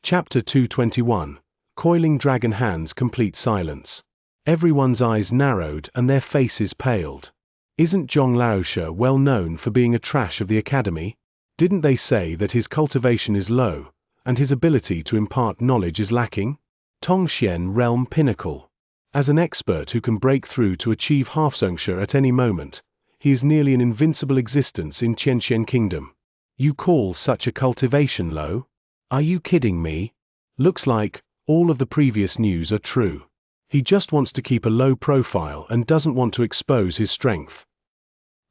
Chapter 221. Coiling Dragon Hands. Complete silence. Everyone's eyes narrowed and their faces paled. Isn't Xianxia well known for being a trash of the academy? Didn't they say that his cultivation is low, and his ability to impart knowledge is lacking? Tongxian Realm Pinnacle. As an expert who can break through to achieve Xianxia at any moment, he is nearly an invincible existence in Xianxia Kingdom. You call such a cultivation low? Are you kidding me? Looks like all of the previous news are true. He just wants to keep a low profile and doesn't want to expose his strength.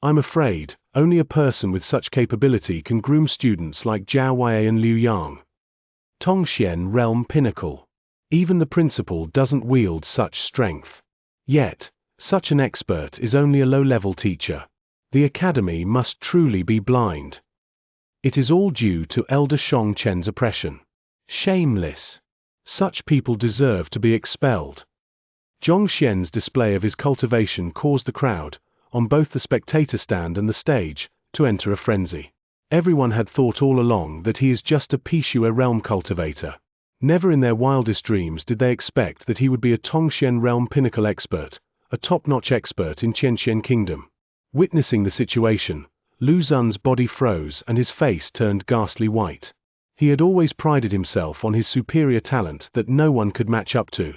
I'm afraid only a person with such capability can groom students like Xiaoye and Liu Yang. Tongxian Realm Pinnacle. Even the principal doesn't wield such strength. Yet, such an expert is only a low-level teacher. The academy must truly be blind. It is all due to Elder Xianxia's oppression. Shameless. Such people deserve to be expelled. Zhongxian's display of his cultivation caused the crowd, on both the spectator stand and the stage, to enter a frenzy. Everyone had thought all along that he is just a Pishua realm cultivator. Never in their wildest dreams did they expect that he would be a Tongxian realm pinnacle expert, a top-notch expert in Xianxia Kingdom. Witnessing the situation, Lu Zun's body froze and his face turned ghastly white. He had always prided himself on his superior talent that no one could match up to.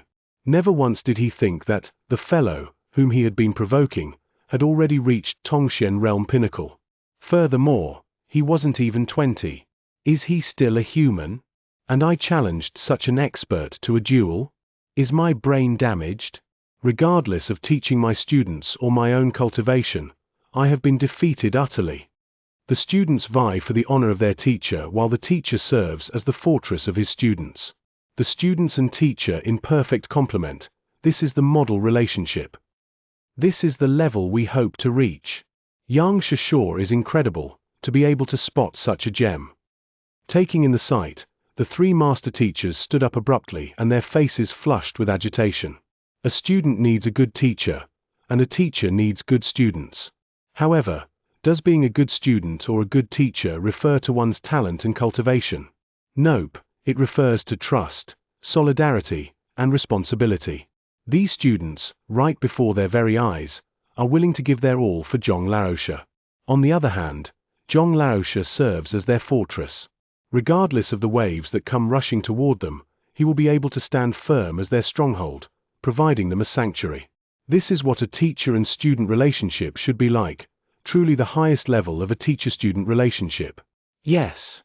Never once did he think that the fellow, whom he had been provoking, had already reached Tongxian realm pinnacle. Furthermore, he wasn't even 20. Is he still a human? And I challenged such an expert to a duel? Is my brain damaged? Regardless of teaching my students or my own cultivation, I have been defeated utterly. The students vie for the honor of their teacher while the teacher serves as the fortress of his students. The students and teacher in perfect complement. This is the model relationship. This is the level we hope to reach. Xianxia is incredible, to be able to spot such a gem. Taking in the sight, the three master teachers stood up abruptly and their faces flushed with agitation. A student needs a good teacher, and a teacher needs good students. However, does being a good student or a good teacher refer to one's talent and cultivation? Nope, it refers to trust, solidarity, and responsibility. These students, right before their very eyes, are willing to give their all for Xianxia. On the other hand, Xianxia serves as their fortress. Regardless of the waves that come rushing toward them, he will be able to stand firm as their stronghold, providing them a sanctuary. This is what a teacher and student relationship should be like, truly the highest level of a teacher-student relationship. Yes.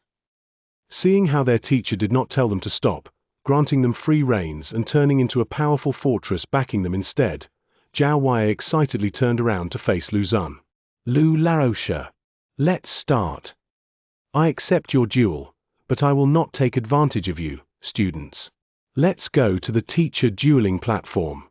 Seeing how their teacher did not tell them to stop, granting them free reins and turning into a powerful fortress backing them instead, Xiaoye excitedly turned around to face Lu Zun. Lu Larocha. Let's start. I accept your duel, but I will not take advantage of you, students. Let's go to the teacher dueling platform.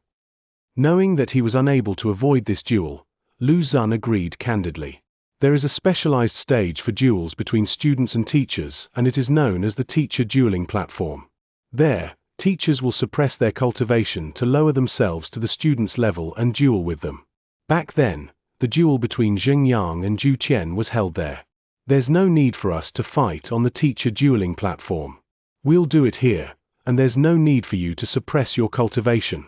Knowing that he was unable to avoid this duel, Lu Zun agreed candidly. There is a specialized stage for duels between students and teachers, and it is known as the teacher dueling platform. There, teachers will suppress their cultivation to lower themselves to the students' level and duel with them. Back then, the duel between Xingyang and Zhu Qian was held there. There's no need for us to fight on the teacher dueling platform. We'll do it here, and there's no need for you to suppress your cultivation.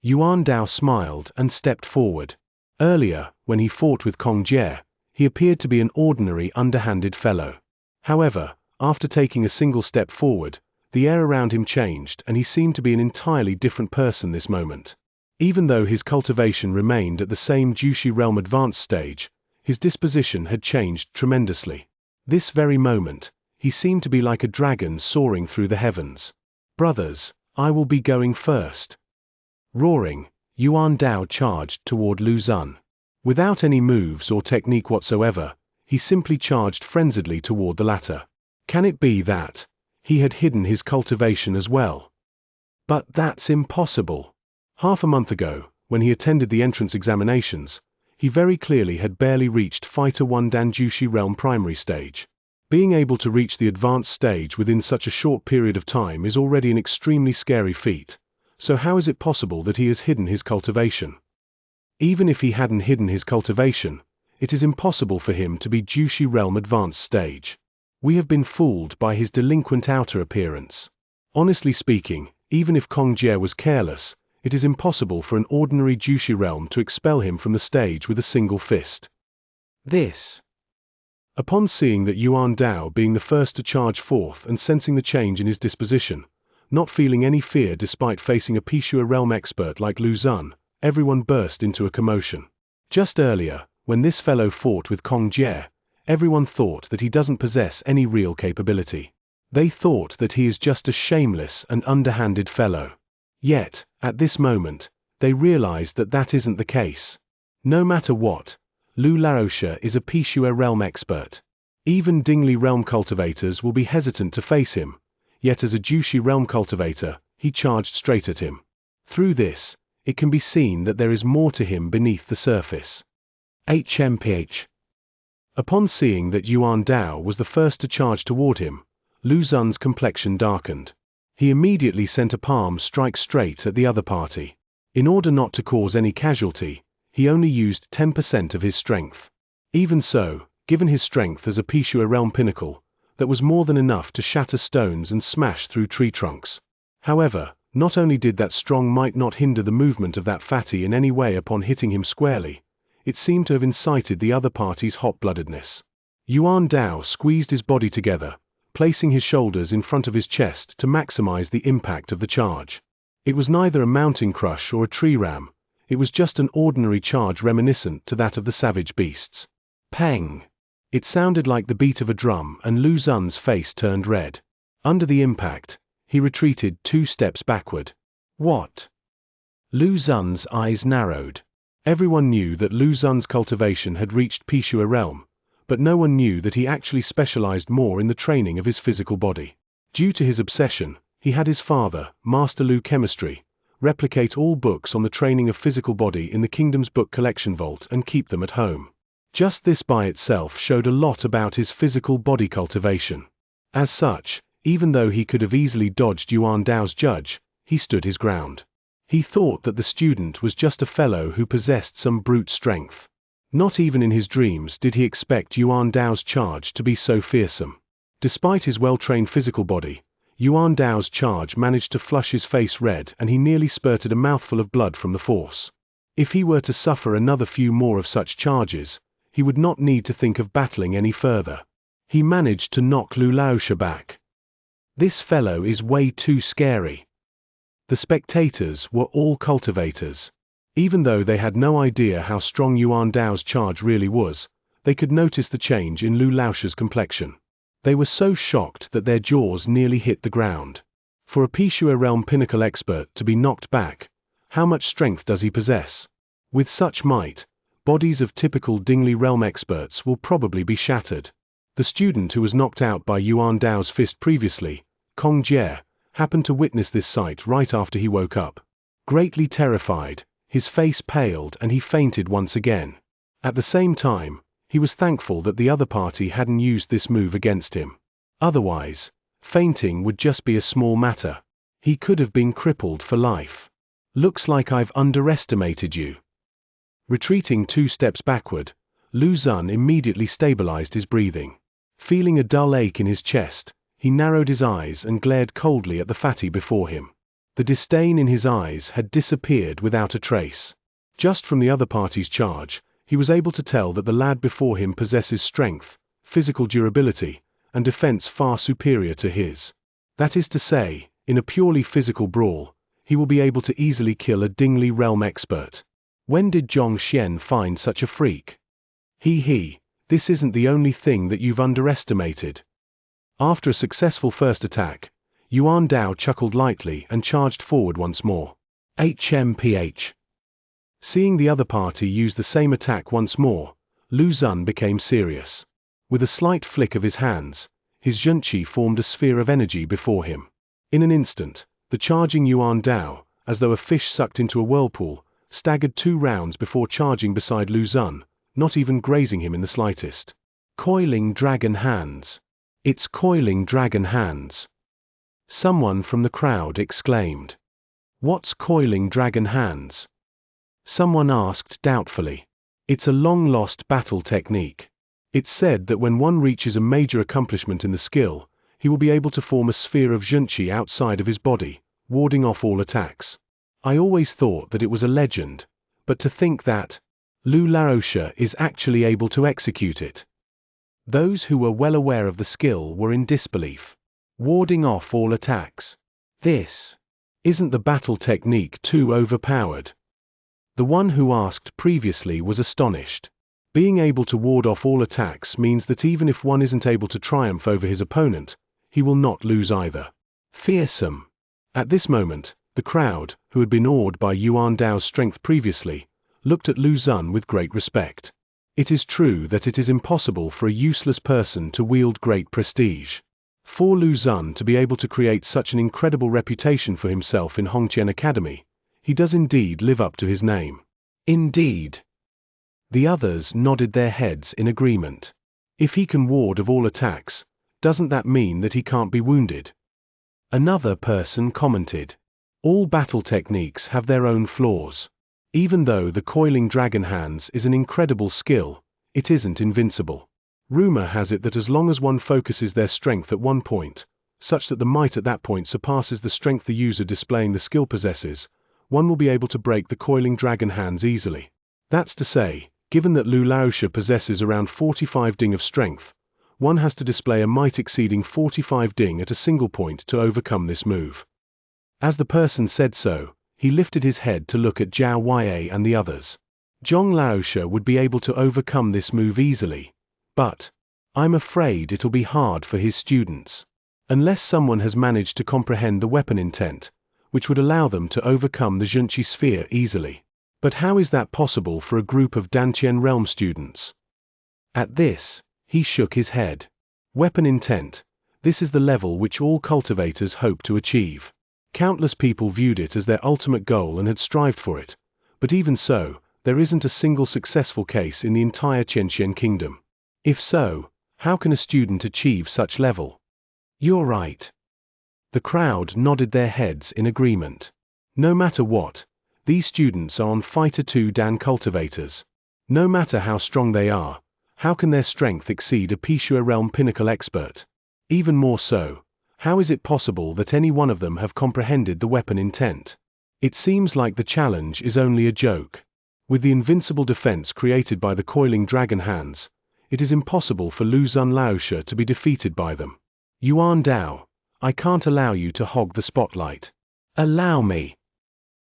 Yuan Dao smiled and stepped forward. Earlier, when he fought with Kong Jie, he appeared to be an ordinary underhanded fellow. However, after taking a single step forward, the air around him changed and he seemed to be an entirely different person this moment. Even though his cultivation remained at the same Jushi realm advanced stage, his disposition had changed tremendously. This very moment, he seemed to be like a dragon soaring through the heavens. Brothers, I will be going first. Roaring, Yuan Dao charged toward Lu Zun. Without any moves or technique whatsoever, he simply charged frenziedly toward the latter. Can it be that he had hidden his cultivation as well? But that's impossible. Half a month ago, when he attended the entrance examinations, he very clearly had barely reached Fighter 1 Danjushi Realm primary stage. Being able to reach the advanced stage within such a short period of time is already an extremely scary feat. So how is it possible that he has hidden his cultivation? Even if he hadn't hidden his cultivation, it is impossible for him to be Jushi Realm advanced stage. We have been fooled by his delinquent outer appearance. Honestly speaking, even if Kong Jie was careless, it is impossible for an ordinary Jushi realm to expel him from the stage with a single fist. Upon seeing that Yuan Dao being the first to charge forth and sensing the change in his disposition, not feeling any fear despite facing a Pishua realm expert like Lu Zun, everyone burst into a commotion. Just earlier, when this fellow fought with Kong Jie, everyone thought that he doesn't possess any real capability. They thought that he is just a shameless and underhanded fellow. Yet, at this moment, they realized that that isn't the case. No matter what, Lu Laosha is a Pishua realm expert. Even Dingli realm cultivators will be hesitant to face him, yet as a Jushi realm cultivator, he charged straight at him. Through this, it can be seen that there is more to him beneath the surface. HMPH. Upon seeing that Yuan Dao was the first to charge toward him, Lu Zun's complexion darkened. He immediately sent a palm strike straight at the other party. In order not to cause any casualty, he only used 10% of his strength. Even so, given his strength as a Pishua realm pinnacle, that was more than enough to shatter stones and smash through tree trunks. However, not only did that strong might not hinder the movement of that fatty in any way upon hitting him squarely, it seemed to have incited the other party's hot-bloodedness. Yuan Dao squeezed his body together, placing his shoulders in front of his chest to maximize the impact of the charge. It was neither a mountain crush or a tree ram, it was just an ordinary charge reminiscent to that of the savage beasts. Pang! It sounded like the beat of a drum and Lu Zun's face turned red. Under the impact, he retreated 2 steps backward. What? Lu Zun's eyes narrowed. Everyone knew that Lu Zun's cultivation had reached Pishua realm, but no one knew that he actually specialized more in the training of his physical body. Due to his obsession, he had his father, Master Lu Chemistry, replicate all books on the training of physical body in the kingdom's book collection vault and keep them at home. Just this by itself showed a lot about his physical body cultivation. As such, even though he could have easily dodged Yuan Dao's judge, he stood his ground. He thought that the student was just a fellow who possessed some brute strength. Not even in his dreams did he expect Yuan Dao's charge to be so fearsome. Despite his well-trained physical body, Yuan Dao's charge managed to flush his face red and he nearly spurted a mouthful of blood from the force. If he were to suffer another few more of such charges, he would not need to think of battling any further. He managed to knock Lu Laosha back. This fellow is way too scary. The spectators were all cultivators. Even though they had no idea how strong Yuan Dao's charge really was, they could notice the change in Lu Laosha's complexion. They were so shocked that their jaws nearly hit the ground. For a Pishua realm pinnacle expert to be knocked back, how much strength does he possess? With such might, bodies of typical Dingli realm experts will probably be shattered. The student who was knocked out by Yuan Dao's fist previously, Kong Jie, happened to witness this sight right after he woke up. Greatly terrified, his face paled and he fainted once again. At the same time, he was thankful that the other party hadn't used this move against him. Otherwise, fainting would just be a small matter. He could have been crippled for life. Looks like I've underestimated you. Retreating 2 steps backward, Lu Zun immediately stabilized his breathing. Feeling a dull ache in his chest, he narrowed his eyes and glared coldly at the fatty before him. The disdain in his eyes had disappeared without a trace. Just from the other party's charge, he was able to tell that the lad before him possesses strength, physical durability, and defense far superior to his. That is to say, in a purely physical brawl, he will be able to easily kill a Dingli realm expert. When did Zhong Xian find such a freak? This isn't the only thing that you've underestimated. After a successful first attack, Yuan Dao chuckled lightly and charged forward once more. HMPH. Seeing the other party use the same attack once more, Lu Zun became serious. With a slight flick of his hands, his Xianxia formed a sphere of energy before him. In an instant, the charging Yuan Dao, as though a fish sucked into a whirlpool, staggered 2 rounds before charging beside Lu Zun, not even grazing him in the slightest. Coiling dragon hands. It's coiling dragon hands. Someone from the crowd exclaimed. What's coiling dragon hands? Someone asked doubtfully. It's a long-lost battle technique. It's said that when one reaches a major accomplishment in the skill, he will be able to form a sphere of Xianxia outside of his body, warding off all attacks. I always thought that it was a legend, but to think that Lu Laoxia is actually able to execute it. Those who were well aware of the skill were in disbelief. Warding off all attacks. Isn't the battle technique too overpowered? The one who asked previously was astonished. Being able to ward off all attacks means that even if one isn't able to triumph over his opponent, he will not lose either. Fearsome. At this moment, the crowd, who had been awed by Yuan Dao's strength previously, looked at Lu Xun with great respect. It is true that it is impossible for a useless person to wield great prestige. For Lu Xun to be able to create such an incredible reputation for himself in Hongqian Academy, he does indeed live up to his name. Indeed. The others nodded their heads in agreement. If he can ward off all attacks, doesn't that mean that he can't be wounded? Another person commented. All battle techniques have their own flaws. Even though the coiling dragon hands is an incredible skill, it isn't invincible. Rumor has it that as long as one focuses their strength at one point, such that the might at that point surpasses the strength the user displaying the skill possesses, one will be able to break the coiling dragon hands easily. That's to say, given that Lu Laoxia possesses around 45 ding of strength, one has to display a might exceeding 45 ding at a single point to overcome this move. As the person said so, he lifted his head to look at Zhao Yue and the others. Zhong Laoxia would be able to overcome this move easily, but I'm afraid it'll be hard for his students. Unless someone has managed to comprehend the weapon intent, which would allow them to overcome the Xianxia sphere easily. But how is that possible for a group of Dantian realm students? At this, he shook his head. Weapon intent. This is the level which all cultivators hope to achieve. Countless people viewed it as their ultimate goal and had strived for it, but even so, there isn't a single successful case in the entire Xianxian kingdom. If so, how can a student achieve such level? You're right. The crowd nodded their heads in agreement. No matter what, these students are on Fighter 2 Dan cultivators. No matter how strong they are, how can their strength exceed a Pishua realm pinnacle expert? Even more so, how is it possible that any one of them have comprehended the weapon intent? It seems like the challenge is only a joke. With the invincible defense created by the coiling dragon hands, it is impossible for Lu Xun Laoxia to be defeated by them. Yuan Dao, I can't allow you to hog the spotlight. Allow me.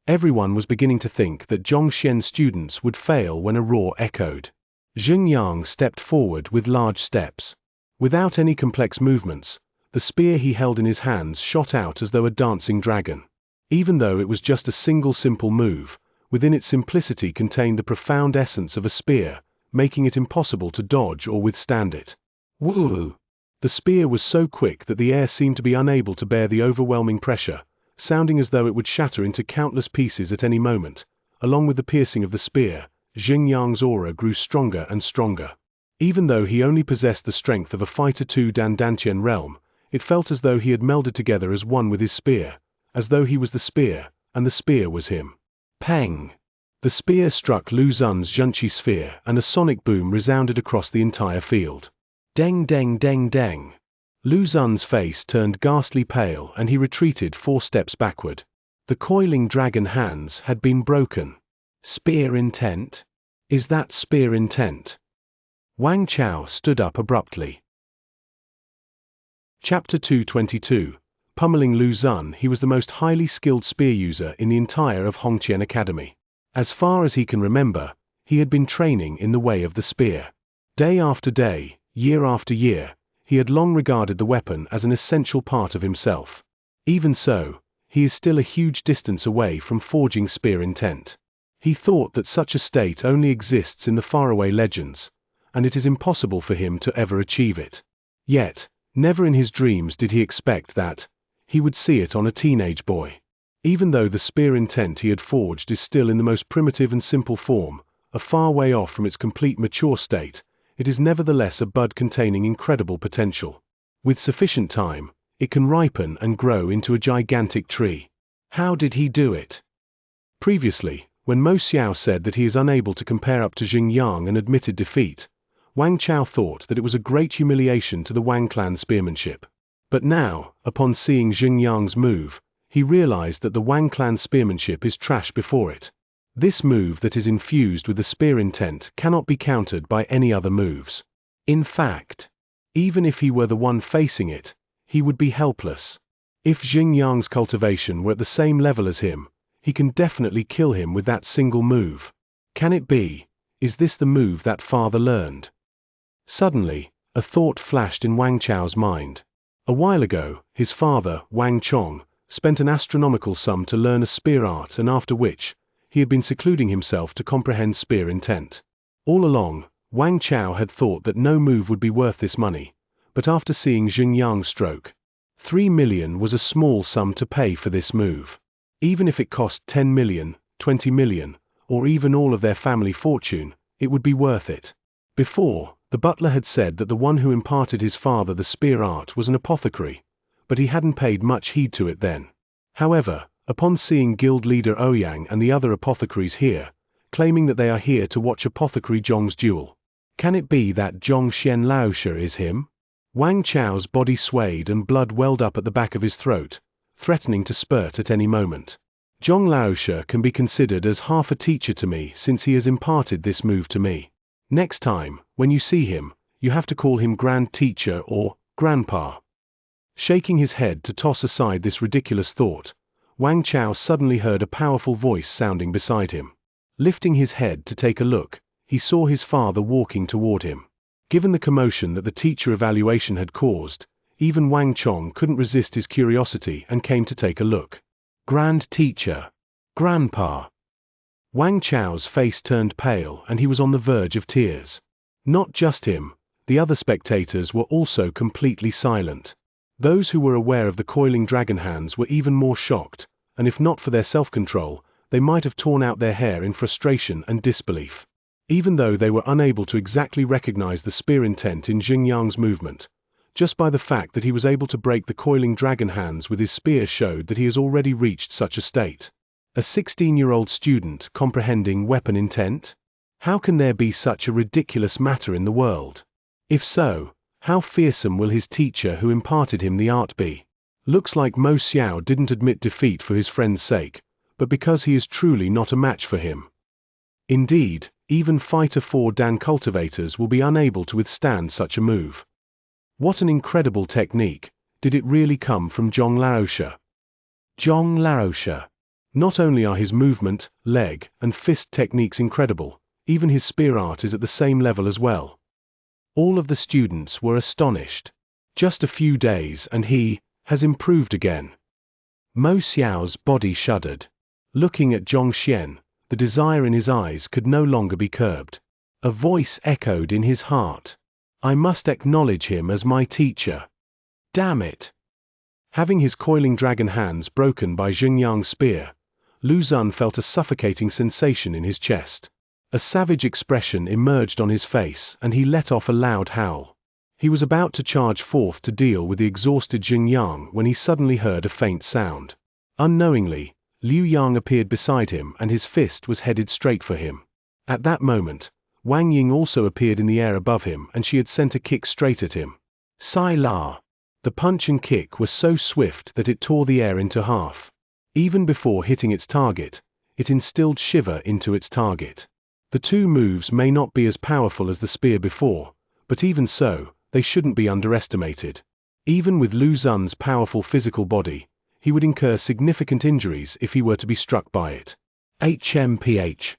Everyone was beginning to think that Zhongxian students would fail when a roar echoed. Xingyang stepped forward with large steps. Without any complex movements, the spear he held in his hands shot out as though a dancing dragon. Even though it was just a single simple move, within its simplicity contained the profound essence of a spear, making it impossible to dodge or withstand it. Woo! The spear was so quick that the air seemed to be unable to bear the overwhelming pressure, sounding as though it would shatter into countless pieces at any moment. Along with the piercing of the spear, Xingyang's aura grew stronger and stronger. Even though he only possessed the strength of a Fighter 2 Dantian realm, it felt as though he had melded together as one with his spear, as though he was the spear, and the spear was him. Pang! The spear struck Lu Xun's Xianxia sphere, and a sonic boom resounded across the entire field. Deng deng deng deng! Lu Xun's face turned ghastly pale and he retreated 4 steps backward. The coiling dragon hands had been broken. Spear intent? Is that spear intent? Wang Chao stood up abruptly. Chapter 222. Pummeling Lu Xun. He was the most highly skilled spear user in the entire of Hongqian Academy. As far as he can remember, he had been training in the way of the spear. Day after day, year after year, he had long regarded the weapon as an essential part of himself. Even so, he is still a huge distance away from forging spear intent. He thought that such a state only exists in the faraway legends, and it is impossible for him to ever achieve it. Yet, never in his dreams did he expect that he would see it on a teenage boy. Even though the spear intent he had forged is still in the most primitive and simple form, a far way off from its complete mature state, it is nevertheless a bud containing incredible potential. With sufficient time, it can ripen and grow into a gigantic tree. How did he do it? Previously, when Mo Xiao said that he is unable to compare up to Xingyang and admitted defeat, Wang Chao thought that it was a great humiliation to the Wang clan spearmanship. But now, upon seeing Xianxia's move, he realized that the Wang clan spearmanship is trash before it. This move that is infused with the spear intent cannot be countered by any other moves. In fact, even if he were the one facing it, he would be helpless. If Xianxia's cultivation were at the same level as him, he can definitely kill him with that single move. Can it be? Is this the move that father learned? Suddenly, a thought flashed in Wang Chao's mind. A while ago, his father, Wang Chong, spent an astronomical sum to learn a spear art, and after which, he had been secluding himself to comprehend spear intent. All along, Wang Chao had thought that no move would be worth this money, but after seeing Xianxia's stroke, 3 million was a small sum to pay for this move. Even if it cost 10 million, 20 million, or even all of their family fortune, it would be worth it. Before, the butler had said that the one who imparted his father the spear art was an apothecary, but he hadn't paid much heed to it then. However, upon seeing guild leader Ouyang and the other apothecaries here, claiming that they are here to watch Apothecary Zhong's duel, can it be that Zhong Xianxia is him? Wang Chao's body swayed and blood welled up at the back of his throat, threatening to spurt at any moment. Zhong Laoxia can be considered as half a teacher to me since he has imparted this move to me. Next time, when you see him, you have to call him Grand Teacher or Grandpa. Shaking his head to toss aside this ridiculous thought, Wang Chao suddenly heard a powerful voice sounding beside him. Lifting his head to take a look, he saw his father walking toward him. Given the commotion that the teacher evaluation had caused, even Wang Chong couldn't resist his curiosity and came to take a look. Grand Teacher. Grandpa. Wang Chao's face turned pale and he was on the verge of tears. Not just him, the other spectators were also completely silent. Those who were aware of the coiling dragon hands were even more shocked, and if not for their self-control, they might have torn out their hair in frustration and disbelief. Even though they were unable to exactly recognize the spear intent in Xianxia's movement, just by the fact that he was able to break the coiling dragon hands with his spear showed that he has already reached such a state. A 16-year-old student comprehending weapon intent? How can there be such a ridiculous matter in the world? If so, how fearsome will his teacher who imparted him the art be? Looks like Mo Xiao didn't admit defeat for his friend's sake, but because he is truly not a match for him. Indeed, even Fighter 4 Dan cultivators will be unable to withstand such a move. What an incredible technique! Did it really come from Zhong Laoxia? Zhong Laoxia. Not only are his movement, leg, and fist techniques incredible, even his spear art is at the same level as well. All of the students were astonished. Just a few days and he has improved again. Mo Xiao's body shuddered. Looking at Zhong Xian, the desire in his eyes could no longer be curbed. A voice echoed in his heart. I must acknowledge him as my teacher. Damn it! Having his coiling dragon hands broken by Xianxia's spear, Lu Xun felt a suffocating sensation in his chest. A savage expression emerged on his face and he let off a loud howl. He was about to charge forth to deal with the exhausted Xianxia when he suddenly heard a faint sound. Unknowingly, Liu Yang appeared beside him and his fist was headed straight for him. At that moment, Wang Ying also appeared in the air above him and she had sent a kick straight at him. Sai La. The punch and kick were so swift that it tore the air into half. Even before hitting its target, it instilled shiver into its target. The two moves may not be as powerful as the spear before, but even so, they shouldn't be underestimated. Even with Lu Xun's powerful physical body, he would incur significant injuries if he were to be struck by it. HMPH.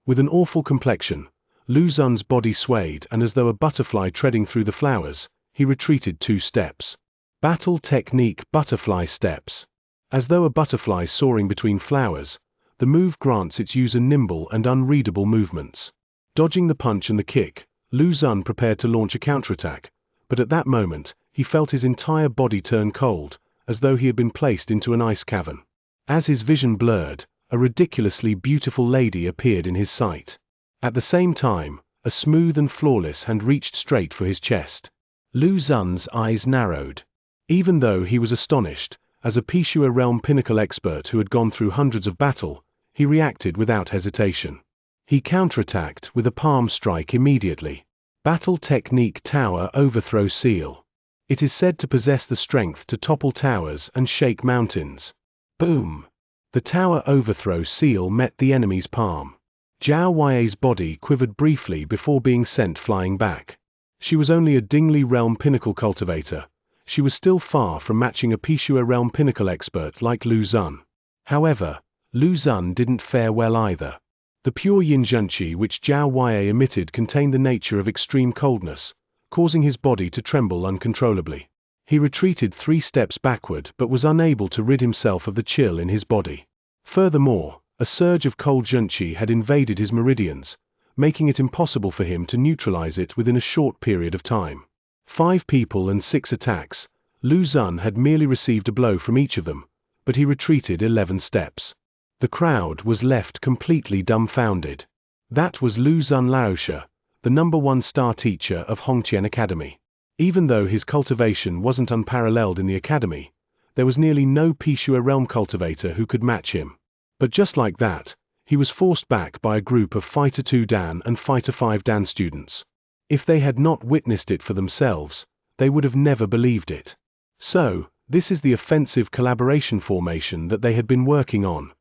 With an awful complexion, Lu Xun's body swayed and as though a butterfly treading through the flowers, he retreated 2 steps. Battle technique butterfly steps. As though a butterfly soaring between flowers, the move grants its user nimble and unreadable movements. Dodging the punch and the kick, Lu Xun prepared to launch a counterattack, but at that moment, he felt his entire body turn cold, as though he had been placed into an ice cavern. As his vision blurred, a ridiculously beautiful lady appeared in his sight. At the same time, a smooth and flawless hand reached straight for his chest. Lu Xun's eyes narrowed. Even though he was astonished, as a Pishua realm pinnacle expert who had gone through hundreds of battle, he reacted without hesitation. He counterattacked with a palm strike immediately. Battle Technique Tower Overthrow Seal. It is said to possess the strength to topple towers and shake mountains. Boom! The tower overthrow seal met the enemy's palm. Zhao Yue's body quivered briefly before being sent flying back. She was only a Dingli Realm Pinnacle cultivator. She was still far from matching a Pishua Realm Pinnacle expert like Lu Xun. However, Lu Xun didn't fare well either. The pure yin zhenqi which Zhao Yue emitted contained the nature of extreme coldness, causing his body to tremble uncontrollably. He retreated 3 steps backward but was unable to rid himself of the chill in his body. Furthermore, a surge of cold zhenqi had invaded his meridians, making it impossible for him to neutralize it within a short period of time. 5 people and 6 attacks. Lu Xun had merely received a blow from each of them, but he retreated 11 steps. The crowd was left completely dumbfounded. That was Lu Xun Laoshi, the #1 star teacher of Hongqian Academy. Even though his cultivation wasn't unparalleled in the academy, there was nearly no Pishua realm cultivator who could match him. But just like that, he was forced back by a group of Fighter 2 Dan and Fighter 5 Dan students. If they had not witnessed it for themselves, they would have never believed it. So, this is the offensive collaboration formation that they had been working on.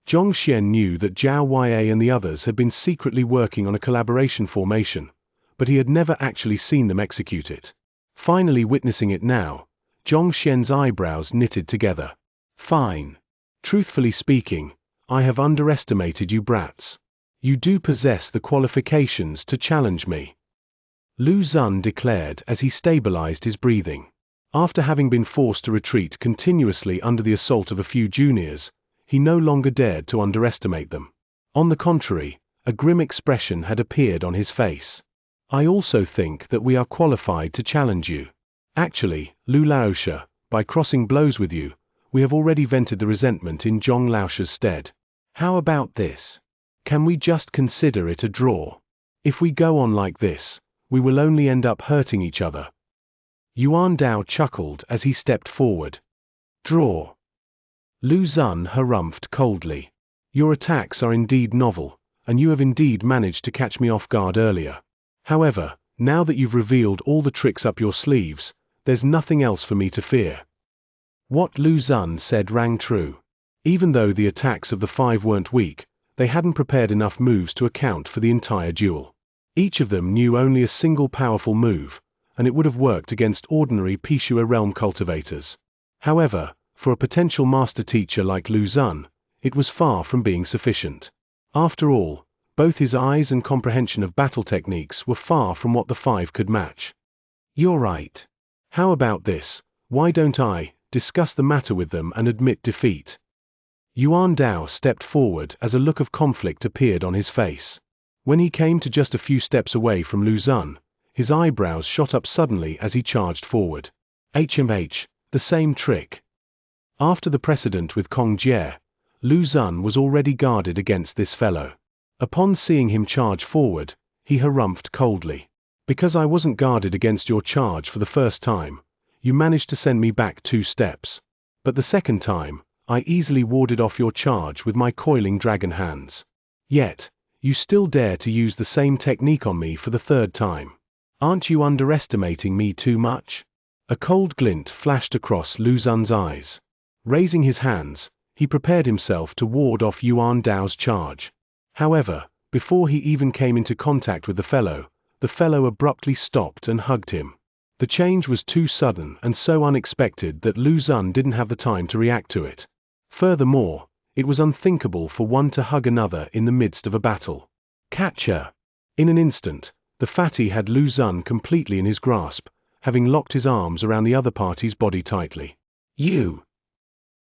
Zhongxian knew that Zhao Yue and the others had been secretly working on a collaboration formation, but he had never actually seen them execute it. Finally witnessing it now, Zhongxian's eyebrows knitted together. Fine. Truthfully speaking, I have underestimated you brats. You do possess the qualifications to challenge me, Lu Xun declared as he stabilized his breathing. After having been forced to retreat continuously under the assault of a few juniors, he no longer dared to underestimate them. On the contrary, a grim expression had appeared on his face. I also think that we are qualified to challenge you. Actually, Lu Laoshi, by crossing blows with you, we have already vented the resentment in Zhong Laoshi's stead. How about this? Can we just consider it a draw? If we go on like this, we will only end up hurting each other. Yuan Dao chuckled as he stepped forward. Draw. Lu Xun harumphed coldly. Your attacks are indeed novel, and you have indeed managed to catch me off guard earlier. However, now that you've revealed all the tricks up your sleeves, there's nothing else for me to fear. What Lu Xun said rang true. Even though the attacks of the 5 weren't weak, they hadn't prepared enough moves to account for the entire duel. Each of them knew only a single powerful move, and it would have worked against ordinary Pishua realm cultivators. However, for a potential master teacher like Lu Xun, it was far from being sufficient. After all, both his eyes and comprehension of battle techniques were far from what the 5 could match. You're right. How about this? Why don't I discuss the matter with them and admit defeat? Yuan Dao stepped forward as a look of conflict appeared on his face. When he came to just a few steps away from Lu Xun, his eyebrows shot up suddenly as he charged forward. HMH, the same trick. After the precedent with Kong Jie, Lu Xun was already guarded against this fellow. Upon seeing him charge forward, he harumphed coldly. Because I wasn't guarded against your charge for the first time, you managed to send me back 2 steps. But the second time, I easily warded off your charge with my coiling dragon hands. Yet, you still dare to use the same technique on me for the 3rd time. Aren't you underestimating me too much? A cold glint flashed across Lu Xun's eyes. Raising his hands, he prepared himself to ward off Yuan Dao's charge. However, before he even came into contact with the fellow abruptly stopped and hugged him. The change was too sudden and so unexpected that Lu Xun didn't have the time to react to it. Furthermore, it was unthinkable for one to hug another in the midst of a battle. Catcher! In an instant, the fatty had Lu Xun completely in his grasp, having locked his arms around the other party's body tightly. You!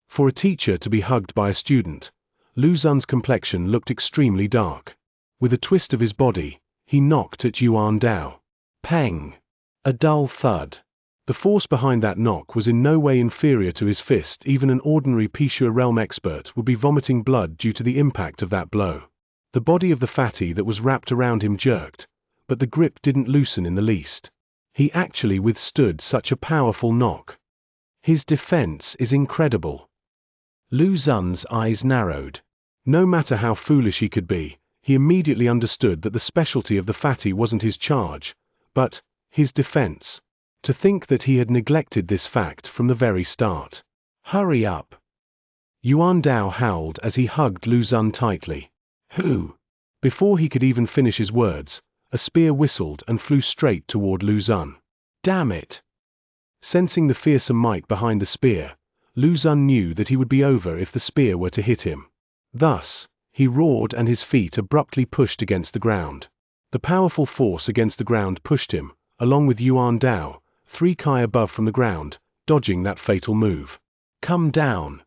For a teacher to be hugged by a student, Lu Xun's complexion looked extremely dark. With a twist of his body, he knocked at Yuan Dao. Pang! A dull thud. The force behind that knock was in no way inferior to his fist. Even an ordinary Pishua realm expert would be vomiting blood due to the impact of that blow. The body of the fatty that was wrapped around him jerked, but the grip didn't loosen in the least. He actually withstood such a powerful knock. His defense is incredible. Lu Xun's eyes narrowed. No matter how foolish he could be, He immediately understood that the specialty of the fatty wasn't his charge, but his defense. To think that he had neglected this fact from the very start. Hurry up! Yuan Dao howled as he hugged Lu Xun tightly. Who? Before he could even finish his words, a spear whistled and flew straight toward Lu Xun. Damn it! Sensing the fearsome might behind the spear, Lu Xun knew that he would be over if the spear were to hit him. Thus, he roared and his feet abruptly pushed against the ground. The powerful force against the ground pushed him, along with Yuan Dao, 3 kai above from the ground, dodging that fatal move. Come down!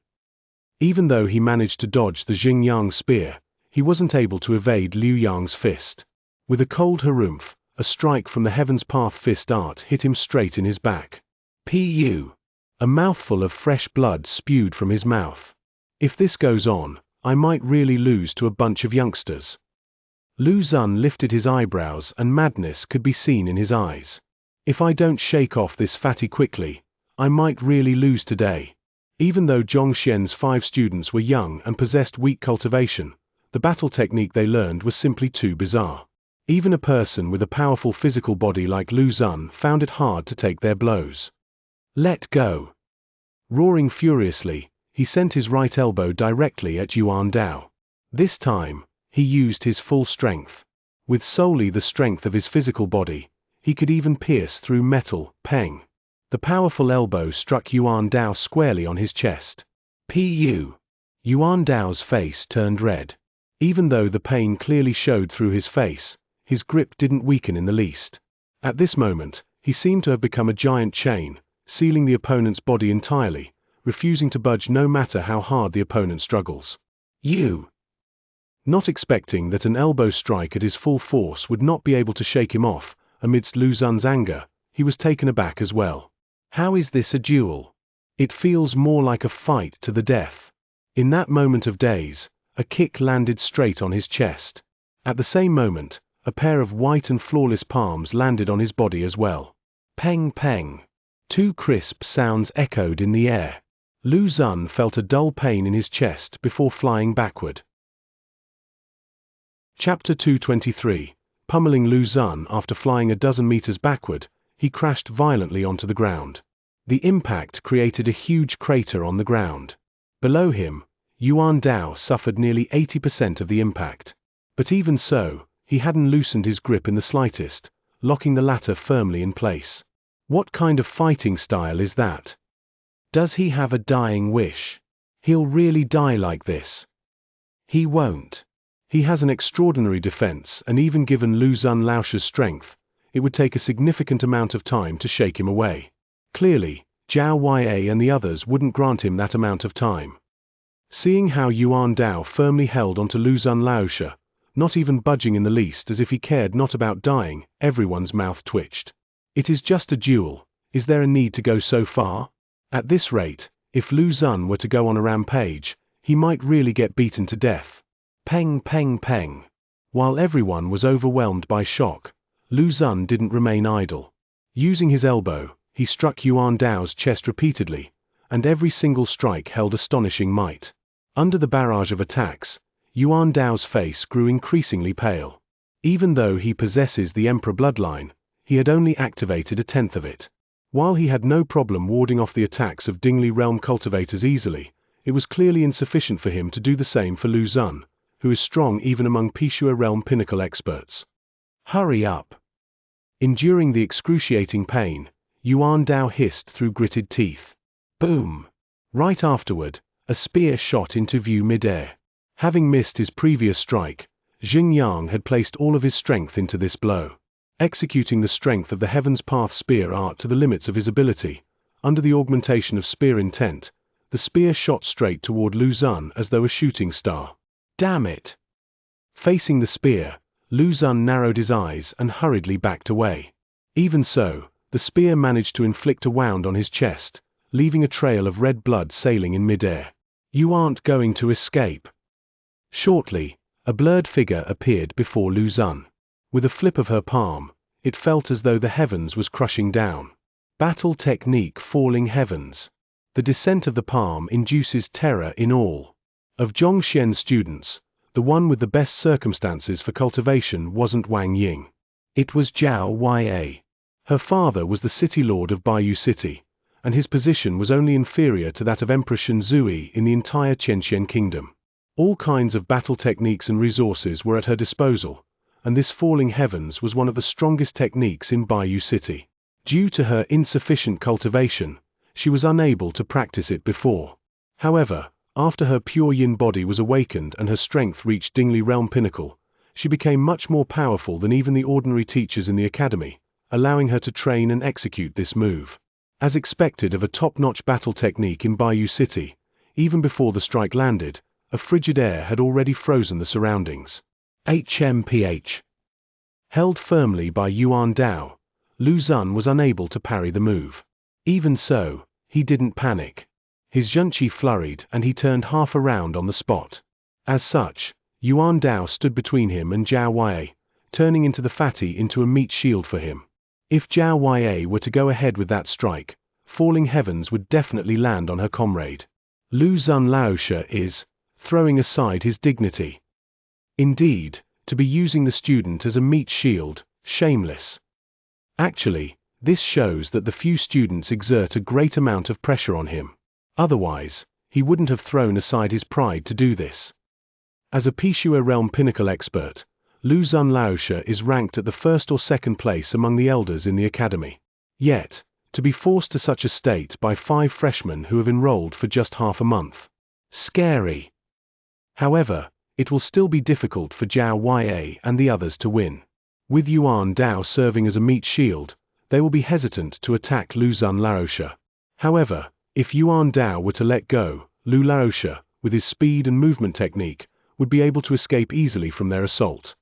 Even though he managed to dodge the Xingyang spear, he wasn't able to evade Liu Yang's fist. With a cold harumph, a strike from the Heaven's Path fist art hit him straight in his back. Pu! A mouthful of fresh blood spewed from his mouth. If this goes on, I might really lose to a bunch of youngsters. Lu Xun lifted his eyebrows and madness could be seen in his eyes. If I don't shake off this fatty quickly, I might really lose today. Even though Zhongxian's 5 students were young and possessed weak cultivation, the battle technique they learned was simply too bizarre. Even a person with a powerful physical body like Lu Xun found it hard to take their blows. Let go! Roaring furiously, he sent his right elbow directly at Yuan Dao. This time, he used his full strength. With solely the strength of his physical body, he could even pierce through metal. Peng! The powerful elbow struck Yuan Dao squarely on his chest. Pu! Yuan Dao's face turned red. Even though the pain clearly showed through his face, his grip didn't weaken in the least. At this moment, he seemed to have become a giant chain, sealing the opponent's body entirely, refusing to budge no matter how hard the opponent struggles. You! Not expecting that an elbow strike at his full force would not be able to shake him off, amidst Lu Xun's anger, he was taken aback as well. How is this a duel? It feels more like a fight to the death. In that moment of daze, a kick landed straight on his chest. At the same moment, a pair of white and flawless palms landed on his body as well. Peng peng! 2 crisp sounds echoed in the air. Lu Xun felt a dull pain in his chest before flying backward. Chapter 223. Pummeling Lu Xun after flying a dozen meters backward, he crashed violently onto the ground. The impact created a huge crater on the ground. Below him, Yuan Dao suffered nearly 80% of the impact. But even so, he hadn't loosened his grip in the slightest, locking the latter firmly in place. What kind of fighting style is that? Does he have a dying wish? He'll really die like this. He won't. He has an extraordinary defense, and even given Lu Xun Laoti's strength, it would take a significant amount of time to shake him away. Clearly, Zhao Ya and the others wouldn't grant him that amount of time. Seeing how Yuan Dao firmly held onto Lu Xun Laotia, not even budging in the least as if he cared not about dying, everyone's mouth twitched. It is just a duel. Is there a need to go so far? At this rate, if Lu Xun were to go on a rampage, he might really get beaten to death. Peng peng peng! While everyone was overwhelmed by shock, Lu Xun didn't remain idle. Using his elbow, he struck Yuan Dao's chest repeatedly, and every single strike held astonishing might. Under the barrage of attacks, Yuan Dao's face grew increasingly pale. Even though he possesses the Emperor bloodline, he had only activated 1/10 of it. While he had no problem warding off the attacks of Dingli realm cultivators easily, it was clearly insufficient for him to do the same for Lu Xun, who is strong even among Pishua realm pinnacle experts. Hurry up! Enduring the excruciating pain, Yuan Dao hissed through gritted teeth. Boom! Right afterward, a spear shot into view midair. Having missed his previous strike, Xingyang had placed all of his strength into this blow. Executing the strength of the Heaven's Path spear art to the limits of his ability, under the augmentation of spear intent, the spear shot straight toward Lu Xun as though a shooting star. Damn it! Facing the spear, Lu Xun narrowed his eyes and hurriedly backed away. Even so, the spear managed to inflict a wound on his chest, leaving a trail of red blood sailing in midair. You aren't going to escape. Shortly, a blurred figure appeared before Lu Xun. With a flip of her palm, it felt as though the heavens was crushing down. Battle technique falling heavens. The descent of the palm induces terror in all. Of Zhongxian's students, the one with the best circumstances for cultivation wasn't Wang Ying. It was Zhao Ya. Her father was the city lord of Baiyu City, and his position was only inferior to that of Emperor Shenzui in the entire Xianxia kingdom. All kinds of battle techniques and resources were at her disposal, and this falling heavens was one of the strongest techniques in Baiyu City. Due to her insufficient cultivation, she was unable to practice it before. However, after her pure yin body was awakened and her strength reached Dingli realm pinnacle, she became much more powerful than even the ordinary teachers in the academy, allowing her to train and execute this move. As expected of a top-notch battle technique in Baiyu City, even before the strike landed, a frigid air had already frozen the surroundings. HMPH. Held firmly by Yuan Dao, Lu Xun was unable to parry the move. Even so, he didn't panic. His Xianxia flurried and he turned half around on the spot. As such, Yuan Dao stood between him and Zhao Ya, turning into the fatty into a meat shield for him. If Zhao Ya were to go ahead with that strike, falling heavens would definitely land on her comrade. Lu Xun Laosha is throwing aside his dignity. Indeed, to be using the student as a meat shield, shameless. Actually, this shows that the few students exert a great amount of pressure on him. Otherwise, he wouldn't have thrown aside his pride to do this. As a Pishua realm pinnacle expert, Lu Xun Laosha is ranked at the first or second place among the elders in the academy. Yet, to be forced to such a state by 5 freshmen who have enrolled for just half a month. Scary. However, it will still be difficult for Zhao Ya and the others to win. With Yuan Dao serving as a meat shield, they will be hesitant to attack Lu Xun Laosha. However, if Yuan Dao were to let go, Lu Laosha, with his speed and movement technique, would be able to escape easily from their assault.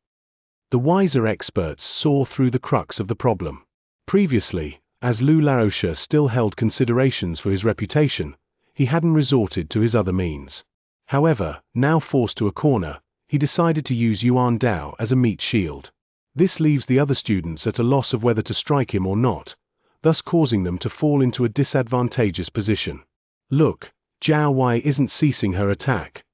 The wiser experts saw through the crux of the problem. Previously, as Lu Laosha still held considerations for his reputation, he hadn't resorted to his other means. However, now forced to a corner, he decided to use Yuan Dao as a meat shield. This leaves the other students at a loss of whether to strike him or not, thus causing them to fall into a disadvantageous position. Look, Zhao Ya isn't ceasing her attack.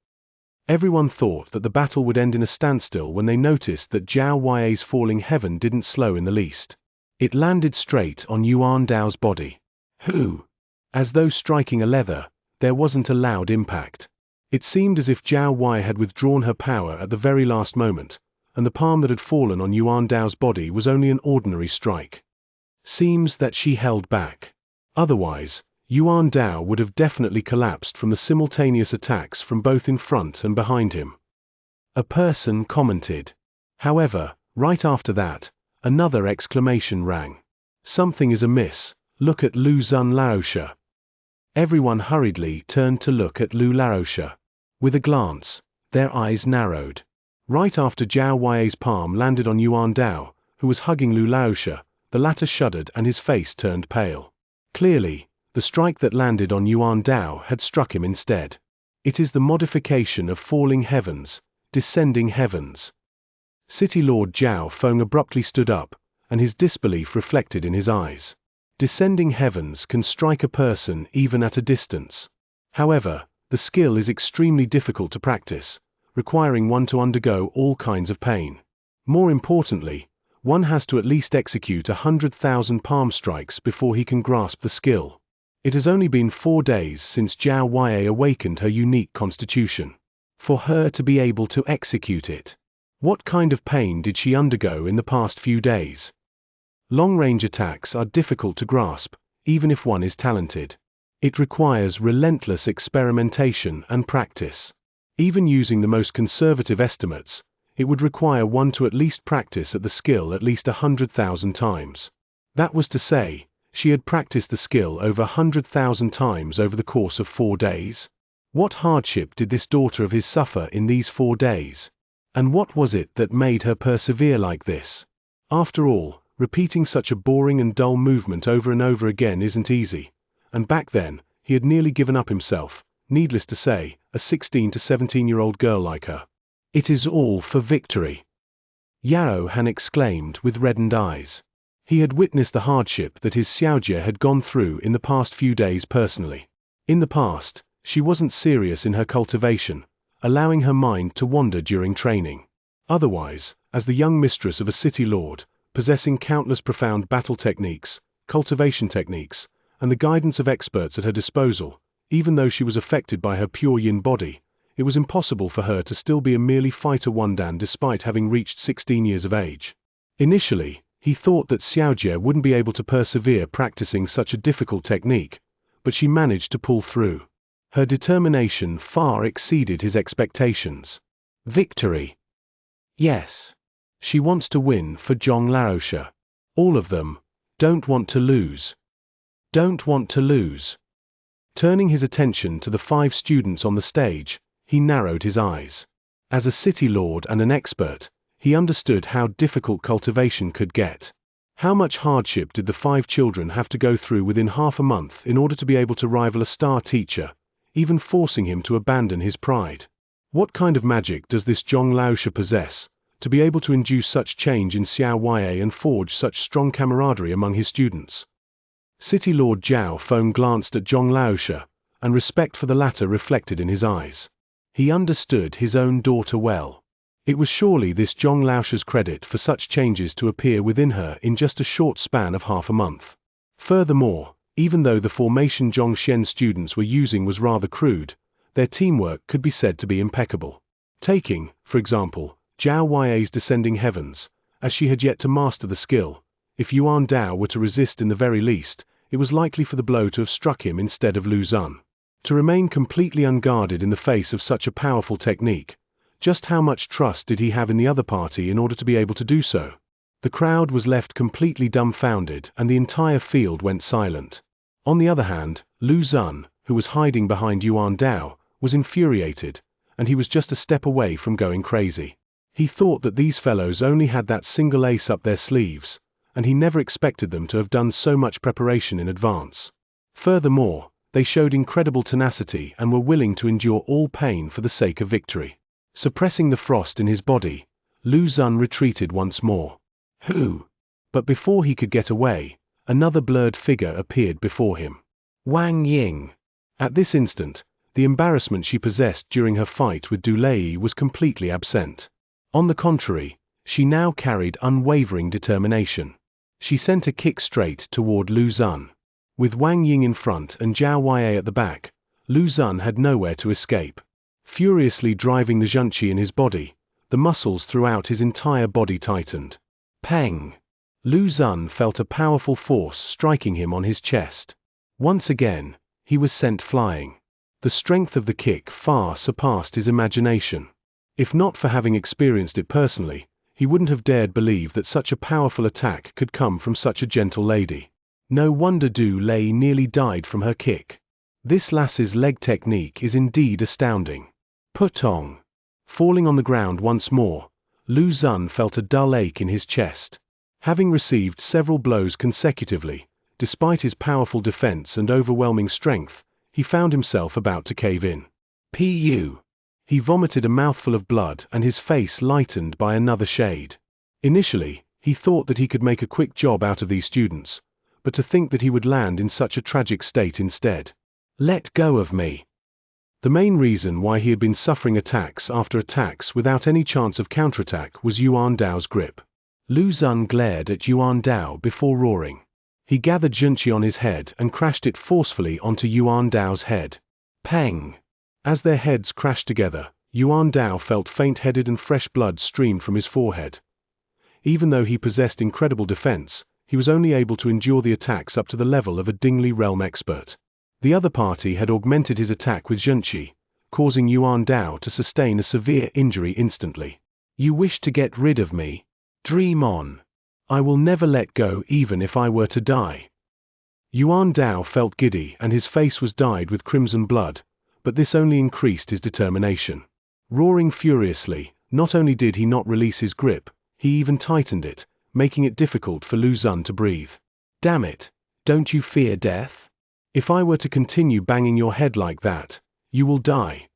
Everyone thought that the battle would end in a standstill when they noticed that Zhao Ya's falling heaven didn't slow in the least. It landed straight on Yuan Dao's body. Who? As though striking a leather, there wasn't a loud impact. It seemed as if Zhao Ya had withdrawn her power at the very last moment, and the palm that had fallen on Yuan Dao's body was only an ordinary strike. Seems that she held back. Otherwise, Yuan Dao would have definitely collapsed from the simultaneous attacks from both in front and behind him. A person commented. However, right after that, another exclamation rang. Something is amiss, look at Lu Xun Laosha. Everyone hurriedly turned to look at Lu Laosha. With a glance, their eyes narrowed. Right after Zhao Ya's palm landed on Yuan Dao, who was hugging Lu Laosha, the latter shuddered and his face turned pale. Clearly, the strike that landed on Yuan Dao had struck him instead. It is the modification of falling heavens, descending heavens. City Lord Zhao Feng abruptly stood up, and his disbelief reflected in his eyes. Descending heavens can strike a person even at a distance. However, the skill is extremely difficult to practice, requiring one to undergo all kinds of pain. More importantly, one has to at least execute 100,000 palm strikes before he can grasp the skill. It has only been 4 days since Zhao Ya awakened her unique constitution. For her to be able to execute it, what kind of pain did she undergo in the past few days? Long-range attacks are difficult to grasp, even if one is talented. It requires relentless experimentation and practice. Even using the most conservative estimates, it would require one to at least practice at the skill at least 100,000 times. That was to say, she had practiced the skill over 100,000 times over the course of 4 days. What hardship did this daughter of his suffer in these 4 days? And what was it that made her persevere like this? After all, repeating such a boring and dull movement over and over again isn't easy, and back then, he had nearly given up himself, needless to say, a 16 to 17-year-old girl like her. It is all for victory. Yao Han exclaimed with reddened eyes. He had witnessed the hardship that his Xiaoxia had gone through in the past few days personally. In the past, she wasn't serious in her cultivation, allowing her mind to wander during training. Otherwise, as the young mistress of a city lord, possessing countless profound battle techniques, cultivation techniques, and the guidance of experts at her disposal, even though she was affected by her pure yin body, it was impossible for her to still be a merely fighter wandan despite having reached 16 years of age. Initially, he thought that Xianxia wouldn't be able to persevere practicing such a difficult technique, but she managed to pull through. Her determination far exceeded his expectations. Victory. Yes. She wants to win for Zhong Laosha. All of them don't want to lose. Don't want to lose. Turning his attention to the 5 students on the stage, he narrowed his eyes. As a city lord and an expert, he understood how difficult cultivation could get. How much hardship did the 5 children have to go through within half a month in order to be able to rival a star teacher, even forcing him to abandon his pride? What kind of magic does this Zhong Laosha possess, to be able to induce such change in Xianxia and forge such strong camaraderie among his students? City Lord Zhao Feng glanced at Zhong Laosha, and respect for the latter reflected in his eyes. He understood his own daughter well. It was surely this Zhong Laosha's credit for such changes to appear within her in just a short span of half a month. Furthermore, even though the formation Zhongxian students were using was rather crude, their teamwork could be said to be impeccable. Taking, for example, Zhao Ya's Descending Heavens, as she had yet to master the skill, if Yuan Dao were to resist in the very least, it was likely for the blow to have struck him instead of Lu Zun. To remain completely unguarded in the face of such a powerful technique, just how much trust did he have in the other party in order to be able to do so? The crowd was left completely dumbfounded and the entire field went silent. On the other hand, Lu Zun, who was hiding behind Yuan Dao, was infuriated, and he was just a step away from going crazy. He thought that these fellows only had that single ace up their sleeves, and he never expected them to have done so much preparation in advance. Furthermore, they showed incredible tenacity and were willing to endure all pain for the sake of victory. Suppressing the frost in his body, Lu Zun retreated once more. Who? But before he could get away, another blurred figure appeared before him. Wang Ying. At this instant, the embarrassment she possessed during her fight with Du Lei was completely absent. On the contrary, she now carried unwavering determination. She sent a kick straight toward Lu Zun. With Wang Ying in front and Zhao Ya at the back, Lu Zun had nowhere to escape. Furiously driving the Xianxia in his body, the muscles throughout his entire body tightened. Pang! Lu Zun felt a powerful force striking him on his chest. Once again, he was sent flying. The strength of the kick far surpassed his imagination. If not for having experienced it personally, he wouldn't have dared believe that such a powerful attack could come from such a gentle lady. No wonder Du Lei nearly died from her kick. This lass's leg technique is indeed astounding. Putong. Falling on the ground once more, Lu Zun felt a dull ache in his chest. Having received several blows consecutively, despite his powerful defense and overwhelming strength, he found himself about to cave in. Pu. He vomited a mouthful of blood and his face lightened by another shade. Initially, he thought that he could make a quick job out of these students, but to think that he would land in such a tragic state instead. Let go of me. The main reason why he had been suffering attacks after attacks without any chance of counterattack was Yuan Dao's grip. Lu Zun glared at Yuan Dao before roaring. He gathered Xianxia on his head and crashed it forcefully onto Yuan Dao's head. Pang! As their heads crashed together, Yuan Dao felt faint-headed and fresh blood streamed from his forehead. Even though he possessed incredible defense, he was only able to endure the attacks up to the level of a Dingli realm expert. The other party had augmented his attack with Xianxia, causing Yuan Dao to sustain a severe injury instantly. You wish to get rid of me? Dream on. I will never let go even if I were to die. Yuan Dao felt giddy and his face was dyed with crimson blood, but this only increased his determination. Roaring furiously, not only did he not release his grip, he even tightened it, making it difficult for Lu Zun to breathe. Damn it, don't you fear death? If I were to continue banging your head like that, you will die.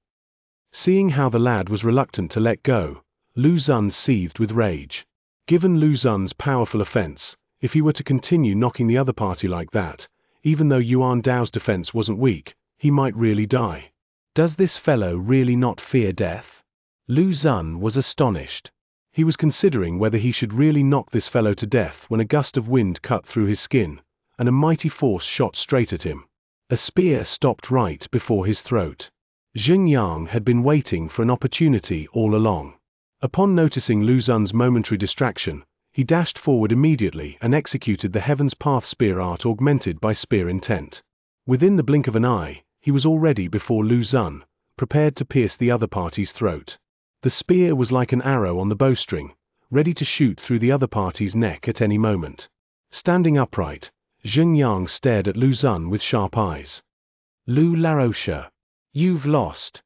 Seeing how the lad was reluctant to let go, Lu Zun seethed with rage. Given Lu Zun's powerful offense, if he were to continue knocking the other party like that, even though Yuan Dao's defense wasn't weak, he might really die. Does this fellow really not fear death? Lu Xun was astonished. He was considering whether he should really knock this fellow to death when a gust of wind cut through his skin, and a mighty force shot straight at him. A spear stopped right before his throat. Xianxia had been waiting for an opportunity all along. Upon noticing Lu Xun's momentary distraction, he dashed forward immediately and executed the Heaven's Path spear art augmented by spear intent. Within the blink of an eye, he was already before Lu Xun, prepared to pierce the other party's throat. The spear was like an arrow on the bowstring, ready to shoot through the other party's neck at any moment. Standing upright, Xianxia stared at Lu Xun with sharp eyes. Lu Laroche, you've lost.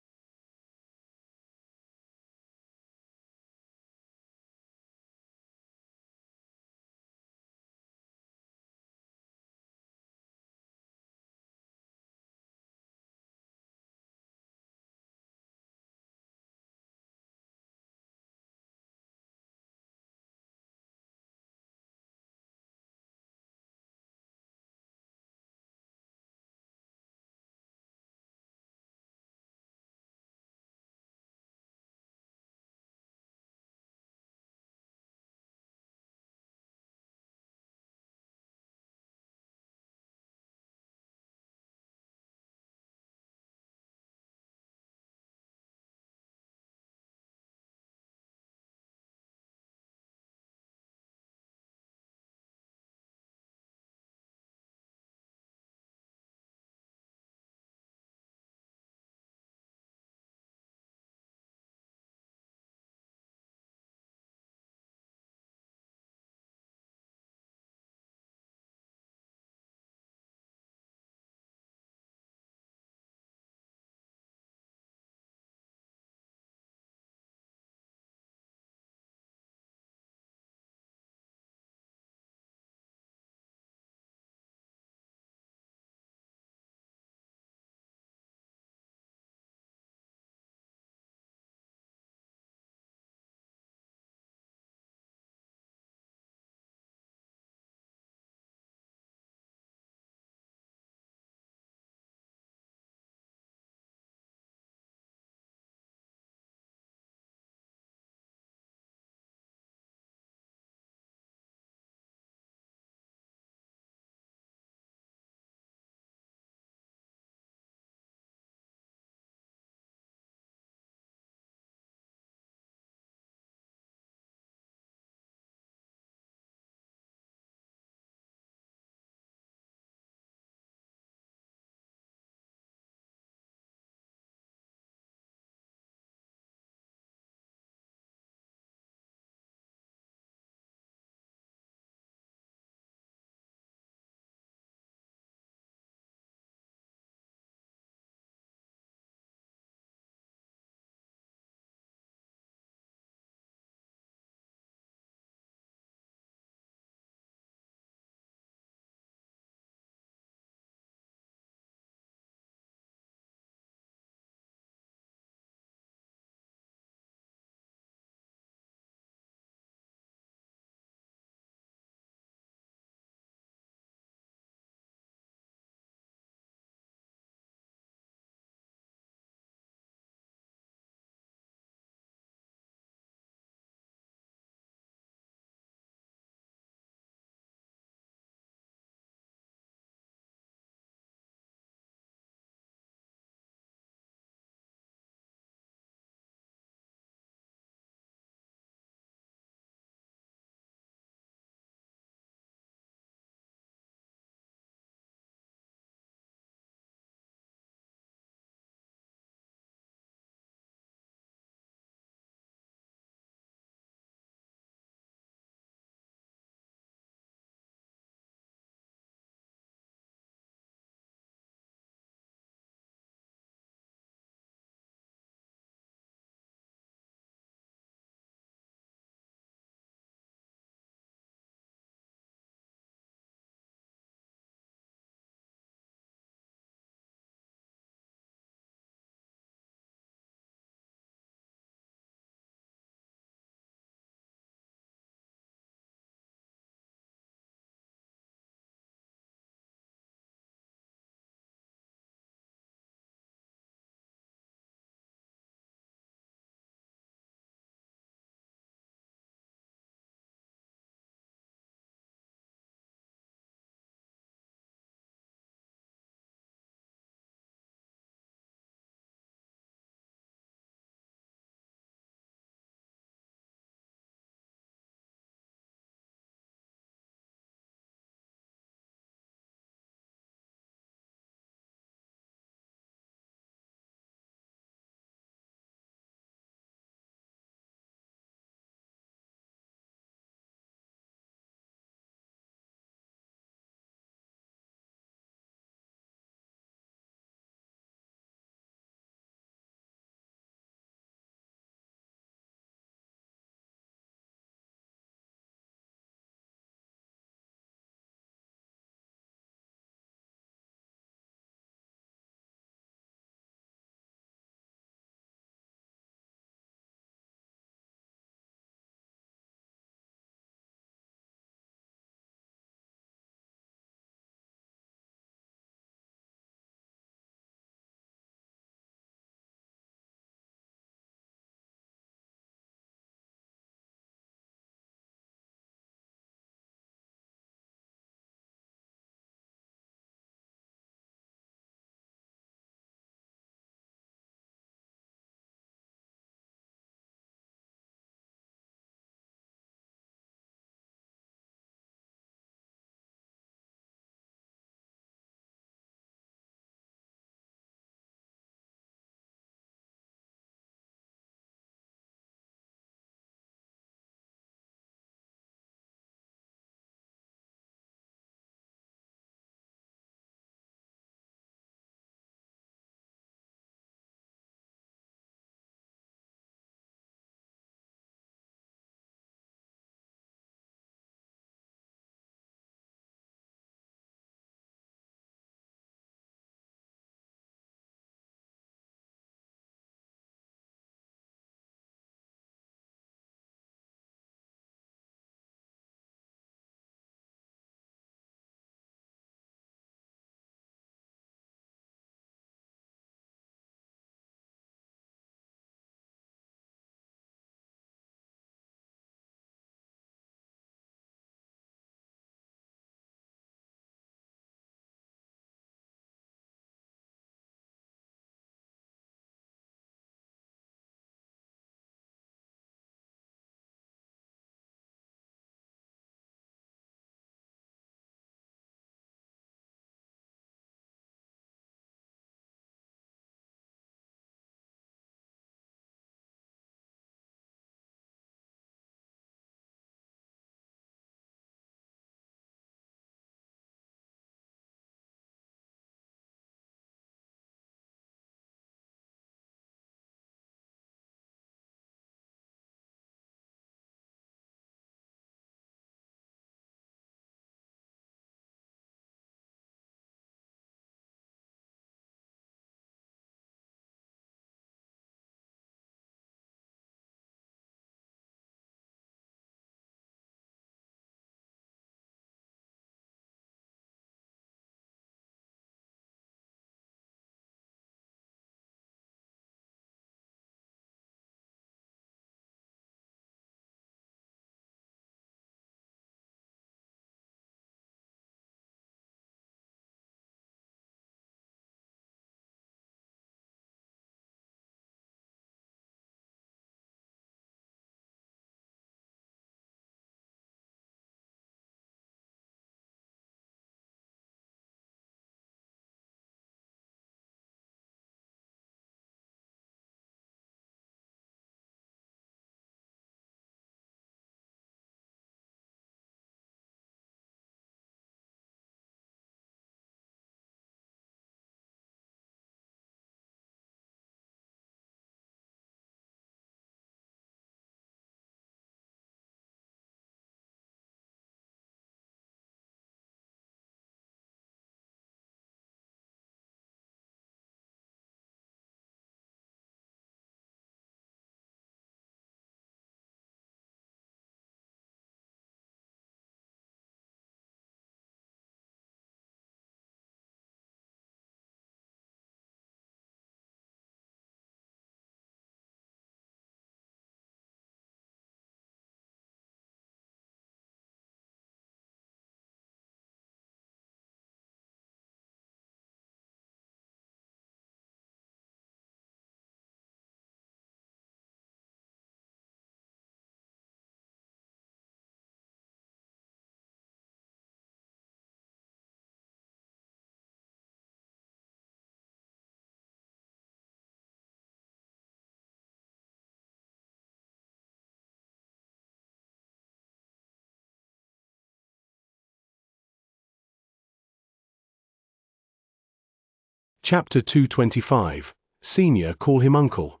Chapter 225. Senior call him uncle.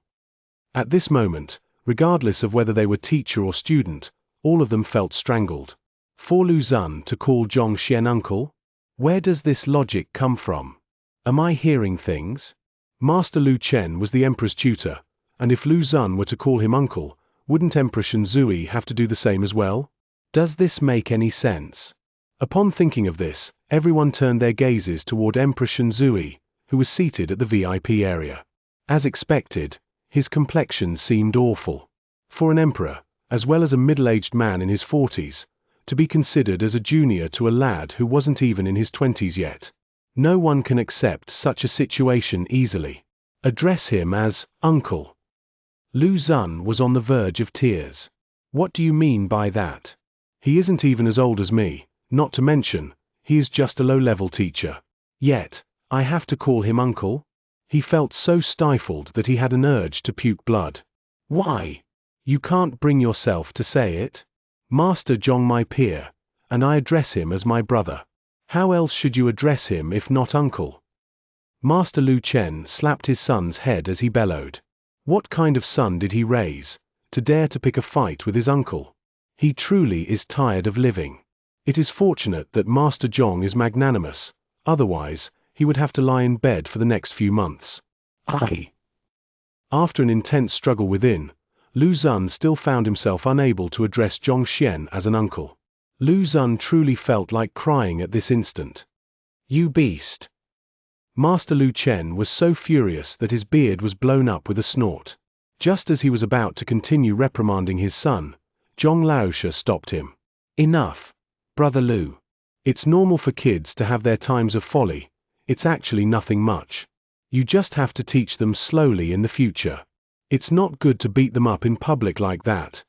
At this moment, regardless of whether they were teacher or student, all of them felt strangled. For Lu Xun to call Xianxia uncle? Where does this logic come from? Am I hearing things? Master Lu Chen was the emperor's tutor, and if Lu Xun were to call him uncle, wouldn't Emperor Shenzui have to do the same as well? Does this make any sense? Upon thinking of this, everyone turned their gazes toward Emperor Shenzui, who was seated at the VIP area. As expected, his complexion seemed awful. For an emperor, as well as a middle-aged man in his 40s, to be considered as a junior to a lad who wasn't even in his 20s yet. No one can accept such a situation easily. Address him as uncle. Lu Xun was on the verge of tears. What do you mean by that? He isn't even as old as me, not to mention, he is just a low-level teacher. Yet, I have to call him uncle? He felt so stifled that he had an urge to puke blood. Why? You can't bring yourself to say it? Master Zhong my peer, and I address him as my brother. How else should you address him if not uncle? Master Lu Chen slapped his son's head as he bellowed. What kind of son did he raise, to dare to pick a fight with his uncle? He truly is tired of living. It is fortunate that Master Zhong is magnanimous, otherwise, he would have to lie in bed for the next few months. After an intense struggle within, Lu Xun still found himself unable to address Zhongxian as an uncle. Lu Xun truly felt like crying at this instant. You beast! Master Lu Chen was so furious that his beard was blown up with a snort. Just as he was about to continue reprimanding his son, Zhong Laosha stopped him. Enough, Brother Lu. It's normal for kids to have their times of folly. It's actually nothing much. You just have to teach them slowly in the future. It's not good to beat them up in public like that.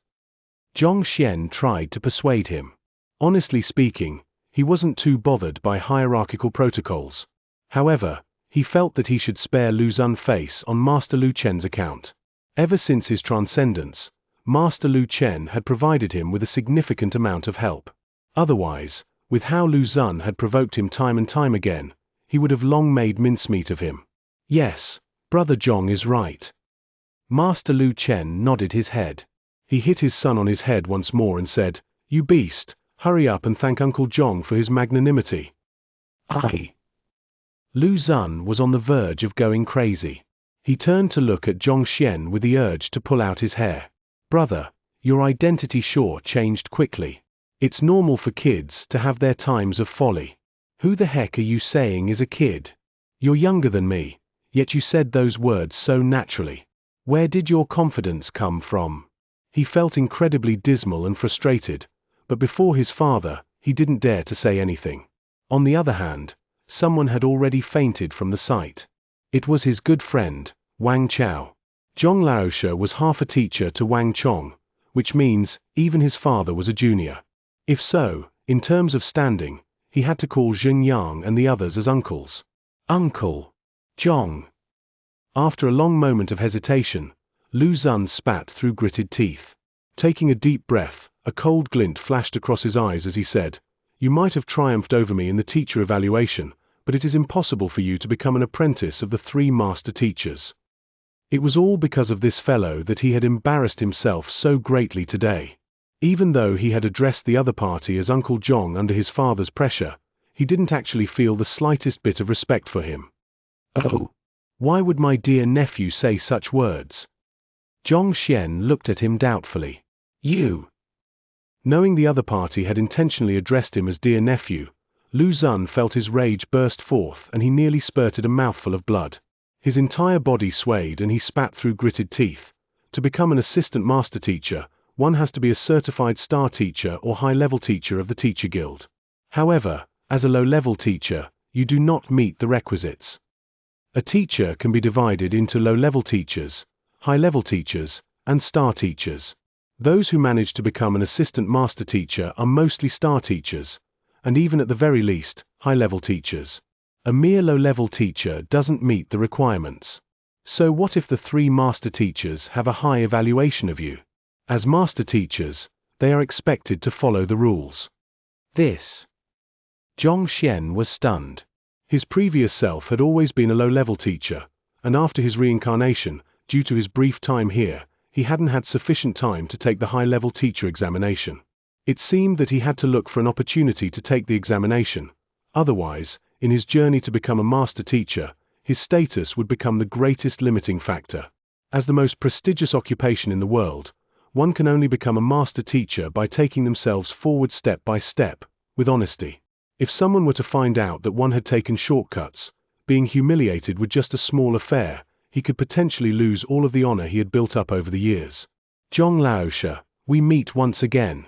Zhongxian tried to persuade him. Honestly speaking, he wasn't too bothered by hierarchical protocols. However, he felt that he should spare Lu Xun's face on Master Lu Chen's account. Ever since his transcendence, Master Lu Chen had provided him with a significant amount of help. Otherwise, with how Lu Xun had provoked him time and time again, he would have long made mincemeat of him. Yes, Brother Zhong is right. Master Lu Chen nodded his head. He hit his son on his head once more and said, You beast, hurry up and thank Uncle Zhong for his magnanimity. Lu Xun was on the verge of going crazy. He turned to look at Zhongxian with the urge to pull out his hair. Brother, your identity sure changed quickly. It's normal for kids to have their times of folly. Who the heck are you saying is a kid? You're younger than me, yet you said those words so naturally. Where did your confidence come from? He felt incredibly dismal and frustrated, but before his father, he didn't dare to say anything. On the other hand, someone had already fainted from the sight. It was his good friend, Wang Chao. Zhong Laosha was half a teacher to Wang Chong, which means even his father was a junior. If so, in terms of standing, he had to call Zhenyang and the others as uncles. Uncle Zhong. After a long moment of hesitation, Lu Xun spat through gritted teeth. Taking a deep breath, a cold glint flashed across his eyes as he said, You might have triumphed over me in the teacher evaluation, but it is impossible for you to become an apprentice of the 3 master teachers. It was all because of this fellow that he had embarrassed himself so greatly today. Even though he had addressed the other party as Uncle Zhong under his father's pressure, he didn't actually feel the slightest bit of respect for him. Oh! Why would my dear nephew say such words? Zhongxian looked at him doubtfully. You! Knowing the other party had intentionally addressed him as dear nephew, Lu Xun felt his rage burst forth and he nearly spurted a mouthful of blood. His entire body swayed and he spat through gritted teeth. To become an assistant master teacher, one has to be a certified star teacher or high-level teacher of the Teacher Guild. However, as a low-level teacher, you do not meet the requisites. A teacher can be divided into low-level teachers, high-level teachers, and star teachers. Those who manage to become an assistant master teacher are mostly star teachers, and even at the very least, high-level teachers. A mere low-level teacher doesn't meet the requirements. So what if the 3 master teachers have a high evaluation of you? As master teachers, they are expected to follow the rules. Zhongxian was stunned. His previous self had always been a low-level teacher, and after his reincarnation, due to his brief time here, he hadn't had sufficient time to take the high-level teacher examination. It seemed that he had to look for an opportunity to take the examination. Otherwise, in his journey to become a master teacher, his status would become the greatest limiting factor. As the most prestigious occupation in the world, one can only become a master teacher by taking themselves forward step by step, with honesty. If someone were to find out that one had taken shortcuts, being humiliated with just a small affair, he could potentially lose all of the honor he had built up over the years. Xianxia, we meet once again.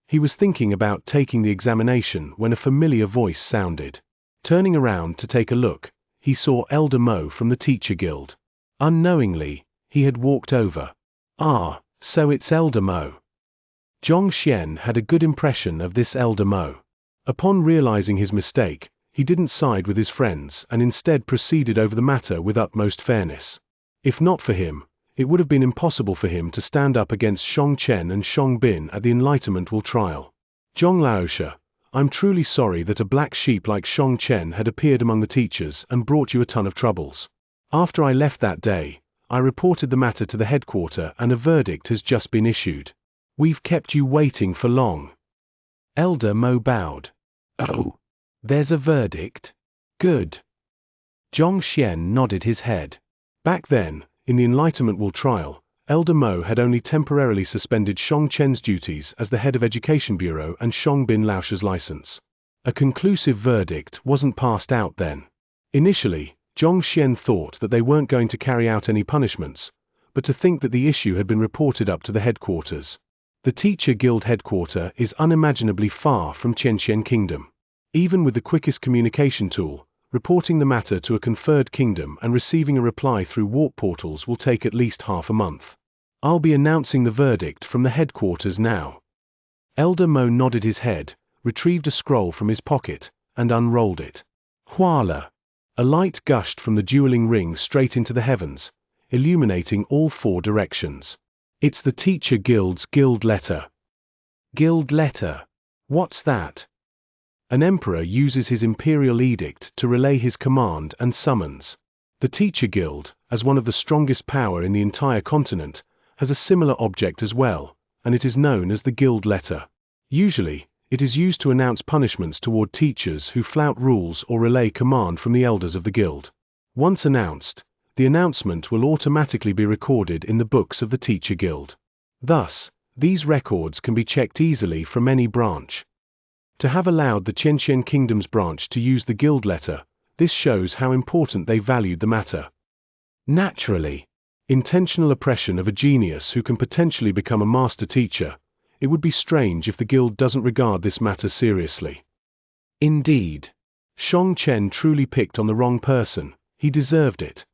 He was thinking about taking the examination when a familiar voice sounded. Turning around to take a look, he saw Elder Mo from the Teacher Guild. Unknowingly, he had walked over. Ah, so it's Elder Mo. Xianxia had a good impression of this Elder Mo. Upon realizing his mistake, he didn't side with his friends and instead proceeded over the matter with utmost fairness. If not for him, it would have been impossible for him to stand up against Xianxia and Xiangbin at the Enlightenment Wall trial. Xianxia, I'm truly sorry that a black sheep like Xianxia had appeared among the teachers and brought you a ton of troubles. After I left that day, I reported the matter to the headquarters and a verdict has just been issued. We've kept you waiting for long. Elder Mo bowed. Oh, there's a verdict? Good. Xianxia nodded his head. Back then, in the Enlightenment Wall trial, Elder Mo had only temporarily suspended Xianxia's duties as the head of Education Bureau and Xiangbin Laotia's license. A conclusive verdict wasn't passed out then. Initially, Xianxia thought that they weren't going to carry out any punishments, but to think that the issue had been reported up to the headquarters. The Teacher Guild headquarters is unimaginably far from Xianxia Kingdom. Even with the quickest communication tool, reporting the matter to a conferred kingdom and receiving a reply through warp portals will take at least half a month. I'll be announcing the verdict from the headquarters now. Elder Mo nodded his head, retrieved a scroll from his pocket, and unrolled it. Voila! A light gushed from the dueling ring straight into the heavens, illuminating all four directions. It's the Teacher Guild's guild letter. Guild letter? What's that? An emperor uses his imperial edict to relay his command and summons. The Teacher Guild, as one of the strongest power in the entire continent, has a similar object as well, and it is known as the guild letter. Usually, it is used to announce punishments toward teachers who flout rules or relay command from the elders of the guild. Once announced, the announcement will automatically be recorded in the books of the Teacher Guild. Thus, these records can be checked easily from any branch. To have allowed the Xianxia Kingdom's branch to use the guild letter, this shows how important they valued the matter. Naturally, intentional oppression of a genius who can potentially become a master teacher, it would be strange if the guild doesn't regard this matter seriously. Indeed, Xianxia truly picked on the wrong person, he deserved it.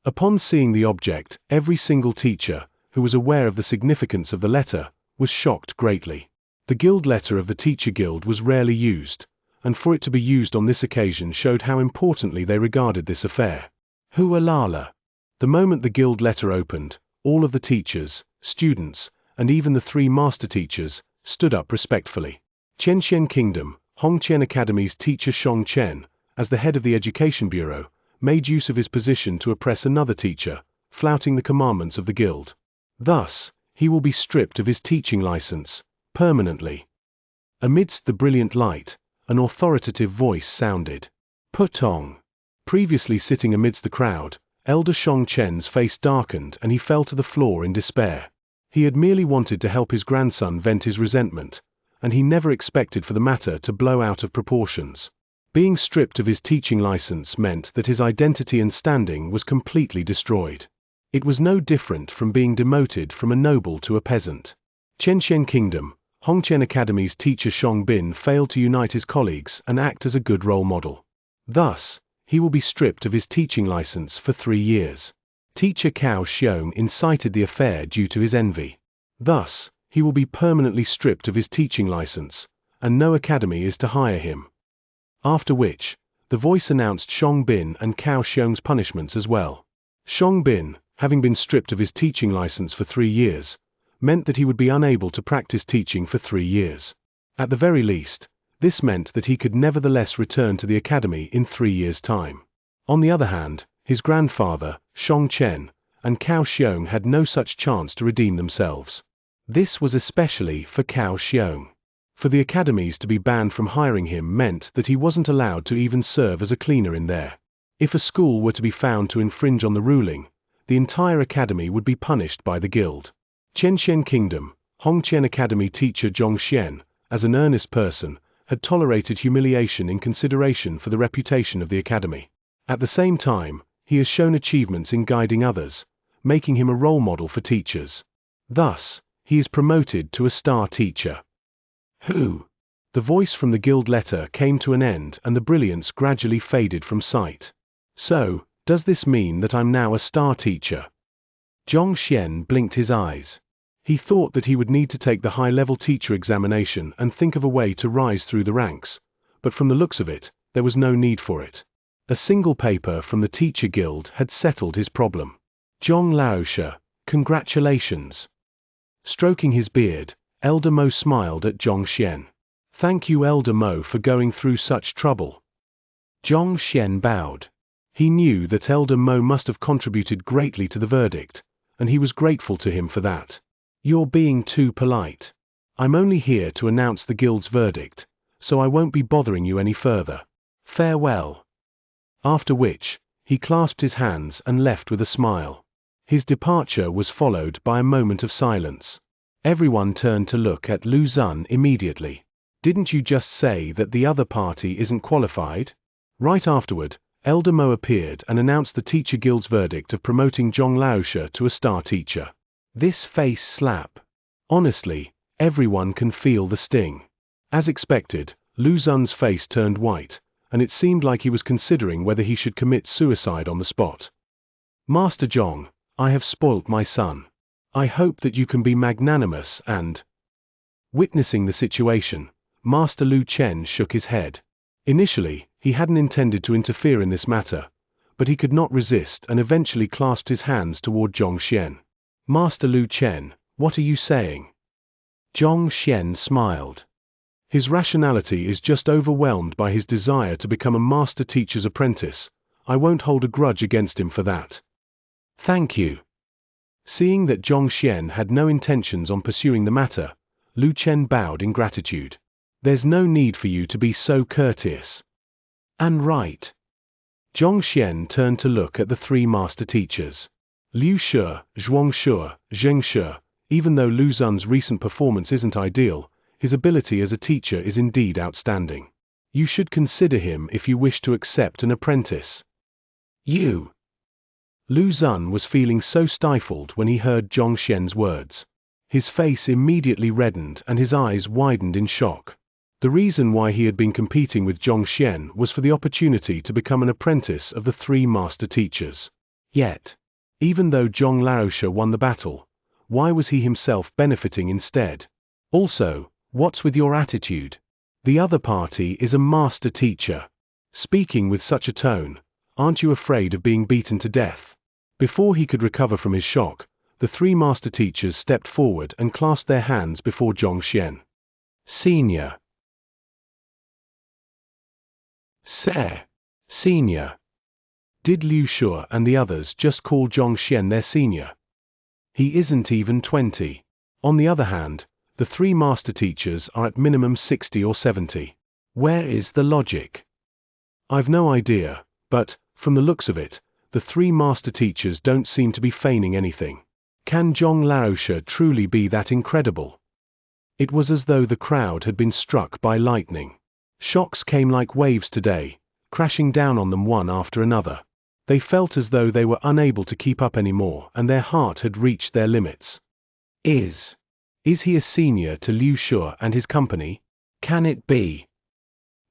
Upon seeing the object, every single teacher, who was aware of the significance of the letter, was shocked greatly. The guild letter of the Teacher Guild was rarely used, and for it to be used on this occasion showed how importantly they regarded this affair. Hualala! The moment the guild letter opened, all of the teachers, students, and even the three master teachers, stood up respectfully. Xianxia Kingdom, Hongqian Academy's teacher Xianxia, as the head of the Education Bureau, made use of his position to oppress another teacher, flouting the commandments of the guild. Thus, he will be stripped of his teaching license, permanently. Amidst the brilliant light, an authoritative voice sounded. Putong. Previously sitting amidst the crowd, Elder Xianxia's face darkened and he fell to the floor in despair. He had merely wanted to help his grandson vent his resentment, and he never expected for the matter to blow out of proportions. Being stripped of his teaching license meant that his identity and standing was completely destroyed. It was no different from being demoted from a noble to a peasant. Xianxia Kingdom, Hongqian Academy's teacher Xiangbin failed to unite his colleagues and act as a good role model. Thus, he will be stripped of his teaching license for 3 years. Teacher Cao Xiong incited the affair due to his envy. Thus, he will be permanently stripped of his teaching license, and no academy is to hire him. After which, the voice announced Xiangbin and Cao Xiong's punishments as well. Xiangbin, having been stripped of his teaching license for 3 years, meant that he would be unable to practice teaching for 3 years. At the very least, This meant that he could nevertheless return to the academy in 3 years' time. On the other hand, his grandfather, Xianxia, and Cao Xiong had no such chance to redeem themselves. This was especially for Cao Xiong. For the academies to be banned from hiring him meant that he wasn't allowed to even serve as a cleaner in there. If a school were to be found to infringe on the ruling, the entire academy would be punished by the guild. Qianxian Kingdom, Hongqian Academy teacher Zhongxian, as an earnest person, had tolerated humiliation in consideration for the reputation of the academy. At the same time, he has shown achievements in guiding others, making him a role model for teachers. Thus, he is promoted to a star teacher. Who? The voice from the guild letter came to an end and the brilliance gradually faded from sight. So, does this mean that I'm now a star teacher? Zhongxian blinked his eyes. He thought that he would need to take the high-level teacher examination and think of a way to rise through the ranks, but from the looks of it, there was no need for it. A single paper from the teacher guild had settled his problem. Zhong Laoshe, congratulations. Stroking his beard, Elder Mo smiled at Zhongxian. Thank you, Elder Mo, for going through such trouble. Zhongxian bowed. He knew that Elder Mo must have contributed greatly to the verdict, and he was grateful to him for that. You're being too polite. I'm only here to announce the guild's verdict, so I won't be bothering you any further. Farewell. After which, he clasped his hands and left with a smile. His departure was followed by a moment of silence. Everyone turned to look at Lu Xun immediately. Didn't you just say that the other party isn't qualified? Right afterward, Elder Mo appeared and announced the Teacher Guild's verdict of promoting Zhong Laoshe to a star teacher. This face slap. Honestly, everyone can feel the sting. As expected, Lu Xun's face turned white, and it seemed like he was considering whether he should commit suicide on the spot. Master Zhong, I have spoilt my son. I hope that you can be magnanimous and... Witnessing the situation, Master Lu Chen shook his head. Initially, he hadn't intended to interfere in this matter, but he could not resist and eventually clasped his hands toward Zhongxian. Master Lu Chen, what are you saying? Zhongxian smiled. His rationality is just overwhelmed by his desire to become a master teacher's apprentice. I won't hold a grudge against him for that. Thank you. Seeing that Zhongxian had no intentions on pursuing the matter, Lu Chen bowed in gratitude. There's no need for you to be so courteous. And right. Zhongxian turned to look at the 3 master teachers. Liu Shi, Zhuangshi, Xianxia. Even though Lu Xun's recent performance isn't ideal, his ability as a teacher is indeed outstanding. You should consider him if you wish to accept an apprentice. You. Lu Xun was feeling so stifled when he heard Zhongxian's words. His face immediately reddened and his eyes widened in shock. The reason why he had been competing with Zhongxian was for the opportunity to become an apprentice of the 3 master teachers. Yet, even though Zhong Laoshe won the battle, why was he himself benefiting instead? Also, what's with your attitude? The other party is a master teacher. Speaking with such a tone, aren't you afraid of being beaten to death? Before he could recover from his shock, the 3 master teachers stepped forward and clasped their hands before Zhongxian. Senior. Senior. Did Liu Shi and the others just call Zhongxian their senior? He isn't even 20. On the other hand, the 3 master teachers are at minimum 60 or 70. Where is the logic? I've no idea, but, from the looks of it, the 3 master teachers don't seem to be feigning anything. Can Zhong Laoshe truly be that incredible? It was as though the crowd had been struck by lightning. Shocks came like waves today, crashing down on them one after another. They felt as though they were unable to keep up anymore and their heart had reached their limits. Is he a senior to Liu Shi and his company? Can it be?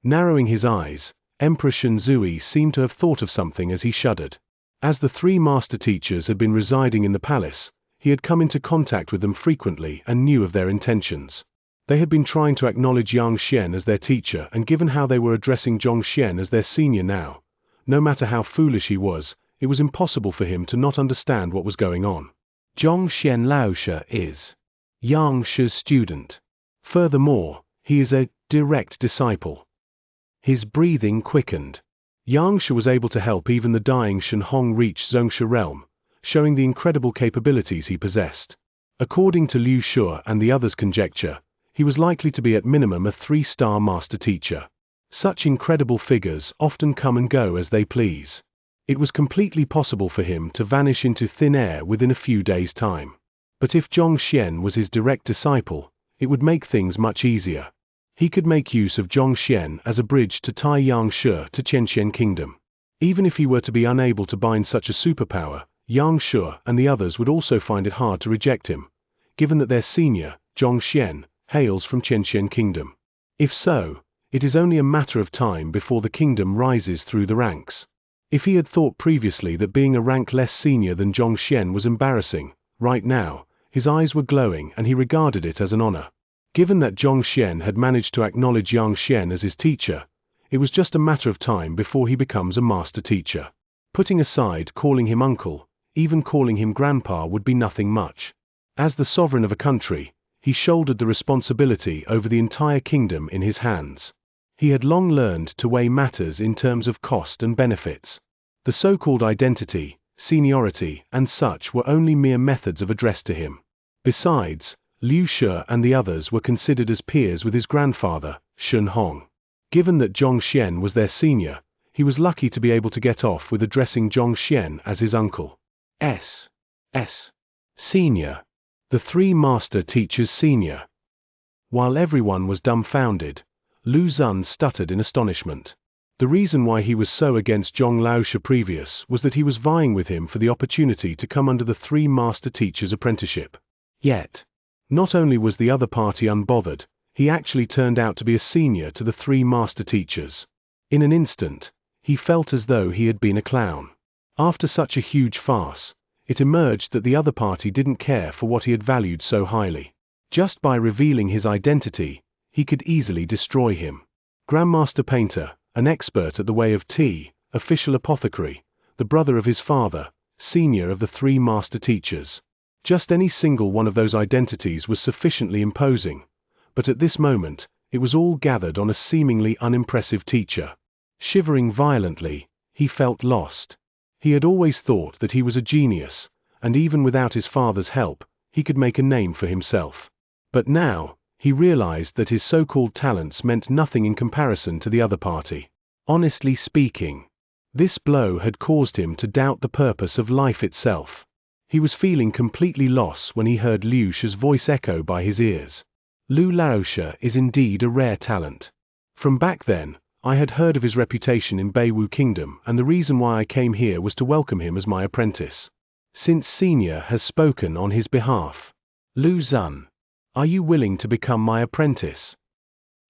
Narrowing his eyes, Emperor Shenzui seemed to have thought of something as he shuddered. As the 3 master teachers had been residing in the palace, he had come into contact with them frequently and knew of their intentions. They had been trying to acknowledge Xianxia as their teacher, and given how they were addressing Zhongxian as their senior now, no matter how foolish he was, it was impossible for him to not understand what was going on. Zhongxian Laoshe is Xianxia's student. Furthermore, He is a direct disciple. His breathing quickened. Xianxia was able to help even the dying Shen Hong reach Xianxia realm, showing the incredible capabilities he possessed. According to Liu Shu and the others' conjecture, he was likely to be at minimum a 3-star master teacher. Such incredible figures often come and go as they please. It was completely possible for him to vanish into thin air within a few days' time. But if Zhong Xian was his direct disciple, it would make things much easier. He could make use of Zhong Xian as a bridge to tie Xianxia to Xianxia Kingdom. Even if he were to be unable to bind such a superpower, Xianxia and the others would also find it hard to reject him, given that their senior, Zhong Xian, hails from Xianxia Kingdom. If so, it is only a matter of time before the kingdom rises through the ranks. If he had thought previously that being a rank less senior than Zhong Xian was embarrassing, right now, his eyes were glowing and he regarded it as an honor. Given that Zhong Xian had managed to acknowledge Yang Xian as his teacher, it was just a matter of time before he becomes a master teacher. Putting aside calling him uncle, even calling him grandpa would be nothing much. As the sovereign of a country, he shouldered the responsibility over the entire kingdom in his hands. He had long learned to weigh matters in terms of cost and benefits. The so-called identity, seniority, and such were only mere methods of address to him. Besides, Liu Shu and the others were considered as peers with his grandfather, Shen Hong. Given that Zhong Xian was their senior, he was lucky to be able to get off with addressing Zhong Xian as his uncle. Senior. The 3 master teachers senior. While everyone was dumbfounded, Lu Xun stuttered in astonishment. The reason why he was so against Zhong Laosha previous was that he was vying with him for the opportunity to come under the 3 master teachers' apprenticeship. Yet, not only was the other party unbothered, he actually turned out to be a senior to the 3 master teachers. In an instant, he felt as though he had been a clown. After such a huge farce, it emerged that the other party didn't care for what he had valued so highly. Just by revealing his identity, he could easily destroy him. Grandmaster Painter, an expert at the way of tea, official apothecary, the brother of his father, senior of the 3 master teachers. Just any single one of those identities was sufficiently imposing, but at this moment, it was all gathered on a seemingly unimpressive teacher. Shivering violently, he felt lost. He had always thought that he was a genius, and even without his father's help, he could make a name for himself. But now, he realized that his so-called talents meant nothing in comparison to the other party. Honestly speaking, this blow had caused him to doubt the purpose of life itself. He was feeling completely lost when he heard Liu Shu's voice echo by his ears. Lu Laosha is indeed a rare talent. From back then, I had heard of his reputation in Beiwu Kingdom, and the reason why I came here was to welcome him as my apprentice. Since Senior has spoken on his behalf. Lu Xun, are you willing to become my apprentice?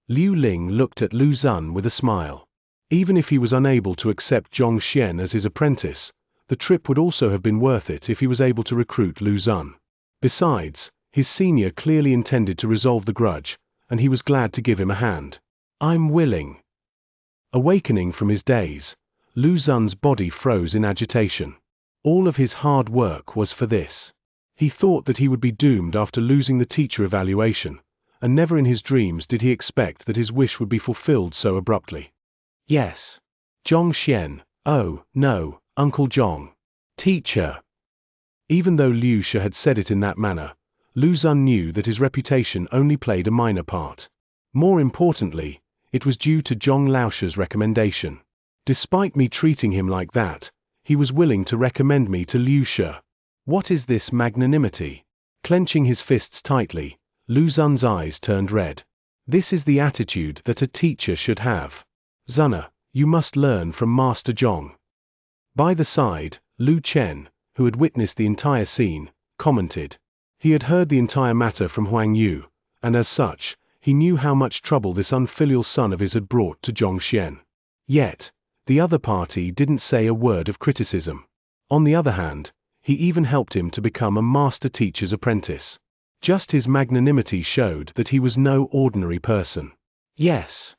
Liu Ling looked at Lu Xun with a smile. Even if he was unable to accept Zhong Xian as his apprentice, the trip would also have been worth it if he was able to recruit Lu Xun. Besides, his senior clearly intended to resolve the grudge, and he was glad to give him a hand. I'm willing. Awakening from his daze, Lu Xun's body froze in agitation. All of his hard work was for this. He thought that he would be doomed after losing the teacher evaluation, and never in his dreams did he expect that his wish would be fulfilled so abruptly. Yes. Zhong Xian, oh, no, Uncle Zhong. Teacher. Even though Liu Shu had said it in that manner, Lu Xun knew that his reputation only played a minor part. More importantly, it was due to Zhong Laosha's recommendation. Despite me treating him like that, he was willing to recommend me to Liu Shu. What is this magnanimity? Clenching his fists tightly, Lu Xun's eyes turned red. This is the attitude that a teacher should have. Xuna, you must learn from Master Zhong. By the side, Lu Chen, who had witnessed the entire scene, commented. He had heard the entire matter from Huang Yu, and as such, he knew how much trouble this unfilial son of his had brought to Zhong Xian. Yet, the other party didn't say a word of criticism. On the other hand, he even helped him to become a master teacher's apprentice. Just his magnanimity showed that he was no ordinary person. Yes.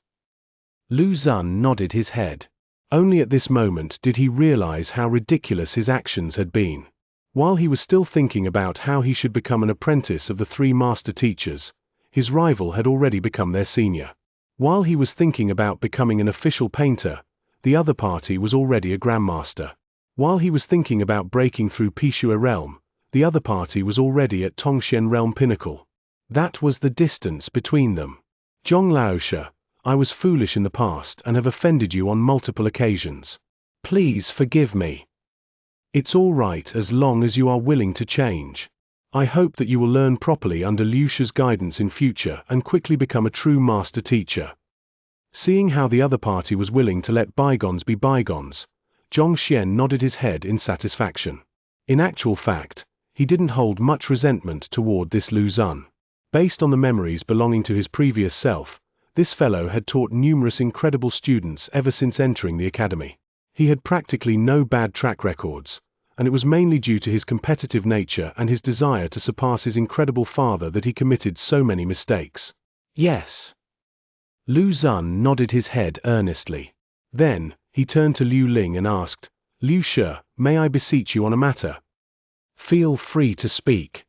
Lu Xun nodded his head. Only at this moment did he realize how ridiculous his actions had been. While he was still thinking about how he should become an apprentice of the 3 master teachers, His rival had already become their senior. While he was thinking about becoming an official painter, the other party was already a grandmaster. While he was thinking about breaking through Pishua realm, the other party was already at Tongxian realm pinnacle. That was the distance between them. Zhong Laoshe, I was foolish in the past and have offended you on multiple occasions. Please forgive me. It's all right as long as you are willing to change. I hope that you will learn properly under Liuxia's guidance in future and quickly become a true master teacher. Seeing how the other party was willing to let bygones be bygones, Zhong Xian nodded his head in satisfaction. In actual fact, he didn't hold much resentment toward this Lu Xun. Based on the memories belonging to his previous self, this fellow had taught numerous incredible students ever since entering the academy. He had practically no bad track records, and it was mainly due to his competitive nature and his desire to surpass his incredible father that he committed so many mistakes. Yes. Lu Xun nodded his head earnestly. Then, he turned to Liu Ling and asked, Liu Shi, may I beseech you on a matter? Feel free to speak.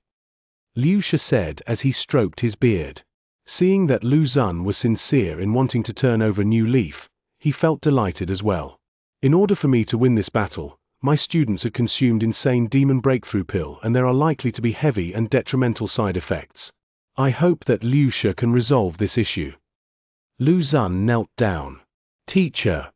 Liu Shi said as he stroked his beard. Seeing that Lu Xun was sincere in wanting to turn over a new leaf, he felt delighted as well. In order for me to win this battle, my students had consumed insane demon breakthrough pill and there are likely to be heavy and detrimental side effects. I hope that Liu Shi can resolve this issue. Lu Xun knelt down. Teacher.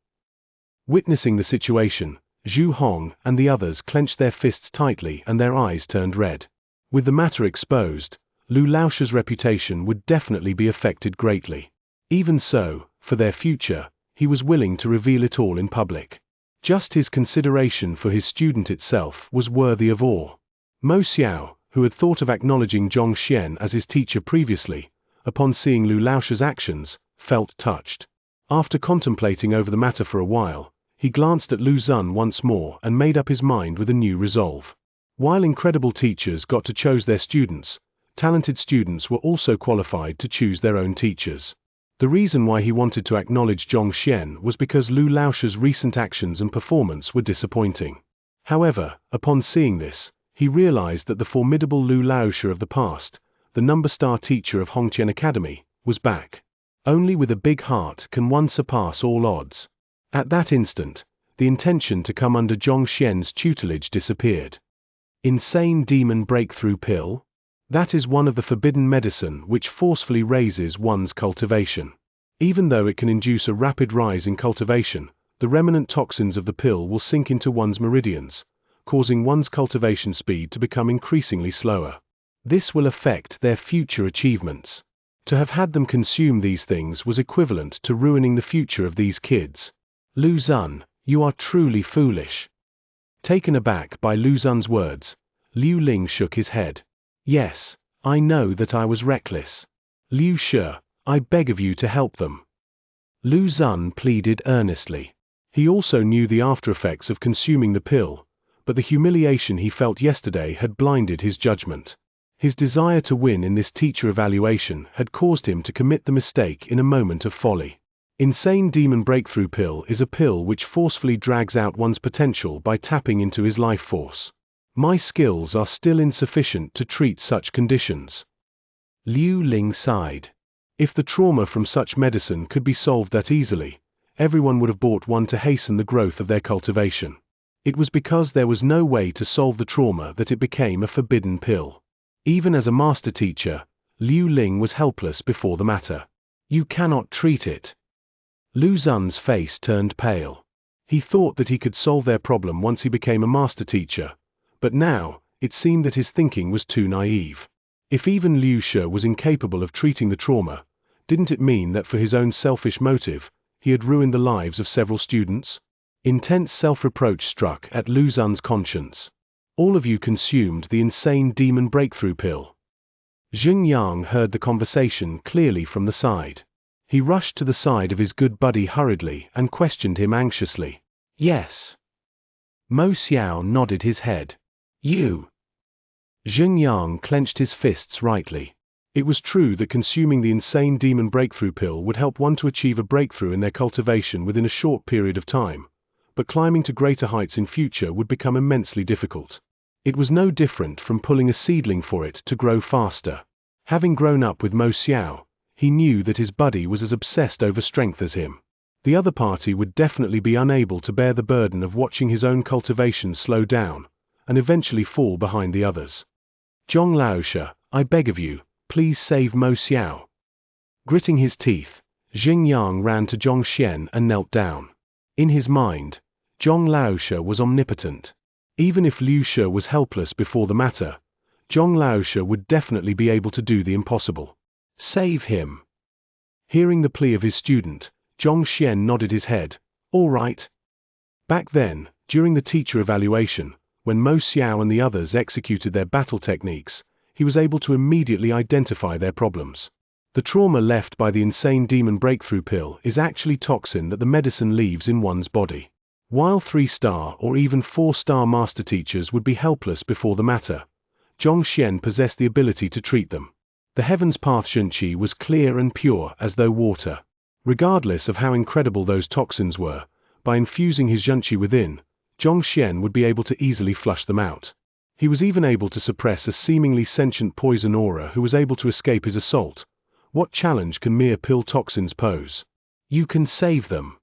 Witnessing the situation, Zhu Hong and the others clenched their fists tightly and their eyes turned red. With the matter exposed, Lu Laoshe's reputation would definitely be affected greatly. Even so, for their future, he was willing to reveal it all in public. Just his consideration for his student itself was worthy of awe. Mo Xiao, who had thought of acknowledging Zhong Xian as his teacher previously, upon seeing Lu Laoshe's actions, felt touched. After contemplating over the matter for a while, he glanced at Lu Xun once more and made up his mind with a new resolve. While incredible teachers got to choose their students, talented students were also qualified to choose their own teachers. The reason why he wanted to acknowledge Zhong Xian was because Lu Laoshe's recent actions and performance were disappointing. However, upon seeing this, he realized that the formidable Lu Laoshe of the past, the number-star teacher of Hongqian Academy, was back. Only with a big heart can one surpass all odds. At that instant, the intention to come under Zhong Xian's tutelage disappeared. Insane demon breakthrough pill? That is one of the forbidden medicine which forcefully raises one's cultivation. Even though it can induce a rapid rise in cultivation, the remnant toxins of the pill will sink into one's meridians, causing one's cultivation speed to become increasingly slower. This will affect their future achievements. To have had them consume these things was equivalent to ruining the future of these kids. Lu Xun, you are truly foolish. Taken aback by Lu Xun's words, Liu Ling shook his head. Yes, I know that I was reckless. Liu Shi, I beg of you to help them. Lu Xun pleaded earnestly. He also knew the after-effects of consuming the pill, but the humiliation he felt yesterday had blinded his judgment. His desire to win in this teacher evaluation had caused him to commit the mistake in a moment of folly. Insane demon breakthrough pill is a pill which forcefully drags out one's potential by tapping into his life force. My skills are still insufficient to treat such conditions. Liu Ling sighed. If the trauma from such medicine could be solved that easily, everyone would have bought one to hasten the growth of their cultivation. It was because there was no way to solve the trauma that it became a forbidden pill. Even as a master teacher, Liu Ling was helpless before the matter. You cannot treat it. Lu Xun's face turned pale. He thought that he could solve their problem once he became a master teacher, but now, it seemed that his thinking was too naive. If even Liu Shi was incapable of treating the trauma, didn't it mean that for his own selfish motive, he had ruined the lives of several students? Intense self-reproach struck at Lu Xun's conscience. All of you consumed the insane demon breakthrough pill. Xianxia heard the conversation clearly from the side. He rushed to the side of his good buddy hurriedly and questioned him anxiously. Yes. Mo Xiao nodded his head. You. Xianxia clenched his fists rightly. It was true that consuming the insane demon breakthrough pill would help one to achieve a breakthrough in their cultivation within a short period of time, but climbing to greater heights in future would become immensely difficult. It was no different from pulling a seedling for it to grow faster. Having grown up with Mo Xiao, he knew that his buddy was as obsessed over strength as him. The other party would definitely be unable to bear the burden of watching his own cultivation slow down, and eventually fall behind the others. Zhong Laoshe, I beg of you, please save Mo Xiao. Gritting his teeth, Xingyang ran to Zhongxian and knelt down. In his mind, Zhong Laoshe was omnipotent. Even if Liu Shi was helpless before the matter, Zhong Laoshe would definitely be able to do the impossible. Save him. Hearing the plea of his student, Zhongxian nodded his head. All right. Back then, during the teacher evaluation, when Mo Xiao and the others executed their battle techniques, he was able to immediately identify their problems. The trauma left by the insane demon breakthrough pill is actually toxin that the medicine leaves in one's body. While 3-star or even 4-star master teachers would be helpless before the matter, Zhongxian possessed the ability to treat them. The Heaven's Path Xianxia was clear and pure as though water. Regardless of how incredible those toxins were, by infusing his Xianxia within, Zhongxian would be able to easily flush them out. He was even able to suppress a seemingly sentient poison aura who was able to escape his assault. What challenge can mere pill toxins pose? You can save them.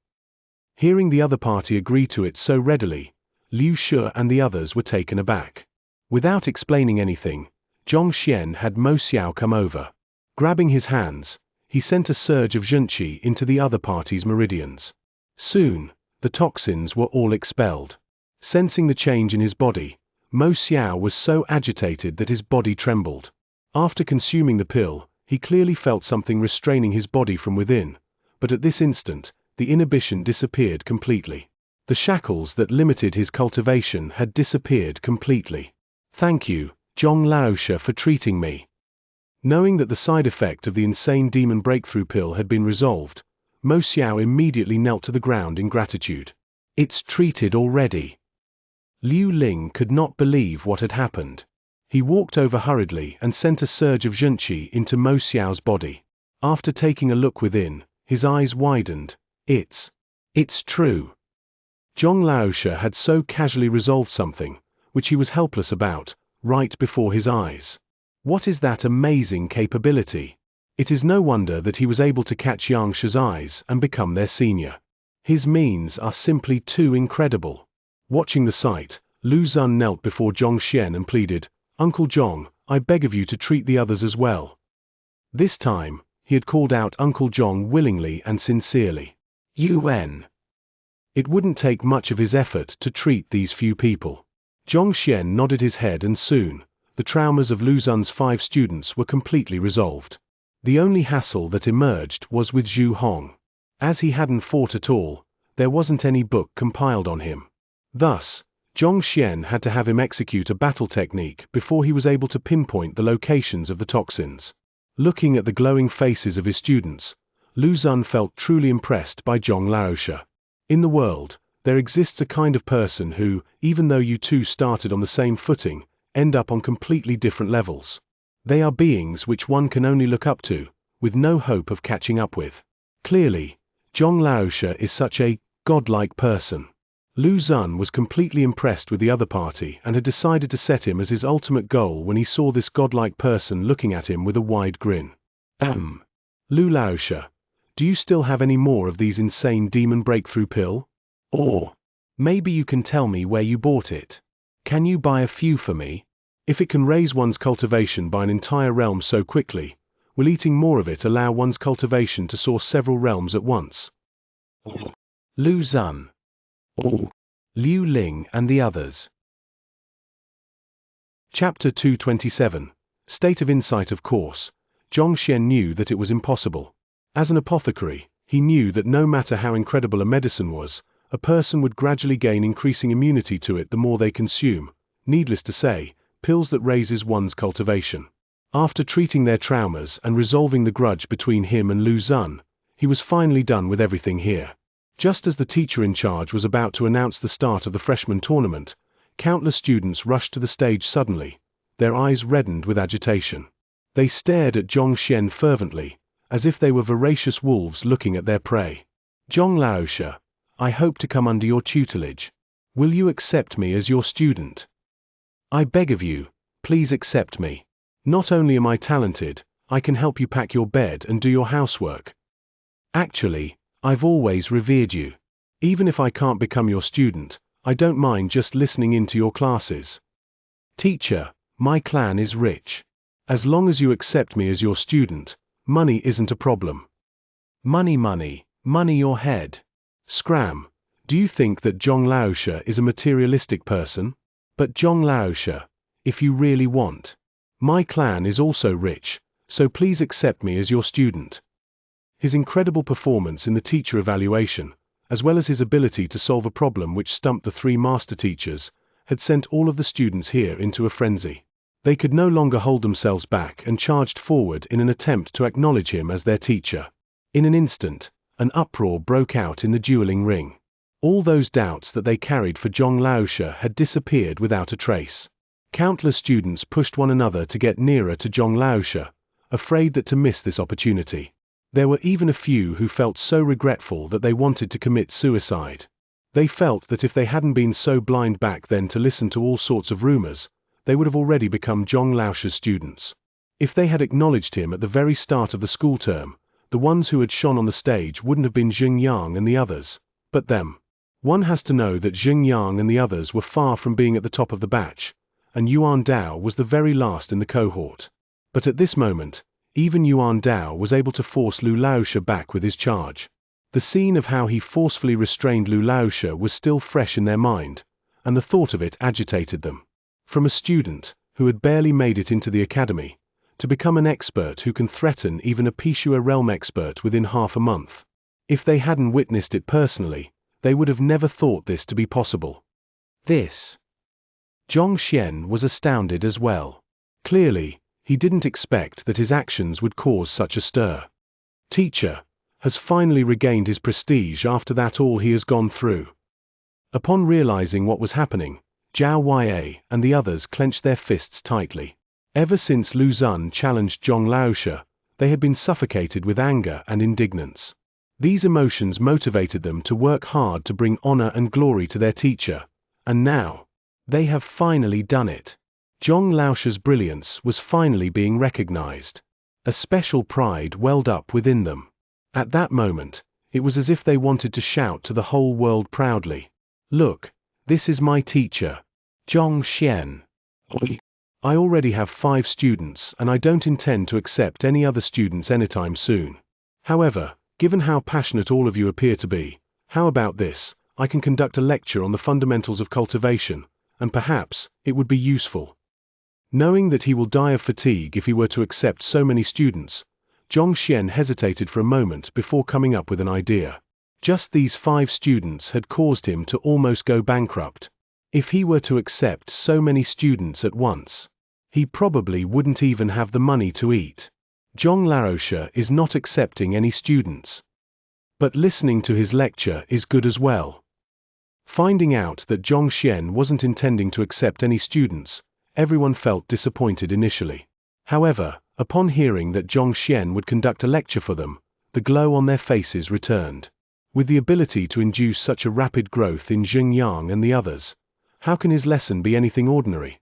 Hearing the other party agree to it so readily, Liu Shi and the others were taken aback. Without explaining anything, Zhongxian had Mo Xiao come over. Grabbing his hands, he sent a surge of Xianxia into the other party's meridians. Soon, the toxins were all expelled. Sensing the change in his body, Mo Xiao was so agitated that his body trembled. After consuming the pill, he clearly felt something restraining his body from within, but at this instant, the inhibition disappeared completely. The shackles that limited his cultivation had disappeared completely. Thank you, Zhong Laoshe, for treating me. Knowing that the side effect of the insane demon breakthrough pill had been resolved, Mo Xiao immediately knelt to the ground in gratitude. It's treated already. Liu Ling could not believe what had happened. He walked over hurriedly and sent a surge of Xianxia into Mo Xiao's body. After taking a look within, his eyes widened. It's true. Zhong Laoshe had so casually resolved something, which he was helpless about, right before his eyes. What is that amazing capability? It is no wonder that he was able to catch Xianxia's eyes and become their senior. His means are simply too incredible. Watching the sight, Lu Zun knelt before Zhongxian and pleaded, Uncle Zhong, I beg of you to treat the others as well. This time, he had called out Uncle Zhong willingly and sincerely. UN. It wouldn't take much of his effort to treat these few people. Zhongxian nodded his head, and soon, the traumas of Lu Zun's 5 students were completely resolved. The only hassle that emerged was with Zhu Hong. As he hadn't fought at all, there wasn't any book compiled on him. Thus, Zhongxian had to have him execute a battle technique before he was able to pinpoint the locations of the toxins. Looking at the glowing faces of his students, Lu Zun felt truly impressed by Zhong Laoshe. In the world, there exists a kind of person who, even though you two started on the same footing, end up on completely different levels. They are beings which one can only look up to, with no hope of catching up with. Clearly, Zhong Laoshe is such a godlike person. Lu Zun was completely impressed with the other party and had decided to set him as his ultimate goal when he saw this godlike person looking at him with a wide grin. Lu Laoshe, do you still have any more of these insane demon breakthrough pill? Or, maybe you can tell me where you bought it. Can you buy a few for me? If it can raise one's cultivation by an entire realm so quickly, will eating more of it allow one's cultivation to soar several realms at once? Lu Zun. Liu Ling and the others. Chapter 227. State of Insight. Of course, Zhongxian knew that it was impossible. As an apothecary, he knew that no matter how incredible a medicine was, a person would gradually gain increasing immunity to it the more they consume. Needless to say, pills that raises one's cultivation. After treating their traumas and resolving the grudge between him and Lu Zun, he was finally done with everything here. Just as the teacher in charge was about to announce the start of the freshman tournament, countless students rushed to the stage suddenly, their eyes reddened with agitation. They stared at Zhongxian fervently, as if they were voracious wolves looking at their prey. Zhong Laoshe, I hope to come under your tutelage. Will you accept me as your student? I beg of you, please accept me. Not only am I talented, I can help you pack your bed and do your housework. Actually, I've always revered you. Even if I can't become your student, I don't mind just listening into your classes. Teacher, my clan is rich. As long as you accept me as your student, money isn't a problem. Money, money, money your head. Scram, do you think that Zhong Laoshe is a materialistic person? But Zhong Laoshe, if you really want. My clan is also rich, so please accept me as your student. His incredible performance in the teacher evaluation, as well as his ability to solve a problem which stumped the three master teachers, had sent all of the students here into a frenzy. They could no longer hold themselves back and charged forward in an attempt to acknowledge him as their teacher. In an instant, an uproar broke out in the dueling ring. All those doubts that they carried for Zhong Laoshe had disappeared without a trace. Countless students pushed one another to get nearer to Zhong Laoshe, afraid that to miss this opportunity. There were even a few who felt so regretful that they wanted to commit suicide. They felt that if they hadn't been so blind back then to listen to all sorts of rumors, they would have already become Zhong Laoshe's students. If they had acknowledged him at the very start of the school term, the ones who had shone on the stage wouldn't have been Xianxia and the others, but them. One has to know that Xianxia and the others were far from being at the top of the batch, and Yuan Dao was the very last in the cohort. But at this moment, even Yuan Dao was able to force Lu Laoshe back with his charge. The scene of how he forcefully restrained Lu Laoshe was still fresh in their mind, and the thought of it agitated them. From a student, who had barely made it into the academy, to become an expert who can threaten even a Pishua realm expert within half a month. If they hadn't witnessed it personally, they would have never thought this to be possible. Zhong Xian was astounded as well. Clearly, he didn't expect that his actions would cause such a stir. Teacher has finally regained his prestige after that all he has gone through. Upon realizing what was happening, Zhao Yue and the others clenched their fists tightly. Ever since Lu Zun challenged Zhong Laoshe, they had been suffocated with anger and indignance. These emotions motivated them to work hard to bring honor and glory to their teacher, and now, they have finally done it. Zhong Laoshe's brilliance was finally being recognized. A special pride welled up within them. At that moment, it was as if they wanted to shout to the whole world proudly, "Look, this is my teacher, Zhong Xian. I already have 5 students and I don't intend to accept any other students anytime soon. However, given how passionate all of you appear to be, how about this? I can conduct a lecture on the fundamentals of cultivation, and perhaps it would be useful." Knowing that he will die of fatigue if he were to accept so many students, Zhong Xian hesitated for a moment before coming up with an idea. Just these 5 students had caused him to almost go bankrupt. If he were to accept so many students at once, he probably wouldn't even have the money to eat. Zhong Laoshe is not accepting any students. But listening to his lecture is good as well. Finding out that Zhong Xian wasn't intending to accept any students, everyone felt disappointed initially. However, upon hearing that Zhong Xian would conduct a lecture for them, the glow on their faces returned. With the ability to induce such a rapid growth in Xianxia and the others, how can his lesson be anything ordinary?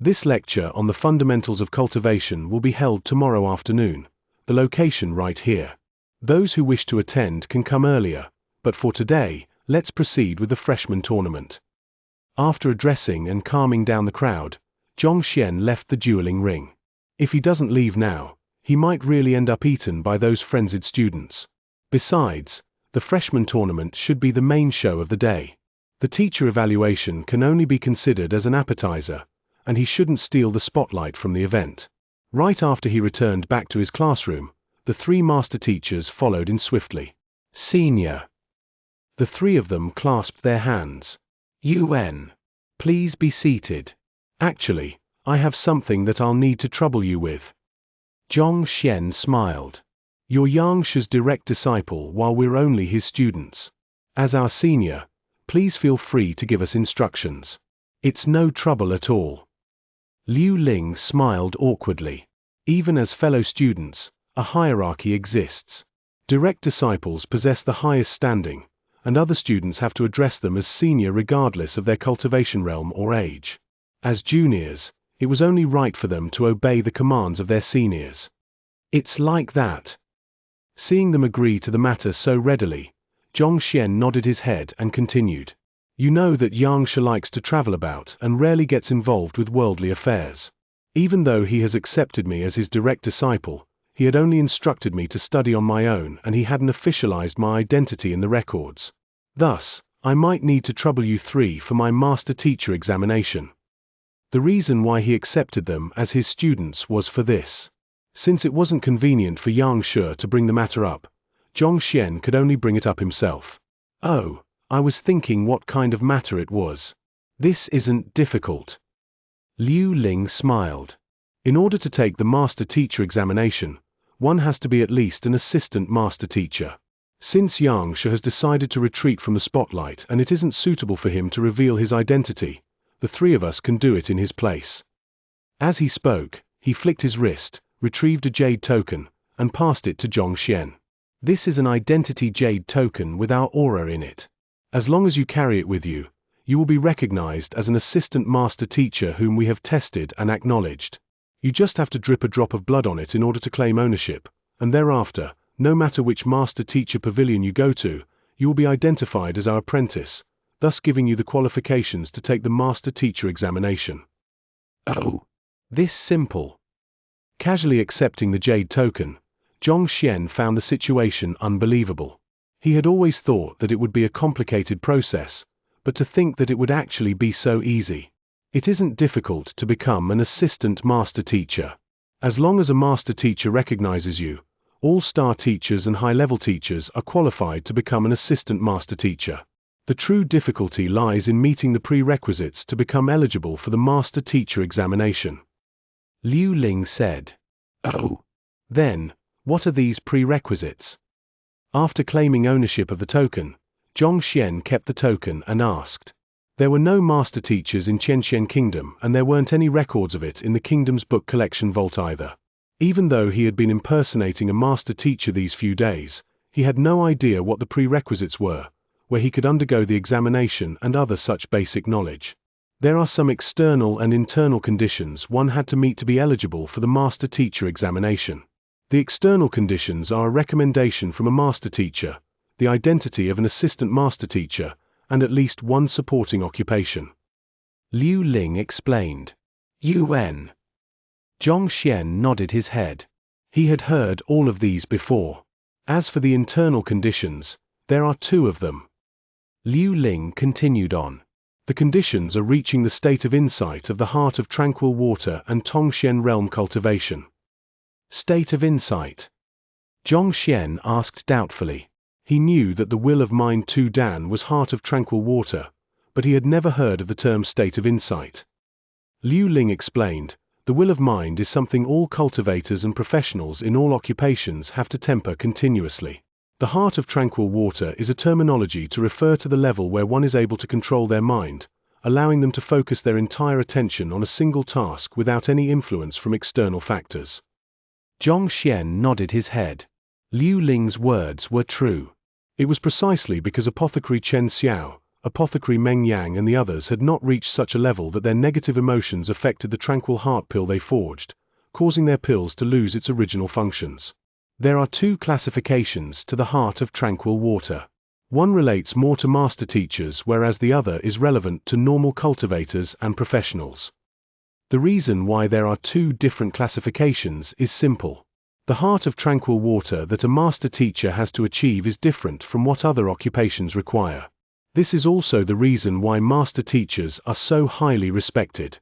This lecture on the fundamentals of cultivation will be held tomorrow afternoon, the location right here. Those who wish to attend can come earlier, but for today, let's proceed with the freshman tournament. After addressing and calming down the crowd, Zhong Xian left the dueling ring. If he doesn't leave now, he might really end up eaten by those frenzied students. Besides, the freshman tournament should be the main show of the day. The teacher evaluation can only be considered as an appetizer, and he shouldn't steal the spotlight from the event. Right after he returned back to his classroom, the 3 master teachers followed in swiftly. Senior. The 3 of them clasped their hands. UN. Please be seated. Actually, I have something that I'll need to trouble you with. Zhong Xian smiled. You're Xianxia's direct disciple while we're only his students. As our senior, please feel free to give us instructions. It's no trouble at all. Liu Ling smiled awkwardly. Even as fellow students, a hierarchy exists. Direct disciples possess the highest standing, and other students have to address them as senior regardless of their cultivation realm or age. As juniors, it was only right for them to obey the commands of their seniors. It's like that. Seeing them agree to the matter so readily, Xian nodded his head and continued. You know that Xianxia likes to travel about and rarely gets involved with worldly affairs. Even though he has accepted me as his direct disciple, he had only instructed me to study on my own and he hadn't officialized my identity in the records. Thus, I might need to trouble you three for my master-teacher examination. The reason why he accepted them as his students was for this. Since it wasn't convenient for Xianxia to bring the matter up, Xian could only bring it up himself. Oh, I was thinking what kind of matter it was. This isn't difficult. Liu Ling smiled. In order to take the master-teacher examination, one has to be at least an assistant master-teacher. Since Xianxia has decided to retreat from the spotlight and it isn't suitable for him to reveal his identity, the three of us can do it in his place. As he spoke, he flicked his wrist, retrieved a jade token, and passed it to Xian. This is an identity jade token with our aura in it. As long as you carry it with you, you will be recognized as an assistant master teacher whom we have tested and acknowledged. You just have to drip a drop of blood on it in order to claim ownership, and thereafter, no matter which master teacher pavilion you go to, you will be identified as our apprentice, thus giving you the qualifications to take the master teacher examination. Oh, this simple. Casually accepting the jade token, Xian found the situation unbelievable. He had always thought that it would be a complicated process, but to think that it would actually be so easy. It isn't difficult to become an assistant master teacher. As long as a master teacher recognizes you, all star teachers and high-level teachers are qualified to become an assistant master teacher. The true difficulty lies in meeting the prerequisites to become eligible for the master teacher examination. Liu Ling said. Oh. Then, what are these prerequisites? After claiming ownership of the token, Xian kept the token and asked. There were no master teachers in Xianxia Kingdom and there weren't any records of it in the kingdom's book collection vault either. Even though he had been impersonating a master teacher these few days, he had no idea what the prerequisites were, where he could undergo the examination and other such basic knowledge. There are some external and internal conditions one had to meet to be eligible for the master teacher examination. The external conditions are a recommendation from a master teacher, the identity of an assistant master teacher, and at least one supporting occupation. Liu Ling explained. UN. Xian nodded his head. He had heard all of these before. As for the internal conditions, there are two of them. Liu Ling continued on. The conditions are reaching the state of insight of the heart of tranquil water and Tongxian realm cultivation. State of insight? Xian asked doubtfully. He knew that the will of mind Tu Dan was heart of tranquil water, but he had never heard of the term state of insight. Liu Ling explained, the will of mind is something all cultivators and professionals in all occupations have to temper continuously. The heart of tranquil water is a terminology to refer to the level where one is able to control their mind, allowing them to focus their entire attention on a single task without any influence from external factors. Xian nodded his head. Liu Ling's words were true. It was precisely because apothecary Xianxia, apothecary Meng Yang and the others had not reached such a level that their negative emotions affected the tranquil heart pill they forged, causing their pills to lose its original functions. There are two classifications to the heart of tranquil water. One relates more to master teachers whereas the other is relevant to normal cultivators and professionals. The reason why there are two different classifications is simple. The heart of tranquil water that a master teacher has to achieve is different from what other occupations require. This is also the reason why master teachers are so highly respected.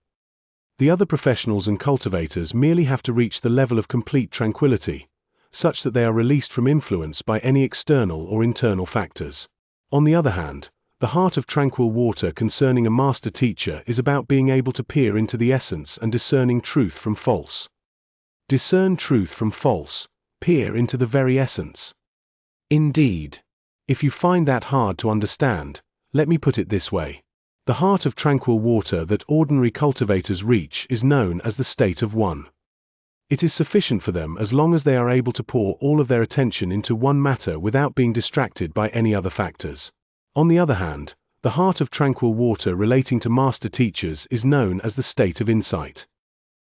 The other professionals and cultivators merely have to reach the level of complete tranquility, such that they are released from influence by any external or internal factors. On the other hand, the heart of tranquil water concerning a master teacher is about being able to peer into the essence and discerning truth from false. Discern truth from false, peer into the very essence. Indeed. If you find that hard to understand, let me put it this way. The heart of tranquil water that ordinary cultivators reach is known as the state of one. It is sufficient for them as long as they are able to pour all of their attention into one matter without being distracted by any other factors. On the other hand, the heart of tranquil water relating to master teachers is known as the state of insight.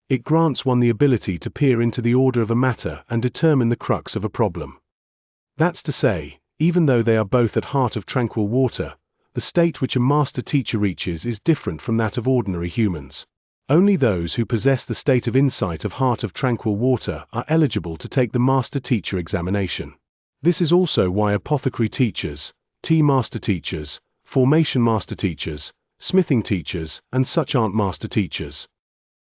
It grants one the ability to peer into the order of a matter and determine the crux of a problem. That's to say, even though they are both at heart of tranquil water, the state which a master teacher reaches is different from that of ordinary humans. Only those who possess the state of insight of heart of tranquil water are eligible to take the master teacher examination. This is also why apothecary teachers, tea master teachers, formation master teachers, smithing teachers, and such aren't master teachers.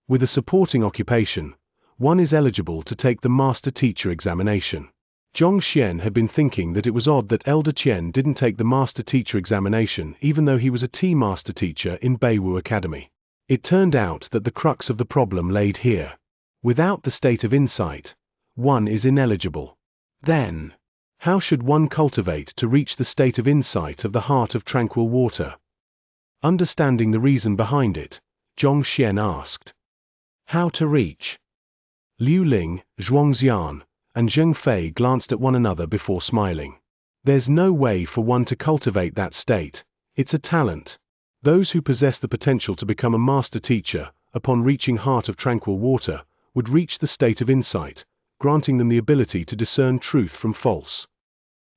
With a supporting occupation, one is eligible to take the master teacher examination. Xianxia had been thinking that it was odd that Elder Qian didn't take the master teacher examination even though he was a tea master teacher in Beiwu Academy. It turned out that the crux of the problem laid here. Without the state of insight, one is ineligible. Then, how should one cultivate to reach the state of insight of the heart of tranquil water? Understanding the reason behind it, Xianxia asked. How to reach? Liu Ling, Zhuangxian, and Zheng Fei glanced at one another before smiling. There's no way for one to cultivate that state. It's a talent. Those who possess the potential to become a master teacher, upon reaching heart of tranquil water, would reach the state of insight, granting them the ability to discern truth from false.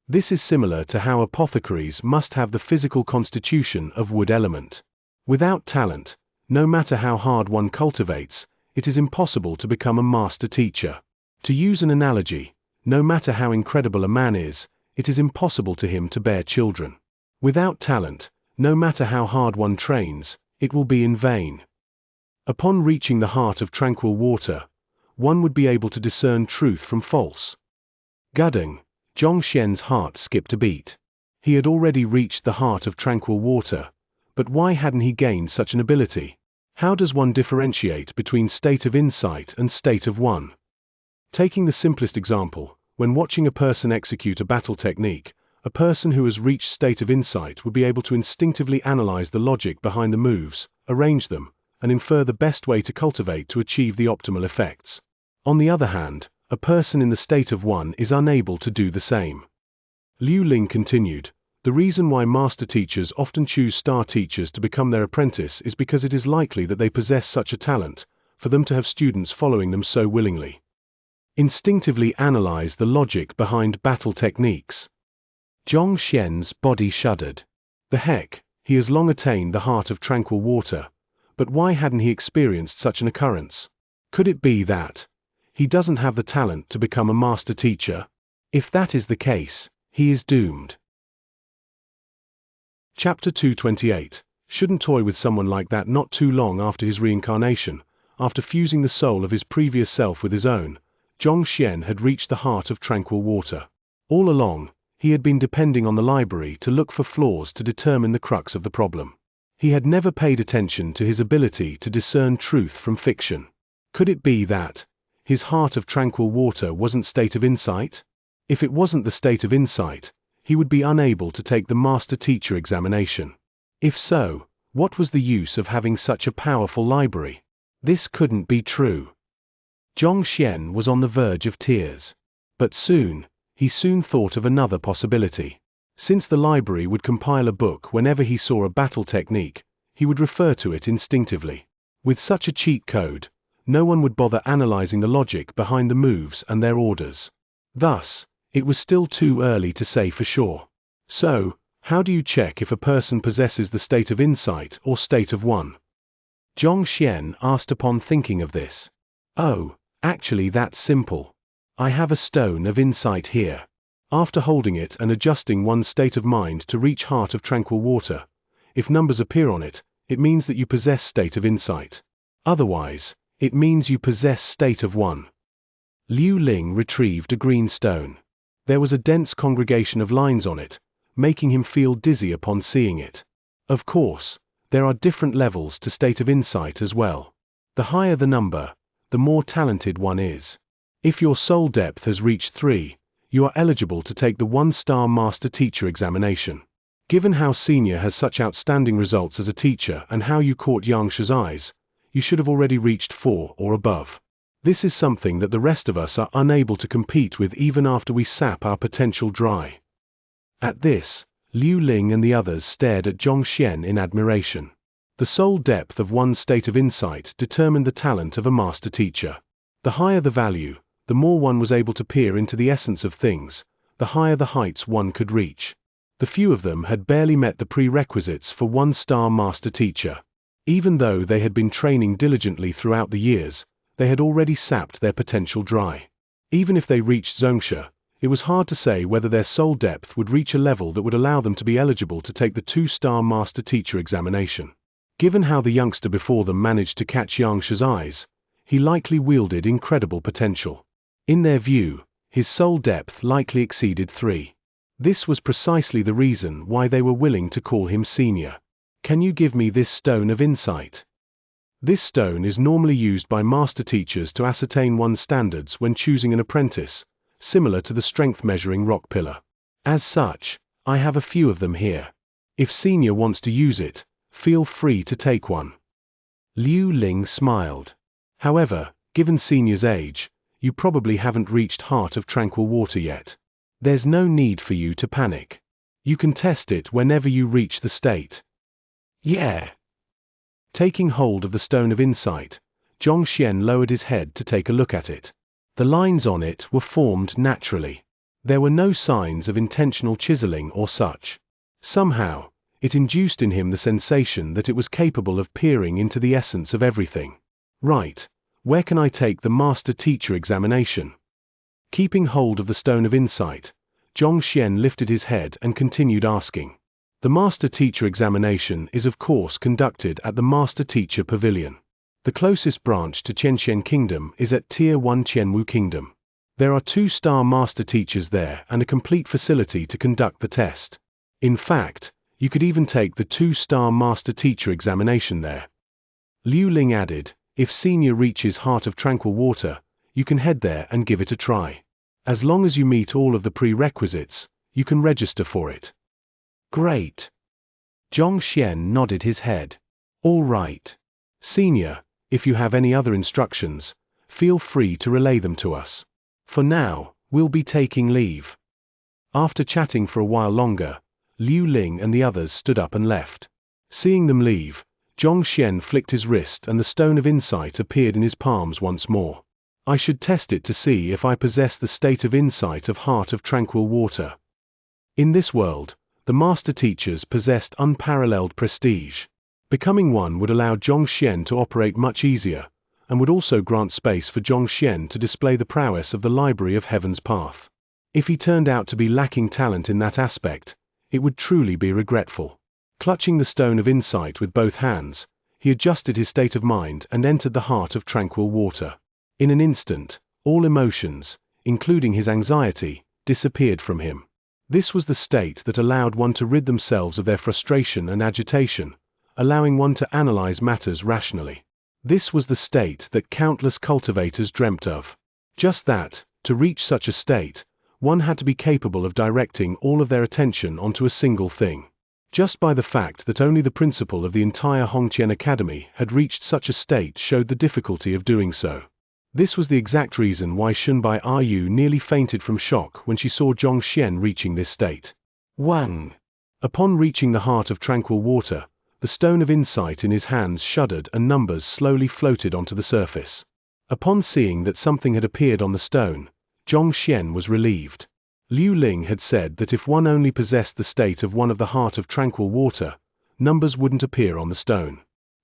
This is similar to how apothecaries must have the physical constitution of wood element. Without talent, no matter how hard one cultivates, it is impossible to become a master teacher. To use an analogy, no matter how incredible a man is, it is impossible to him to bear children. Without talent, no matter how hard one trains, it will be in vain. Upon reaching the heart of tranquil water, one would be able to discern truth from false. Gudeng, Zhongxian's heart skipped a beat. He had already reached the heart of tranquil water, but why hadn't he gained such an ability? How does one differentiate between state of insight and state of one? Taking the simplest example, when watching a person execute a battle technique, a person who has reached state of insight would be able to instinctively analyze the logic behind the moves, arrange them, and infer the best way to cultivate to achieve the optimal effects. On the other hand, a person in the state of one is unable to do the same. Liu Ling continued, the reason why master teachers often choose star teachers to become their apprentice is because it is likely that they possess such a talent, for them to have students following them so willingly. Instinctively analyze the logic behind battle techniques. Zhongxian's body shuddered. The heck, he has long attained the heart of tranquil water, but why hadn't he experienced such an occurrence? Could it be that he doesn't have the talent to become a master teacher? If that is the case, he is doomed. Chapter 228. Shouldn't toy with someone like that. Not too long after his reincarnation, after fusing the soul of his previous self with his own, Zhongxian had reached the heart of tranquil water. All along, he had been depending on the library to look for flaws to determine the crux of the problem. He had never paid attention to his ability to discern truth from fiction. Could it be that his heart of tranquil water wasn't state of insight? If it wasn't the state of insight, he would be unable to take the master teacher examination. If so, what was the use of having such a powerful library? This couldn't be true. Zhongxian was on the verge of tears. But he soon thought of another possibility. Since the library would compile a book whenever he saw a battle technique, he would refer to it instinctively. With such a cheat code, no one would bother analyzing the logic behind the moves and their orders. Thus, it was still too early to say for sure. So, how do you check if a person possesses the state of insight or state of one? Zhongxian asked upon thinking of this. Oh, actually that's simple. I have a stone of insight here. After holding it and adjusting one's state of mind to reach heart of tranquil water, if numbers appear on it, it means that you possess state of insight. Otherwise, it means you possess state of one. Liu Ling retrieved a green stone. There was a dense congregation of lines on it, making him feel dizzy upon seeing it. Of course, there are different levels to state of insight as well. The higher the number, the more talented one is. If your soul depth has reached 3, you are eligible to take the 1-star master teacher examination. Given how Senior has such outstanding results as a teacher and how you caught Xianxia's eyes, you should have already reached 4 or above. This is something that the rest of us are unable to compete with even after we sap our potential dry. At this, Liu Ling and the others stared at Zhongxian in admiration. The sole depth of one's state of insight determined the talent of a master teacher. The higher the value, the more one was able to peer into the essence of things, the higher the heights one could reach. The few of them had barely met the prerequisites for one-star master teacher. Even though they had been training diligently throughout the years, they had already sapped their potential dry. Even if they reached Xianxia, it was hard to say whether their soul depth would reach a level that would allow them to be eligible to take the 2-star master teacher examination. Given how the youngster before them managed to catch Xianxia's eyes, he likely wielded incredible potential. In their view, his soul depth likely exceeded 3. This was precisely the reason why they were willing to call him senior. Can you give me this stone of insight? This stone is normally used by master teachers to ascertain one's standards when choosing an apprentice, similar to the strength measuring rock pillar. As such, I have a few of them here. If senior wants to use it, feel free to take one. Liu Ling smiled. However, given senior's age, you probably haven't reached Heart of Tranquil Water yet. There's no need for you to panic. You can test it whenever you reach the state. Yeah. Taking hold of the stone of insight, Xianxia lowered his head to take a look at it. The lines on it were formed naturally. There were no signs of intentional chiseling or such. Somehow, it induced in him the sensation that it was capable of peering into the essence of everything. Right, where can I take the master teacher examination? Keeping hold of the stone of insight, Xianxia lifted his head and continued asking. The master teacher examination is of course conducted at the master teacher pavilion. The closest branch to Qianxian Kingdom is at Tier 1 Qianwu Kingdom. There are 2-star master teachers there and a complete facility to conduct the test. In fact, you could even take the 2-star master teacher examination there. Liu Ling added, if senior reaches Heart of Tranquil Water, you can head there and give it a try. As long as you meet all of the prerequisites, you can register for it. Great. Xianxia nodded his head. All right. Senior, if you have any other instructions, feel free to relay them to us. For now, we'll be taking leave. After chatting for a while longer, Liu Ling and the others stood up and left. Seeing them leave, Xianxia flicked his wrist and the stone of insight appeared in his palms once more. I should test it to see if I possess the state of insight of Heart of Tranquil Water. In this world, the master teachers possessed unparalleled prestige. Becoming one would allow Xianxia to operate much easier, and would also grant space for Xianxia to display the prowess of the Library of Heaven's Path. If he turned out to be lacking talent in that aspect, it would truly be regretful. Clutching the stone of insight with both hands, he adjusted his state of mind and entered the Heart of Tranquil Water. In an instant, all emotions, including his anxiety, disappeared from him. This was the state that allowed one to rid themselves of their frustration and agitation, allowing one to analyze matters rationally. This was the state that countless cultivators dreamt of. Just that, to reach such a state, one had to be capable of directing all of their attention onto a single thing. Just by the fact that only the principal of the entire Hongqian Academy had reached such a state showed the difficulty of doing so. This was the exact reason why Shunbai Ru nearly fainted from shock when she saw Xianxia reaching this state. Wang! Upon reaching the Heart of Tranquil Water, the stone of insight in his hands shuddered and numbers slowly floated onto the surface. Upon seeing that something had appeared on the stone, Xianxia was relieved. Liu Ling had said that if one only possessed the state of one of the Heart of Tranquil Water, numbers wouldn't appear on the stone.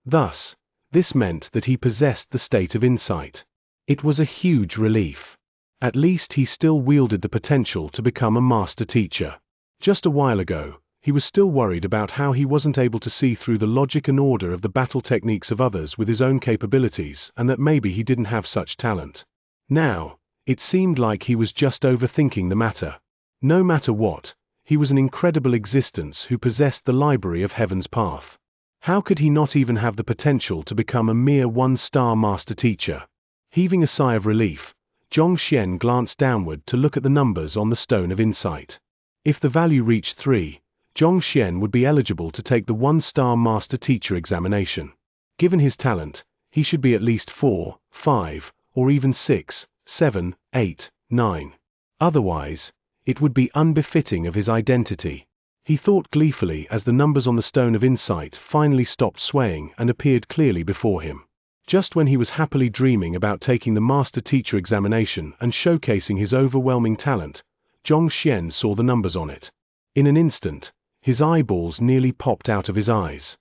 Thus, this meant that he possessed the state of insight. It was a huge relief. At least he still wielded the potential to become a master teacher. Just a while ago, he was still worried about how he wasn't able to see through the logic and order of the battle techniques of others with his own capabilities and that maybe he didn't have such talent. Now, it seemed like he was just overthinking the matter. No matter what, he was an incredible existence who possessed the Library of Heaven's Path. How could he not even have the potential to become a mere 1-star master teacher? Heaving a sigh of relief, Xianxia glanced downward to look at the numbers on the stone of insight. If the value reached 3, Xianxia would be eligible to take the 1-star master teacher examination. Given his talent, he should be at least 4, 5, or even 6, 7, 8, 9. Otherwise, it would be unbefitting of his identity. He thought gleefully as the numbers on the stone of insight finally stopped swaying and appeared clearly before him. Just when he was happily dreaming about taking the master teacher examination and showcasing his overwhelming talent, Xianxia saw the numbers on it. In an instant, his eyeballs nearly popped out of his eyes.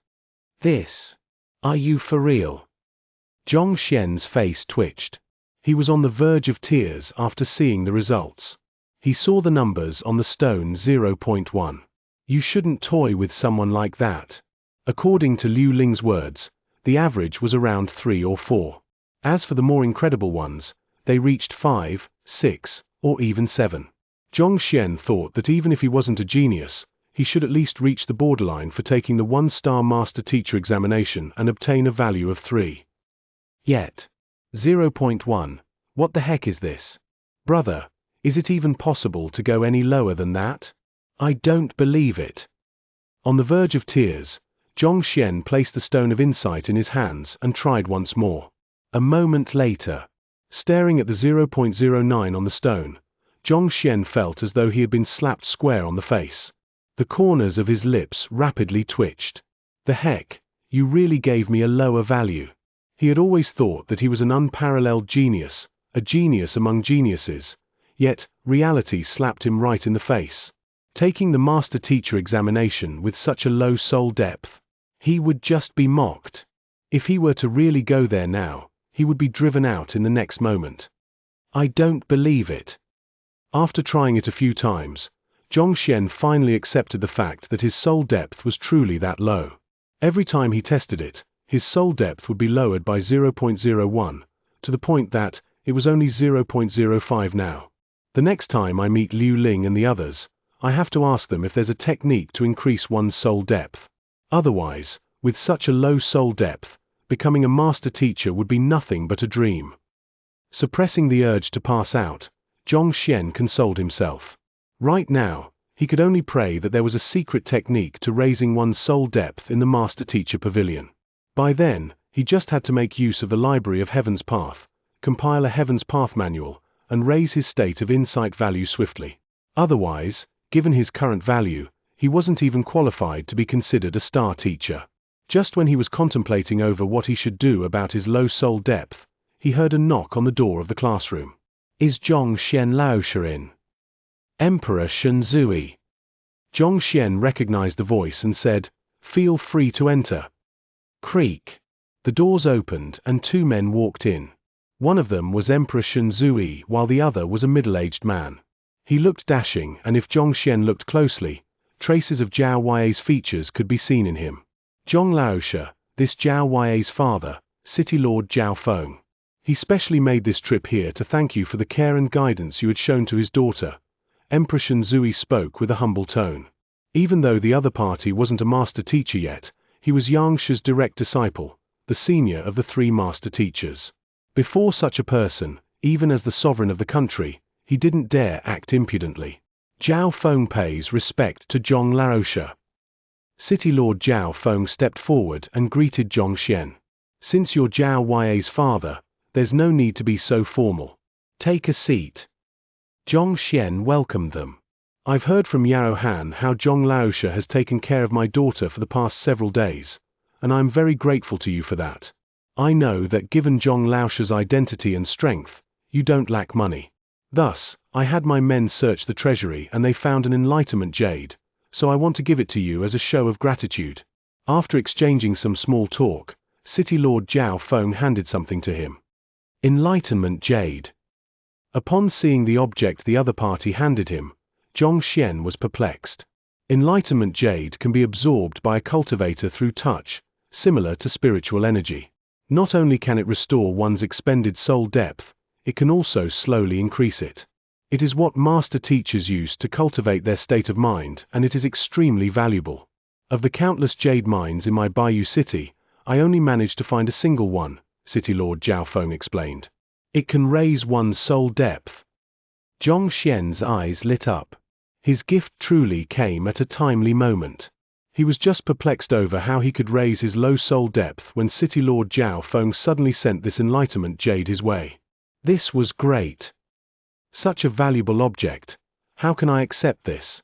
"This? Are you for real?" Xianxia's face twitched. He was on the verge of tears after seeing the results. He saw the numbers on the stone 0.1. You shouldn't toy with someone like that. According to Liu Ling's words, the average was around 3 or 4. As for the more incredible ones, they reached 5, 6, or even 7. Xianxia thought that even if he wasn't a genius, he should at least reach the borderline for taking the one-star master teacher examination and obtain a value of 3. Yet, 0.1, what the heck is this? Brother, is it even possible to go any lower than that? I don't believe it. On the verge of tears, Xianxia placed the stone of insight in his hands and tried once more. A moment later, staring at the 0.09 on the stone, Xianxia felt as though he had been slapped square on the face. The corners of his lips rapidly twitched. The heck, you really gave me a lower value. He had always thought that he was an unparalleled genius, a genius among geniuses, yet reality slapped him right in the face. Taking the master teacher examination with such a low soul depth, he would just be mocked. If he were to really go there now, he would be driven out in the next moment. I don't believe it. After trying it a few times, Xianxia finally accepted the fact that his soul depth was truly that low. Every time he tested it, his soul depth would be lowered by 0.01, to the point that it was only 0.05 now. The next time I meet Liu Ling and the others, I have to ask them if there's a technique to increase one's soul depth. Otherwise, with such a low soul depth, becoming a master teacher would be nothing but a dream. Suppressing the urge to pass out, Xianxia consoled himself. Right now, he could only pray that there was a secret technique to raising one's soul depth in the master teacher pavilion. By then, he just had to make use of the library of Heaven's Path, compile a Heaven's Path manual, and raise his state of insight value swiftly. Otherwise, given his current value, he wasn't even qualified to be considered a star teacher. Just when he was contemplating over what he should do about his low soul depth, he heard a knock on the door of the classroom. Is Xianxia in? Emperor Shenzui. Xianxia recognized the voice and said, "Feel free to enter." Creak. The doors opened and 2 men walked in. One of them was Emperor Shenzui while the other was a middle-aged man. He looked dashing, and if Xianxia looked closely, traces of Zhao Yue's features could be seen in him. Zhong Laoshe, this Zhao Yue's father, City Lord Zhao Feng. He specially made this trip here to thank you for the care and guidance you had shown to his daughter. Emperor Shenzui spoke with a humble tone. Even though the other party wasn't a master teacher yet, he was Xianxia's direct disciple, the senior of the 3 master teachers. Before such a person, even as the sovereign of the country, he didn't dare act impudently. Zhao Feng pays respect to Zhong Laoshe. City Lord Zhao Feng stepped forward and greeted Xianxia. Since you're Zhao Yue's father, there's no need to be so formal. Take a seat. Xianxia welcomed them. I've heard from Yao Han how Zhong Laoshe has taken care of my daughter for the past several days, and I'm very grateful to you for that. I know that given Zhong Laoshe's identity and strength, you don't lack money. Thus, I had my men search the treasury and they found an enlightenment jade, so I want to give it to you as a show of gratitude. After exchanging some small talk, City Lord Zhao Feng handed something to him. Enlightenment jade. Upon seeing the object the other party handed him, Xianxia was perplexed. Enlightenment jade can be absorbed by a cultivator through touch, similar to spiritual energy. Not only can it restore one's expended soul depth, it can also slowly increase it. It is what master teachers use to cultivate their state of mind, and it is extremely valuable. Of the countless jade mines in my Bayou City, I only managed to find a single one, City Lord Zhao Feng explained. It can raise one's soul depth. Xianxia's eyes lit up. His gift truly came at a timely moment. He was just perplexed over how he could raise his low soul depth when City Lord Zhao Feng suddenly sent this enlightenment jade his way. This was great. Such a valuable object. How can I accept this?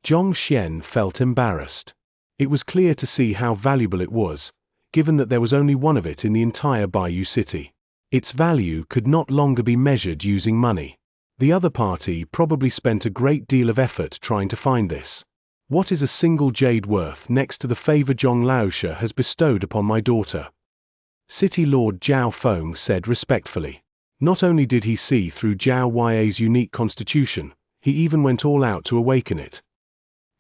Xian felt embarrassed. It was clear to see how valuable it was, given that there was only one of it in the entire Bayou City. Its value could not longer be measured using money. The other party probably spent a great deal of effort trying to find this. What is a single jade worth next to the favor Zhong Laoshe has bestowed upon my daughter? City Lord Zhao Feng said respectfully. Not only did he see through Zhao Yue's unique constitution, he even went all out to awaken it.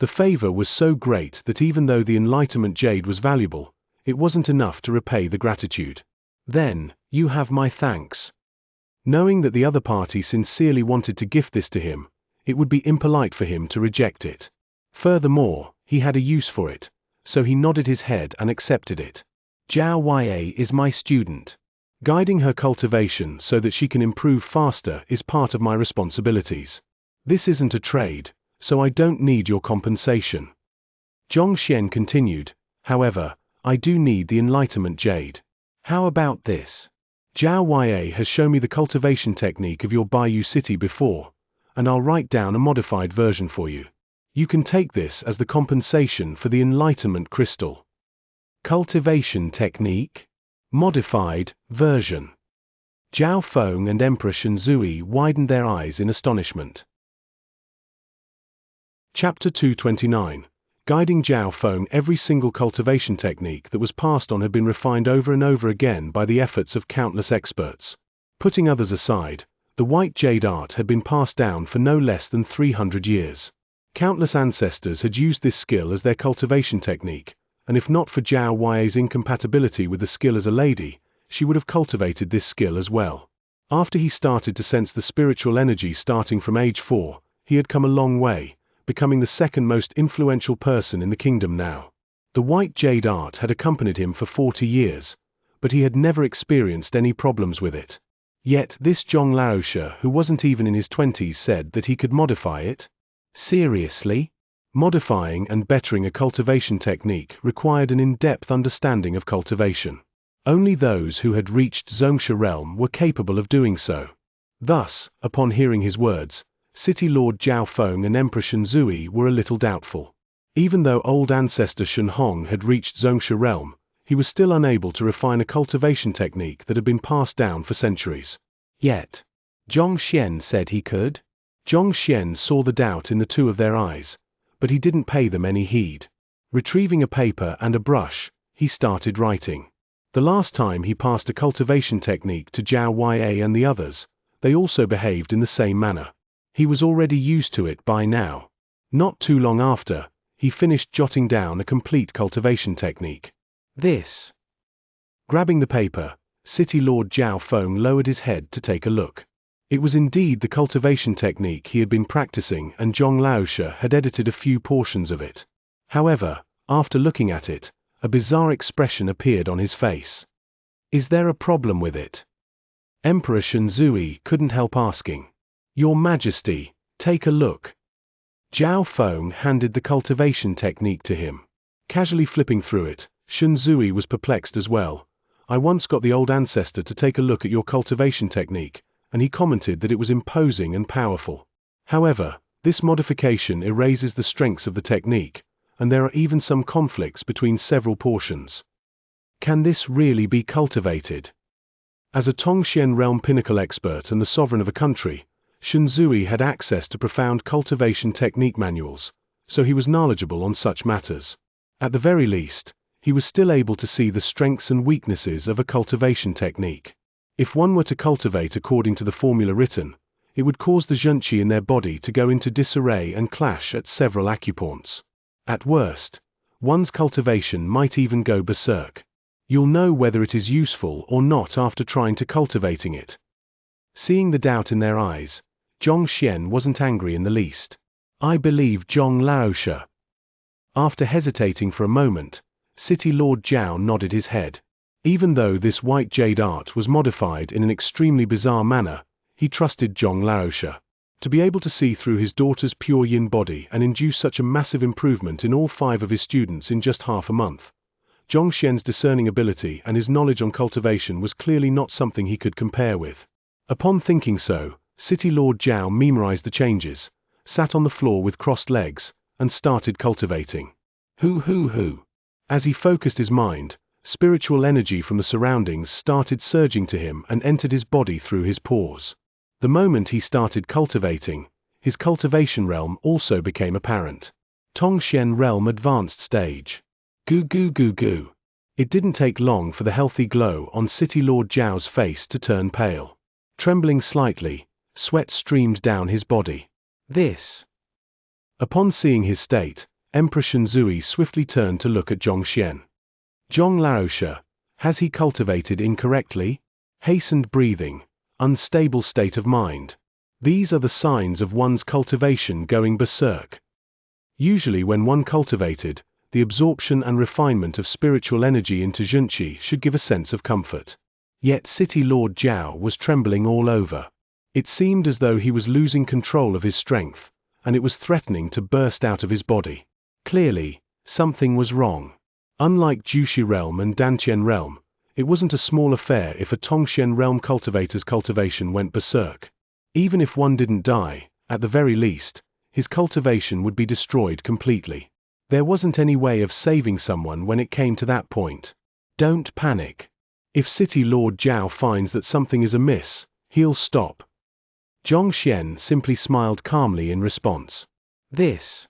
The favor was so great that even though the Enlightenment Jade was valuable, it wasn't enough to repay the gratitude. Then, you have my thanks. Knowing that the other party sincerely wanted to gift this to him, it would be impolite for him to reject it. Furthermore, he had a use for it, so he nodded his head and accepted it. Zhao Yue is my student. Guiding her cultivation so that she can improve faster is part of my responsibilities. This isn't a trade, so I don't need your compensation. Xian continued, however, I do need the Enlightenment Jade. How about this? Zhao Yue has shown me the cultivation technique of your Bayou City before, and I'll write down a modified version for you. You can take this as the compensation for the Enlightenment Crystal. Cultivation technique? Modified version. Zhao Feng and Emperor Xianxia widened their eyes in astonishment. Chapter 229. Guiding Zhao Feng. Every single cultivation technique that was passed on had been refined over and over again by the efforts of countless experts. Putting others aside, the white jade art had been passed down for no less than 300 years. Countless ancestors had used this skill as their cultivation technique, and if not for Zhao Yue's incompatibility with the skill as a lady, she would have cultivated this skill as well. After he started to sense the spiritual energy starting from age 4, he had come a long way, becoming the second most influential person in the kingdom now. The white jade art had accompanied him for 40 years, but he had never experienced any problems with it. Yet this Zhong Laoshe, who wasn't even in his 20s, said that he could modify it? Seriously? Modifying and bettering a cultivation technique required an in-depth understanding of cultivation. Only those who had reached Xianxia realm were capable of doing so. Thus, upon hearing his words, City Lord Zhao Feng and Emperor Xianxia were a little doubtful. Even though old ancestor Shen Hong had reached Xianxia realm, he was still unable to refine a cultivation technique that had been passed down for centuries. Yet, Xian said he could. Xian saw the doubt in the two of their eyes, but he didn't pay them any heed. Retrieving a paper and a brush, he started writing. The last time he passed a cultivation technique to Zhao Yue and the others, they also behaved in the same manner. He was already used to it by now. Not too long after, he finished jotting down a complete cultivation technique. This. Grabbing the paper, City Lord Zhao Feng lowered his head to take a look. It was indeed the cultivation technique he had been practicing, and Zhong Laoshe had edited a few portions of it. However, after looking at it, a bizarre expression appeared on his face. Is there a problem with it? Emperor Xianxia couldn't help asking. Your Majesty, take a look. Zhao Feng handed the cultivation technique to him. Casually flipping through it, Xianxia was perplexed as well. I once got the old ancestor to take a look at your cultivation technique, and he commented that it was imposing and powerful. However, this modification erases the strengths of the technique, and there are even some conflicts between several portions. Can this really be cultivated? As a Tongxian realm pinnacle expert and the sovereign of a country, Xianxia had access to profound cultivation technique manuals, so he was knowledgeable on such matters. At the very least, he was still able to see the strengths and weaknesses of a cultivation technique. If one were to cultivate according to the formula written, it would cause the Xianxia in their body to go into disarray and clash at several acupoints. At worst, one's cultivation might even go berserk. You'll know whether it is useful or not after trying to cultivating it. Seeing the doubt in their eyes, Xian wasn't angry in the least. I believe Zhong Laoshe. After hesitating for a moment, City Lord Zhao nodded his head. Even though this white jade art was modified in an extremely bizarre manner, he trusted Zhong Laoshe. To be able to see through his daughter's pure yin body and induce such a massive improvement in all 5 of his students in just half a month, Xian's discerning ability and his knowledge on cultivation was clearly not something he could compare with. Upon thinking so, City Lord Zhao memorized the changes, sat on the floor with crossed legs, and started cultivating. Hoo. As he focused his mind, spiritual energy from the surroundings started surging to him and entered his body through his pores. The moment he started cultivating, his cultivation realm also became apparent. Tongxian realm advanced stage. Goo. It didn't take long for the healthy glow on City Lord Zhao's face to turn pale. Trembling slightly, sweat streamed down his body. This. Upon seeing his state, Emperor Xianxia swiftly turned to look at Zhongxian. Zhong Laoshe, has he cultivated incorrectly? Hastened breathing, unstable state of mind. These are the signs of one's cultivation going berserk. Usually when one cultivated, the absorption and refinement of spiritual energy into Xianxia should give a sense of comfort. Yet City Lord Zhao was trembling all over. It seemed as though he was losing control of his strength, and it was threatening to burst out of his body. Clearly, something was wrong. Unlike Jushi realm and Dantian realm, it wasn't a small affair if a Tongxian realm cultivator's cultivation went berserk. Even if one didn't die, at the very least, his cultivation would be destroyed completely. There wasn't any way of saving someone when it came to that point. Don't panic. If City Lord Zhao finds that something is amiss, he'll stop. Zhongxian simply smiled calmly in response. This.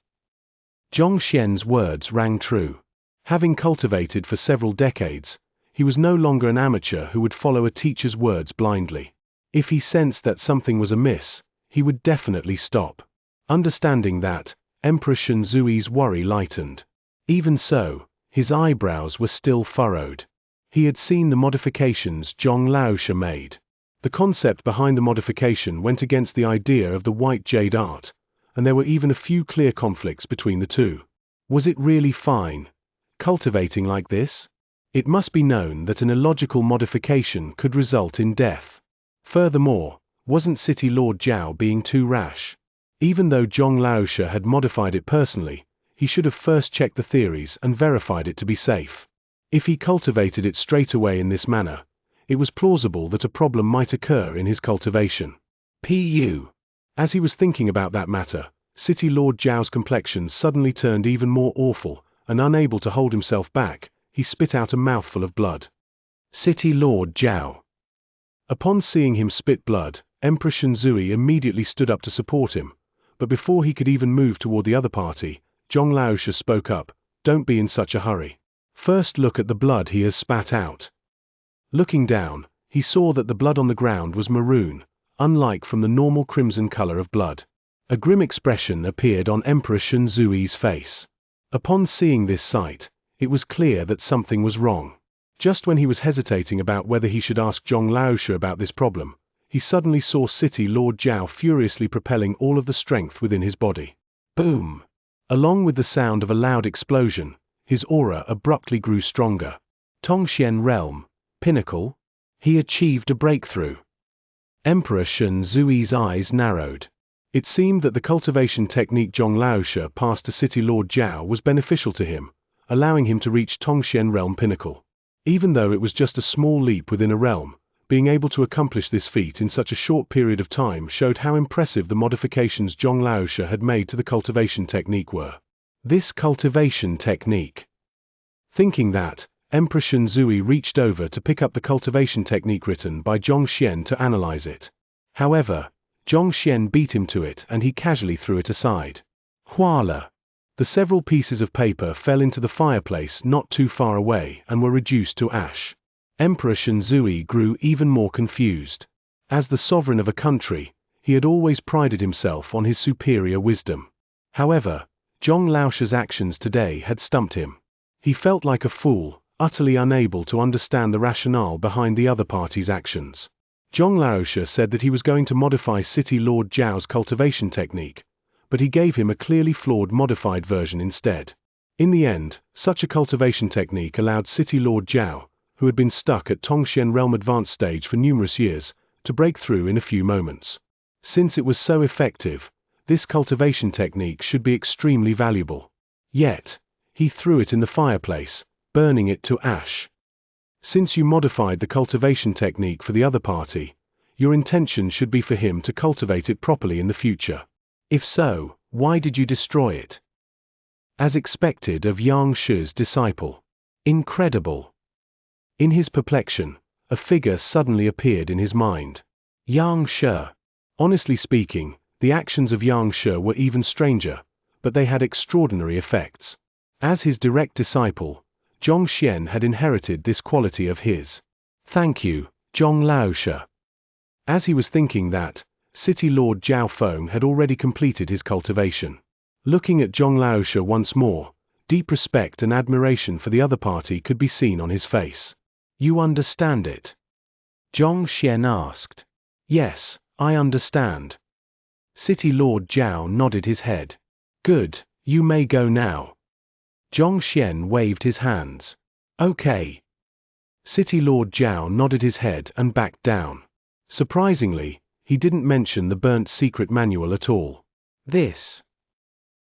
Zhongxian's words rang true. Having cultivated for several decades, he was no longer an amateur who would follow a teacher's words blindly. If he sensed that something was amiss, he would definitely stop. Understanding that, Emperor Xianxia's worry lightened. Even so, his eyebrows were still furrowed. He had seen the modifications Zhong Laoshe made. The concept behind the modification went against the idea of the white jade art, and there were even a few clear conflicts between the two. Was it really fine, cultivating like this? It must be known that an illogical modification could result in death. Furthermore, wasn't City Lord Zhao being too rash? Even though Zhong Laoshe had modified it personally, he should have first checked the theories and verified it to be safe. If he cultivated it straight away in this manner, it was plausible that a problem might occur in his cultivation. As he was thinking about that matter, City Lord Zhao's complexion suddenly turned even more awful, and unable to hold himself back, he spit out a mouthful of blood. City Lord Zhao. Upon seeing him spit blood, Emperor Xianxia immediately stood up to support him, but before he could even move toward the other party, Zhong Laoshe spoke up, "Don't be in such a hurry. First look at the blood he has spat out." Looking down, he saw that the blood on the ground was maroon, unlike from the normal crimson color of blood. A grim expression appeared on Emperor Xianxia's face. Upon seeing this sight, it was clear that something was wrong. Just when he was hesitating about whether he should ask Zhong Laoshe about this problem, he suddenly saw City Lord Zhao furiously propelling all of the strength within his body. Boom! Along with the sound of a loud explosion, his aura abruptly grew stronger. Tongxian realm, pinnacle? He achieved a breakthrough. Emperor Xianxia's eyes narrowed. It seemed that the cultivation technique Zhong Laoshe passed to City Lord Zhao was beneficial to him, allowing him to reach Tongxian realm pinnacle. Even though it was just a small leap within a realm, being able to accomplish this feat in such a short period of time showed how impressive the modifications Zhong Laoshe had made to the cultivation technique were. This cultivation technique. Thinking that, Emperor Xianxia reached over to pick up the cultivation technique written by Zhongxian to analyze it. However, Zhongxian beat him to it and he casually threw it aside. Voila! The several pieces of paper fell into the fireplace not too far away and were reduced to ash. Emperor Xianxia grew even more confused. As the sovereign of a country, he had always prided himself on his superior wisdom. However, Zhong Laoshe's actions today had stumped him. He felt like a fool, utterly unable to understand the rationale behind the other party's actions. Zhong Laoshe said that he was going to modify City Lord Zhao's cultivation technique, but he gave him a clearly flawed modified version instead. In the end, such a cultivation technique allowed City Lord Zhao, who had been stuck at Tongxian realm advanced stage for numerous years, to break through in a few moments. Since it was so effective, this cultivation technique should be extremely valuable. Yet, he threw it in the fireplace, burning it to ash. Since you modified the cultivation technique for the other party, your intention should be for him to cultivate it properly in the future. If so, why did you destroy it? As expected of Xianxia's disciple. Incredible. In his perplexion, a figure suddenly appeared in his mind. Xianxia. Honestly speaking, the actions of Xianxia were even stranger, but they had extraordinary effects. As his direct disciple, Zhong Xian had inherited this quality of his. Thank you, Zhong Laoxia. As he was thinking that, City Lord Zhao Feng had already completed his cultivation. Looking at Zhong Laoxia once more, deep respect and admiration for the other party could be seen on his face. You understand it? Zhong Xian asked. Yes, I understand. City Lord Zhao nodded his head. Good, you may go now. Zhong Xian waved his hands. Okay. City Lord Zhao nodded his head and backed down. Surprisingly, he didn't mention the burnt secret manual at all.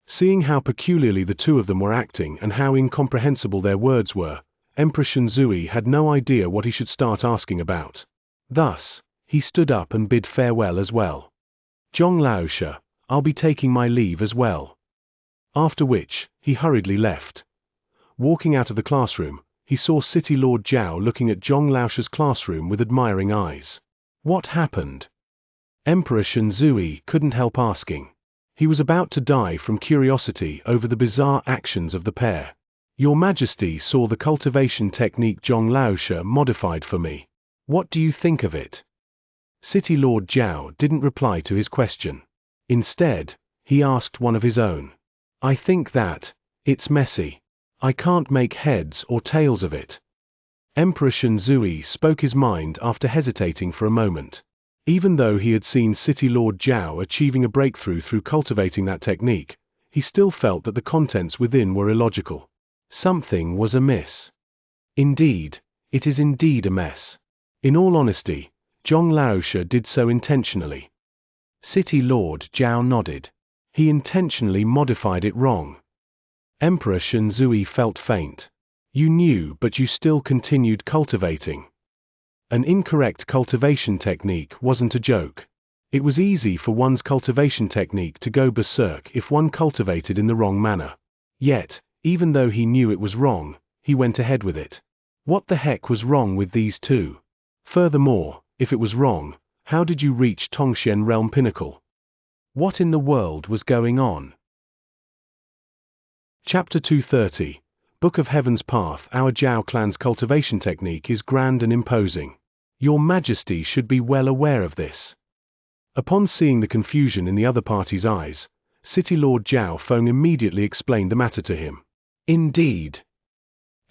Seeing how peculiarly the two of them were acting and how incomprehensible their words were, Emperor Shenzui had no idea what he should start asking about. Thus, he stood up and bid farewell as well. Zhong Laoxia, I'll be taking my leave as well. After which, he hurriedly left. Walking out of the classroom, he saw City Lord Zhao looking at Zhong Laoxia's classroom with admiring eyes. What happened? Emperor Shenzui couldn't help asking. He was about to die from curiosity over the bizarre actions of the pair. Your Majesty saw the cultivation technique Zhong Laoxia modified for me. What do you think of it? City Lord Zhao didn't reply to his question. Instead, he asked one of his own. I think that, it's messy. I can't make heads or tails of it. Emperor Shenzui spoke his mind after hesitating for a moment. Even though he had seen City Lord Zhao achieving a breakthrough through cultivating that technique, he still felt that the contents within were illogical. Something was amiss. Indeed, it is indeed a mess. In all honesty, Zhong Laoxia did so intentionally. City Lord Zhao nodded. He intentionally modified it wrong. Emperor Shenzui felt faint. You knew, but you still continued cultivating. An incorrect cultivation technique wasn't a joke. It was easy for one's cultivation technique to go berserk if one cultivated in the wrong manner. Yet, even though he knew it was wrong, he went ahead with it. What the heck was wrong with these two? Furthermore, if it was wrong, how did you reach Tongxian Realm Pinnacle? What in the world was going on? Chapter 230. Book of Heaven's Path. Our Zhao clan's cultivation technique is grand and imposing. Your Majesty should be well aware of this. Upon seeing the confusion in the other party's eyes, City Lord Zhao Feng immediately explained the matter to him. Indeed.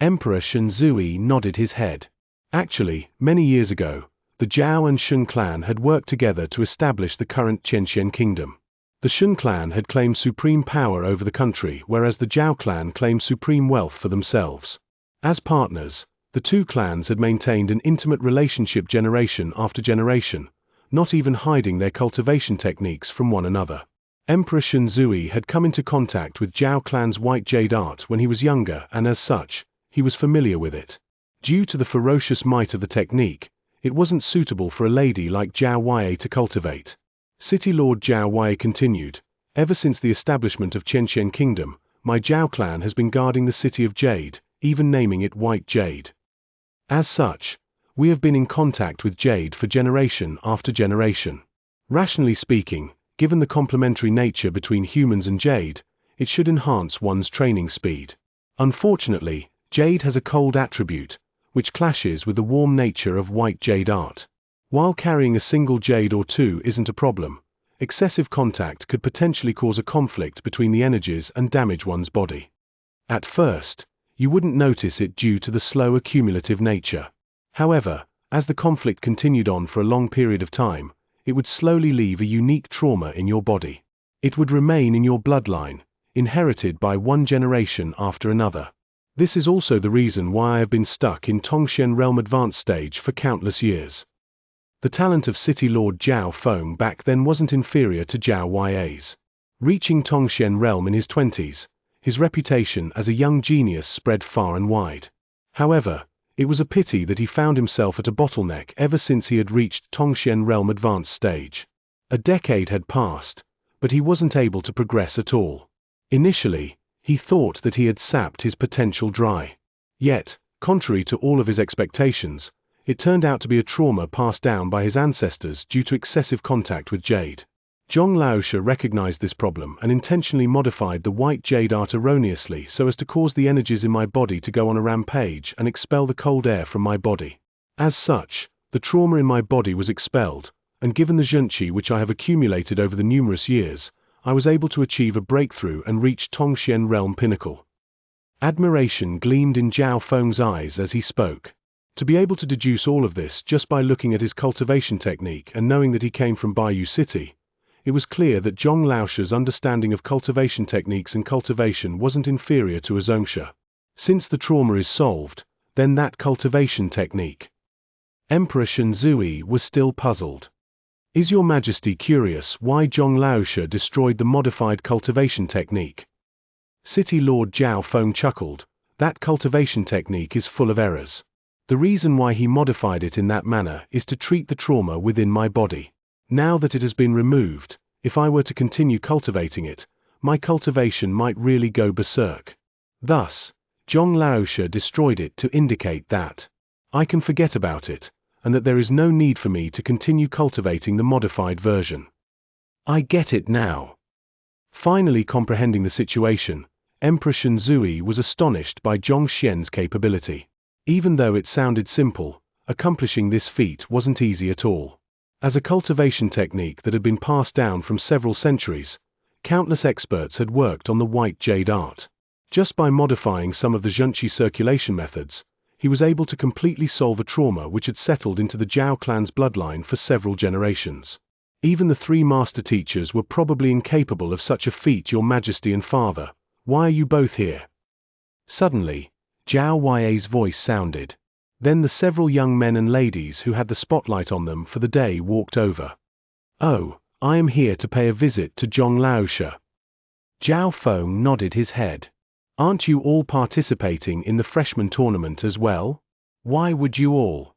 Emperor Shenzui nodded his head. Actually, many years ago, the Zhao and Shun clan had worked together to establish the current Xianxia kingdom. The Shun clan had claimed supreme power over the country, whereas the Zhao clan claimed supreme wealth for themselves. As partners, the two clans had maintained an intimate relationship generation after generation, not even hiding their cultivation techniques from one another. Emperor Shenzui had come into contact with Zhao clan's white jade art when he was younger, and as such, he was familiar with it. Due to the ferocious might of the technique, it wasn't suitable for a lady like Zhao Wei to cultivate. City Lord Zhao Wei continued, ever since the establishment of Xianxia Kingdom, my Zhao clan has been guarding the City of Jade, even naming it White Jade. As such, we have been in contact with Jade for generation after generation. Rationally speaking, given the complementary nature between humans and Jade, it should enhance one's training speed. Unfortunately, Jade has a cold attribute, which clashes with the warm nature of white jade art. While carrying a single jade or two isn't a problem, excessive contact could potentially cause a conflict between the energies and damage one's body. At first, you wouldn't notice it due to the slow accumulative nature. However, as the conflict continued on for a long period of time, it would slowly leave a unique trauma in your body. It would remain in your bloodline, inherited by one generation after another. This is also the reason why I have been stuck in Tongxian Realm Advanced stage for countless years. The talent of City Lord Zhao Feng back then wasn't inferior to Zhao Wei's. Reaching Tongxian Realm in his 20s, his reputation as a young genius spread far and wide. However, it was a pity that he found himself at a bottleneck ever since he had reached Tongxian Realm Advanced stage. A decade had passed, but he wasn't able to progress at all. Initially, He thought that he had sapped his potential dry. Yet, contrary to all of his expectations, it turned out to be a trauma passed down by his ancestors due to excessive contact with jade. Zhong Laoshe recognized this problem and intentionally modified the white jade art erroneously so as to cause the energies in my body to go on a rampage and expel the cold air from my body. As such, the trauma in my body was expelled, and given the Xianxia which I have accumulated over the numerous years, I was able to achieve a breakthrough and reach Tongxian realm pinnacle. Admiration gleamed in Zhao Feng's eyes as he spoke. To be able to deduce all of this just by looking at his cultivation technique and knowing that he came from Bayou City, it was clear that Zhong Laoshe's understanding of cultivation techniques and cultivation wasn't inferior to a Xianxia. Since the trauma is solved, then that cultivation technique. Emperor Xianxia was still puzzled. Is Your Majesty curious why Zhong Laoshe destroyed the modified cultivation technique? City Lord Zhao Feng chuckled. That cultivation technique is full of errors. The reason why he modified it in that manner is to treat the trauma within my body. Now that it has been removed, if I were to continue cultivating it, my cultivation might really go berserk. Thus, Zhong Laoshe destroyed it to indicate that I can forget about it, and that there is no need for me to continue cultivating the modified version. I get it now. Finally comprehending the situation, Emperor Xianxia was astonished by Zhong Xian's capability. Even though it sounded simple, accomplishing this feat wasn't easy at all. As a cultivation technique that had been passed down from several centuries, countless experts had worked on the white jade art. Just by modifying some of the Xianxia circulation methods, he was able to completely solve a trauma which had settled into the Zhao clan's bloodline for several generations. Even the three master teachers were probably incapable of such a feat. Your Majesty and Father, why are you both here? Suddenly, Zhao Yue's voice sounded. Then the several young men and ladies who had the spotlight on them for the day walked over. Oh, I am here to pay a visit to Zhong Laoshe. Zhao Feng nodded his head. Aren't you all participating in the freshman tournament as well? Why would you all?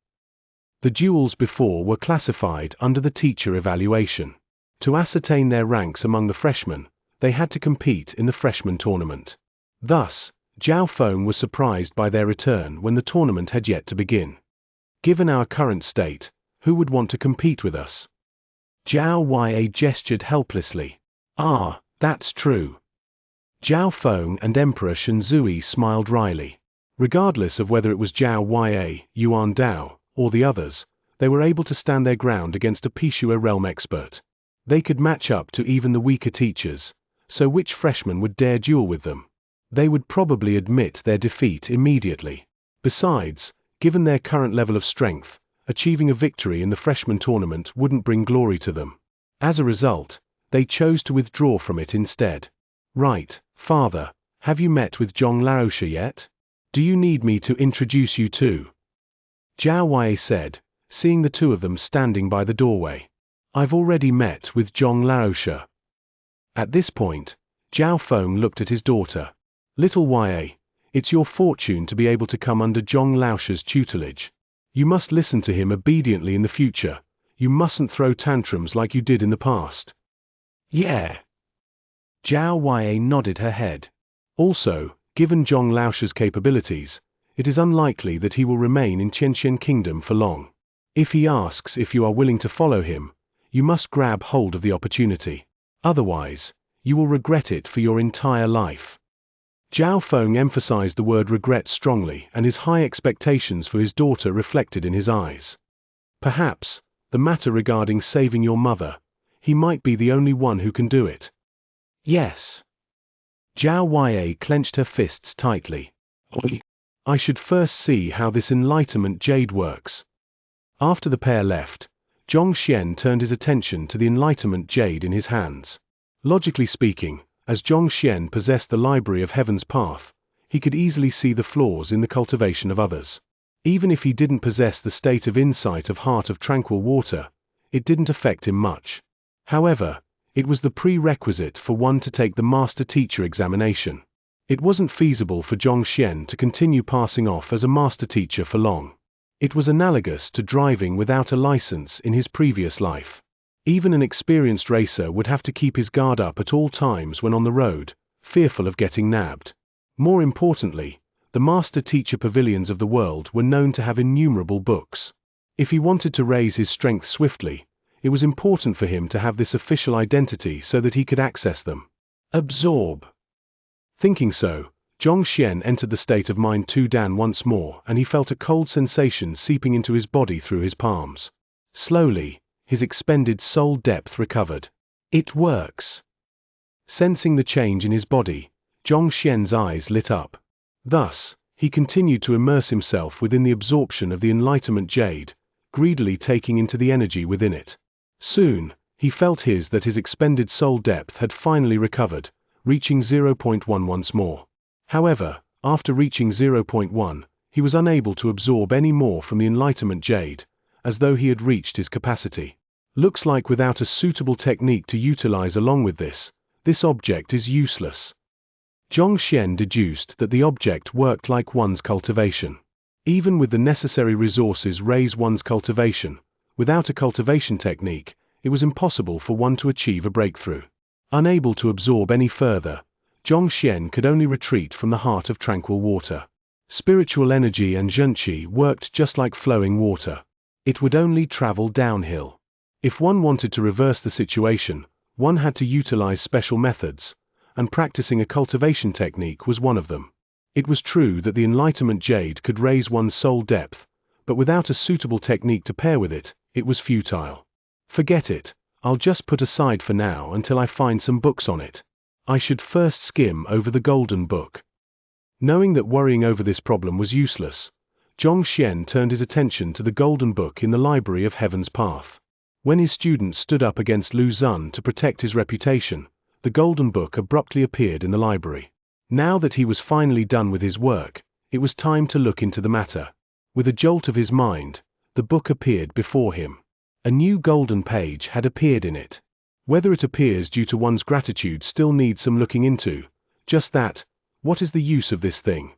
The duels before were classified under the teacher evaluation. To ascertain their ranks among the freshmen, they had to compete in the freshman tournament. Thus, Zhao Feng was surprised by their return when the tournament had yet to begin. Given our current state, who would want to compete with us? Zhao Yue gestured helplessly. Ah, that's true. Zhao Feng and Emperor Xianxia smiled wryly. Regardless of whether it was Zhao Yue, Yuan Dao, or the others, they were able to stand their ground against a Pishua realm expert. They could match up to even the weaker teachers, so which freshman would dare duel with them? They would probably admit their defeat immediately. Besides, given their current level of strength, achieving a victory in the freshman tournament wouldn't bring glory to them. As a result, they chose to withdraw from it instead. Right, Father, have you met with Zhong Laoshe yet? Do you need me to introduce you to? Zhao Yue said, seeing the two of them standing by the doorway. I've already met with Zhong Laoshe. At this point, Zhao Feng looked at his daughter. Little Yue, it's your fortune to be able to come under Zhong Laoshe's tutelage. You must listen to him obediently in the future. You mustn't throw tantrums like you did in the past. Yeah. Zhao Yue nodded her head. Also, given Zhong Laoshe's capabilities, it is unlikely that he will remain in Xianxia Kingdom for long. If he asks if you are willing to follow him, you must grab hold of the opportunity. Otherwise, you will regret it for your entire life. Zhao Feng emphasized the word regret strongly, and his high expectations for his daughter reflected in his eyes. Perhaps, the matter regarding saving your mother, he might be the only one who can do it. Yes. Zhao Yue clenched her fists tightly. I should first see how this enlightenment jade works. After the pair left, Zhong Xian turned his attention to the enlightenment jade in his hands. Logically speaking, as Zhong Xian possessed the library of Heaven's Path, he could easily see the flaws in the cultivation of others. Even if he didn't possess the state of insight of Heart of Tranquil Water, it didn't affect him much. However, it was the prerequisite for one to take the Master Teacher examination. It wasn't feasible for Zhong Xian to continue passing off as a Master Teacher for long. It was analogous to driving without a license in his previous life. Even an experienced racer would have to keep his guard up at all times when on the road, fearful of getting nabbed. More importantly, the master-teacher pavilions of the world were known to have innumerable books. If he wanted to raise his strength swiftly, it was important for him to have this official identity so that he could access them. Absorb. Thinking so, Xianxia entered the state of mind 2Dan once more, and he felt a cold sensation seeping into his body through his palms. Slowly, his expended soul depth recovered. It works. Sensing the change in his body, Xianxia's eyes lit up. Thus, he continued to immerse himself within the absorption of the enlightenment jade, greedily taking into the energy within it. Soon, he felt that his expended soul depth had finally recovered, reaching 0.1 once more. However, after reaching 0.1, he was unable to absorb any more from the enlightenment jade, as though he had reached his capacity. Looks like without a suitable technique to utilize along with this object is useless. Xianxia deduced that the object worked like one's cultivation. Even with the necessary resources raise one's cultivation, without a cultivation technique, it was impossible for one to achieve a breakthrough. Unable to absorb any further, Xianxia could only retreat from the heart of tranquil water. Spiritual energy and Xianxia worked just like flowing water. It would only travel downhill. If one wanted to reverse the situation, one had to utilize special methods, and practicing a cultivation technique was one of them. It was true that the enlightenment jade could raise one's soul depth, but without a suitable technique to pair with it, it was futile. Forget it, I'll just put aside for now until I find some books on it. I should first skim over the golden book. Knowing that worrying over this problem was useless, Xianxia turned his attention to the golden book in the library of Heaven's Path. When his student stood up against Lu Xun to protect his reputation, the golden book abruptly appeared in the library. Now that he was finally done with his work, it was time to look into the matter. With a jolt of his mind, the book appeared before him. A new golden page had appeared in it. Whether it appears due to one's gratitude still needs some looking into. Just that, what is the use of this thing?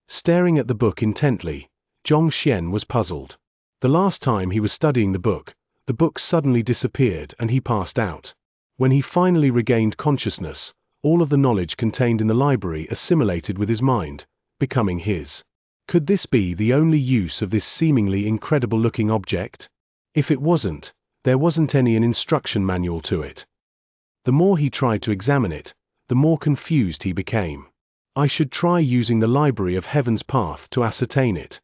Staring at the book intently, Xianxia was puzzled. The last time he was studying the book suddenly disappeared and he passed out. When he finally regained consciousness, all of the knowledge contained in the library assimilated with his mind, becoming his. Could this be the only use of this seemingly incredible-looking object? If it wasn't, there wasn't any instruction manual to it. The more he tried to examine it, the more confused he became. I should try using the library of Heaven's Path to ascertain it.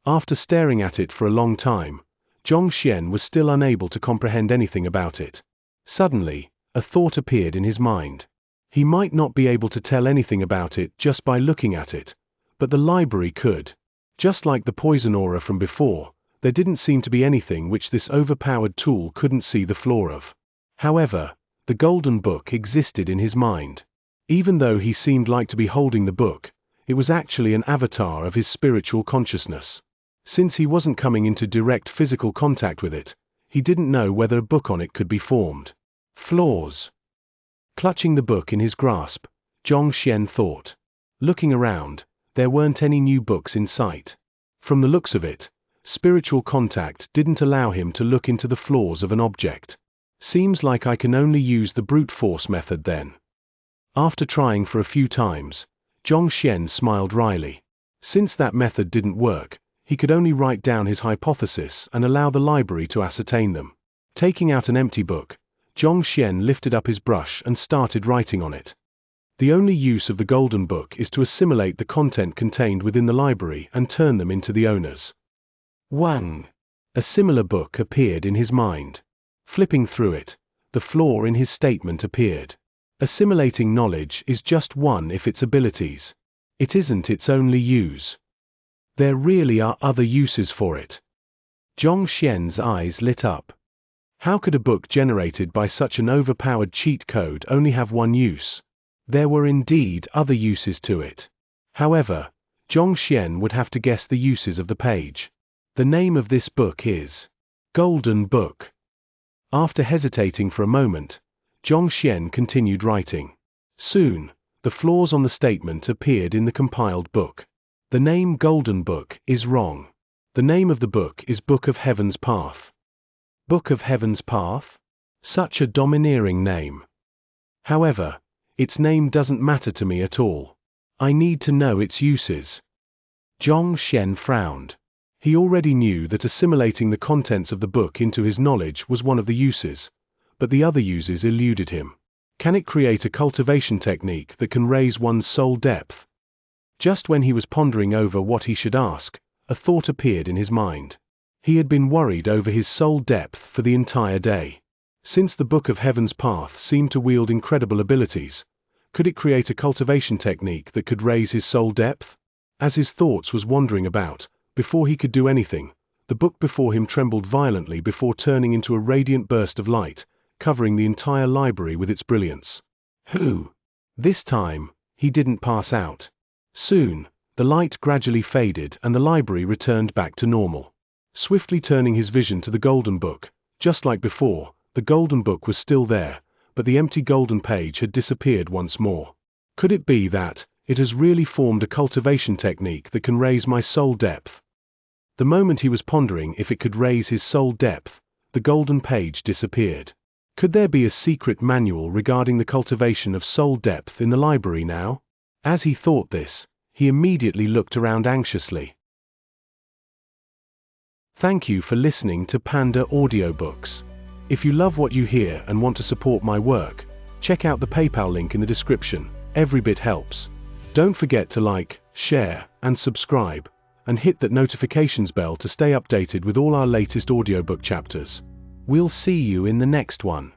After staring at it for a long time, Xianxia was still unable to comprehend anything about it. Suddenly, a thought appeared in his mind. He might not be able to tell anything about it just by looking at it, but the library could. Just like the poison aura from before, there didn't seem to be anything which this overpowered tool couldn't see the flaw of. However, the golden book existed in his mind. Even though he seemed like to be holding the book, it was actually an avatar of his spiritual consciousness. Since he wasn't coming into direct physical contact with it, he didn't know whether a book on it could be formed. Flaws. Clutching the book in his grasp, Xianxia thought. Looking around, there weren't any new books in sight. From the looks of it, spiritual contact didn't allow him to look into the flaws of an object. Seems like I can only use the brute force method then. After trying for a few times, Xianxia smiled wryly. Since that method didn't work, he could only write down his hypothesis and allow the library to ascertain them. Taking out an empty book, Xianxia lifted up his brush and started writing on it. The only use of the golden book is to assimilate the content contained within the library and turn them into the owners. Wang. A similar book appeared in his mind. Flipping through it, the flaw in his statement appeared. Assimilating knowledge is just one of its abilities. It isn't its only use. There really are other uses for it. Xianxia's eyes lit up. How could a book generated by such an overpowered cheat code only have one use? There were indeed other uses to it. However, Xianxia would have to guess the uses of the page. The name of this book is Golden Book. After hesitating for a moment, Xianxia continued writing. Soon, the flaws on the statement appeared in the compiled book. The name Golden Book is wrong. The name of the book is Book of Heaven's Path. Book of Heaven's Path? Such a domineering name. However, Its name doesn't matter to me at all. I need to know its uses. Xianxia frowned. He already knew that assimilating the contents of the book into his knowledge was one of the uses, but the other uses eluded him. Can it create a cultivation technique that can raise one's soul depth? Just when he was pondering over what he should ask, a thought appeared in his mind. He had been worried over his soul depth for the entire day. Since the Book of Heaven's Path seemed to wield incredible abilities, could it create a cultivation technique that could raise his soul depth? As his thoughts was wandering about, before he could do anything, the book before him trembled violently before turning into a radiant burst of light, covering the entire library with its brilliance. This time, he didn't pass out. Soon, the light gradually faded and the library returned back to normal. Swiftly turning his vision to the golden book, just like before, the golden book was still there, but the empty golden page had disappeared once more. Could it be that it has really formed a cultivation technique that can raise my soul depth? The moment he was pondering if it could raise his soul depth, the golden page disappeared. Could there be a secret manual regarding the cultivation of soul depth in the library now? As he thought this, he immediately looked around anxiously. Thank you for listening to Panda Audiobooks. If you love what you hear and want to support my work, check out the PayPal link in the description. Every bit helps. Don't forget to like, share, and subscribe, and hit that notifications bell to stay updated with all our latest audiobook chapters. We'll see you in the next one.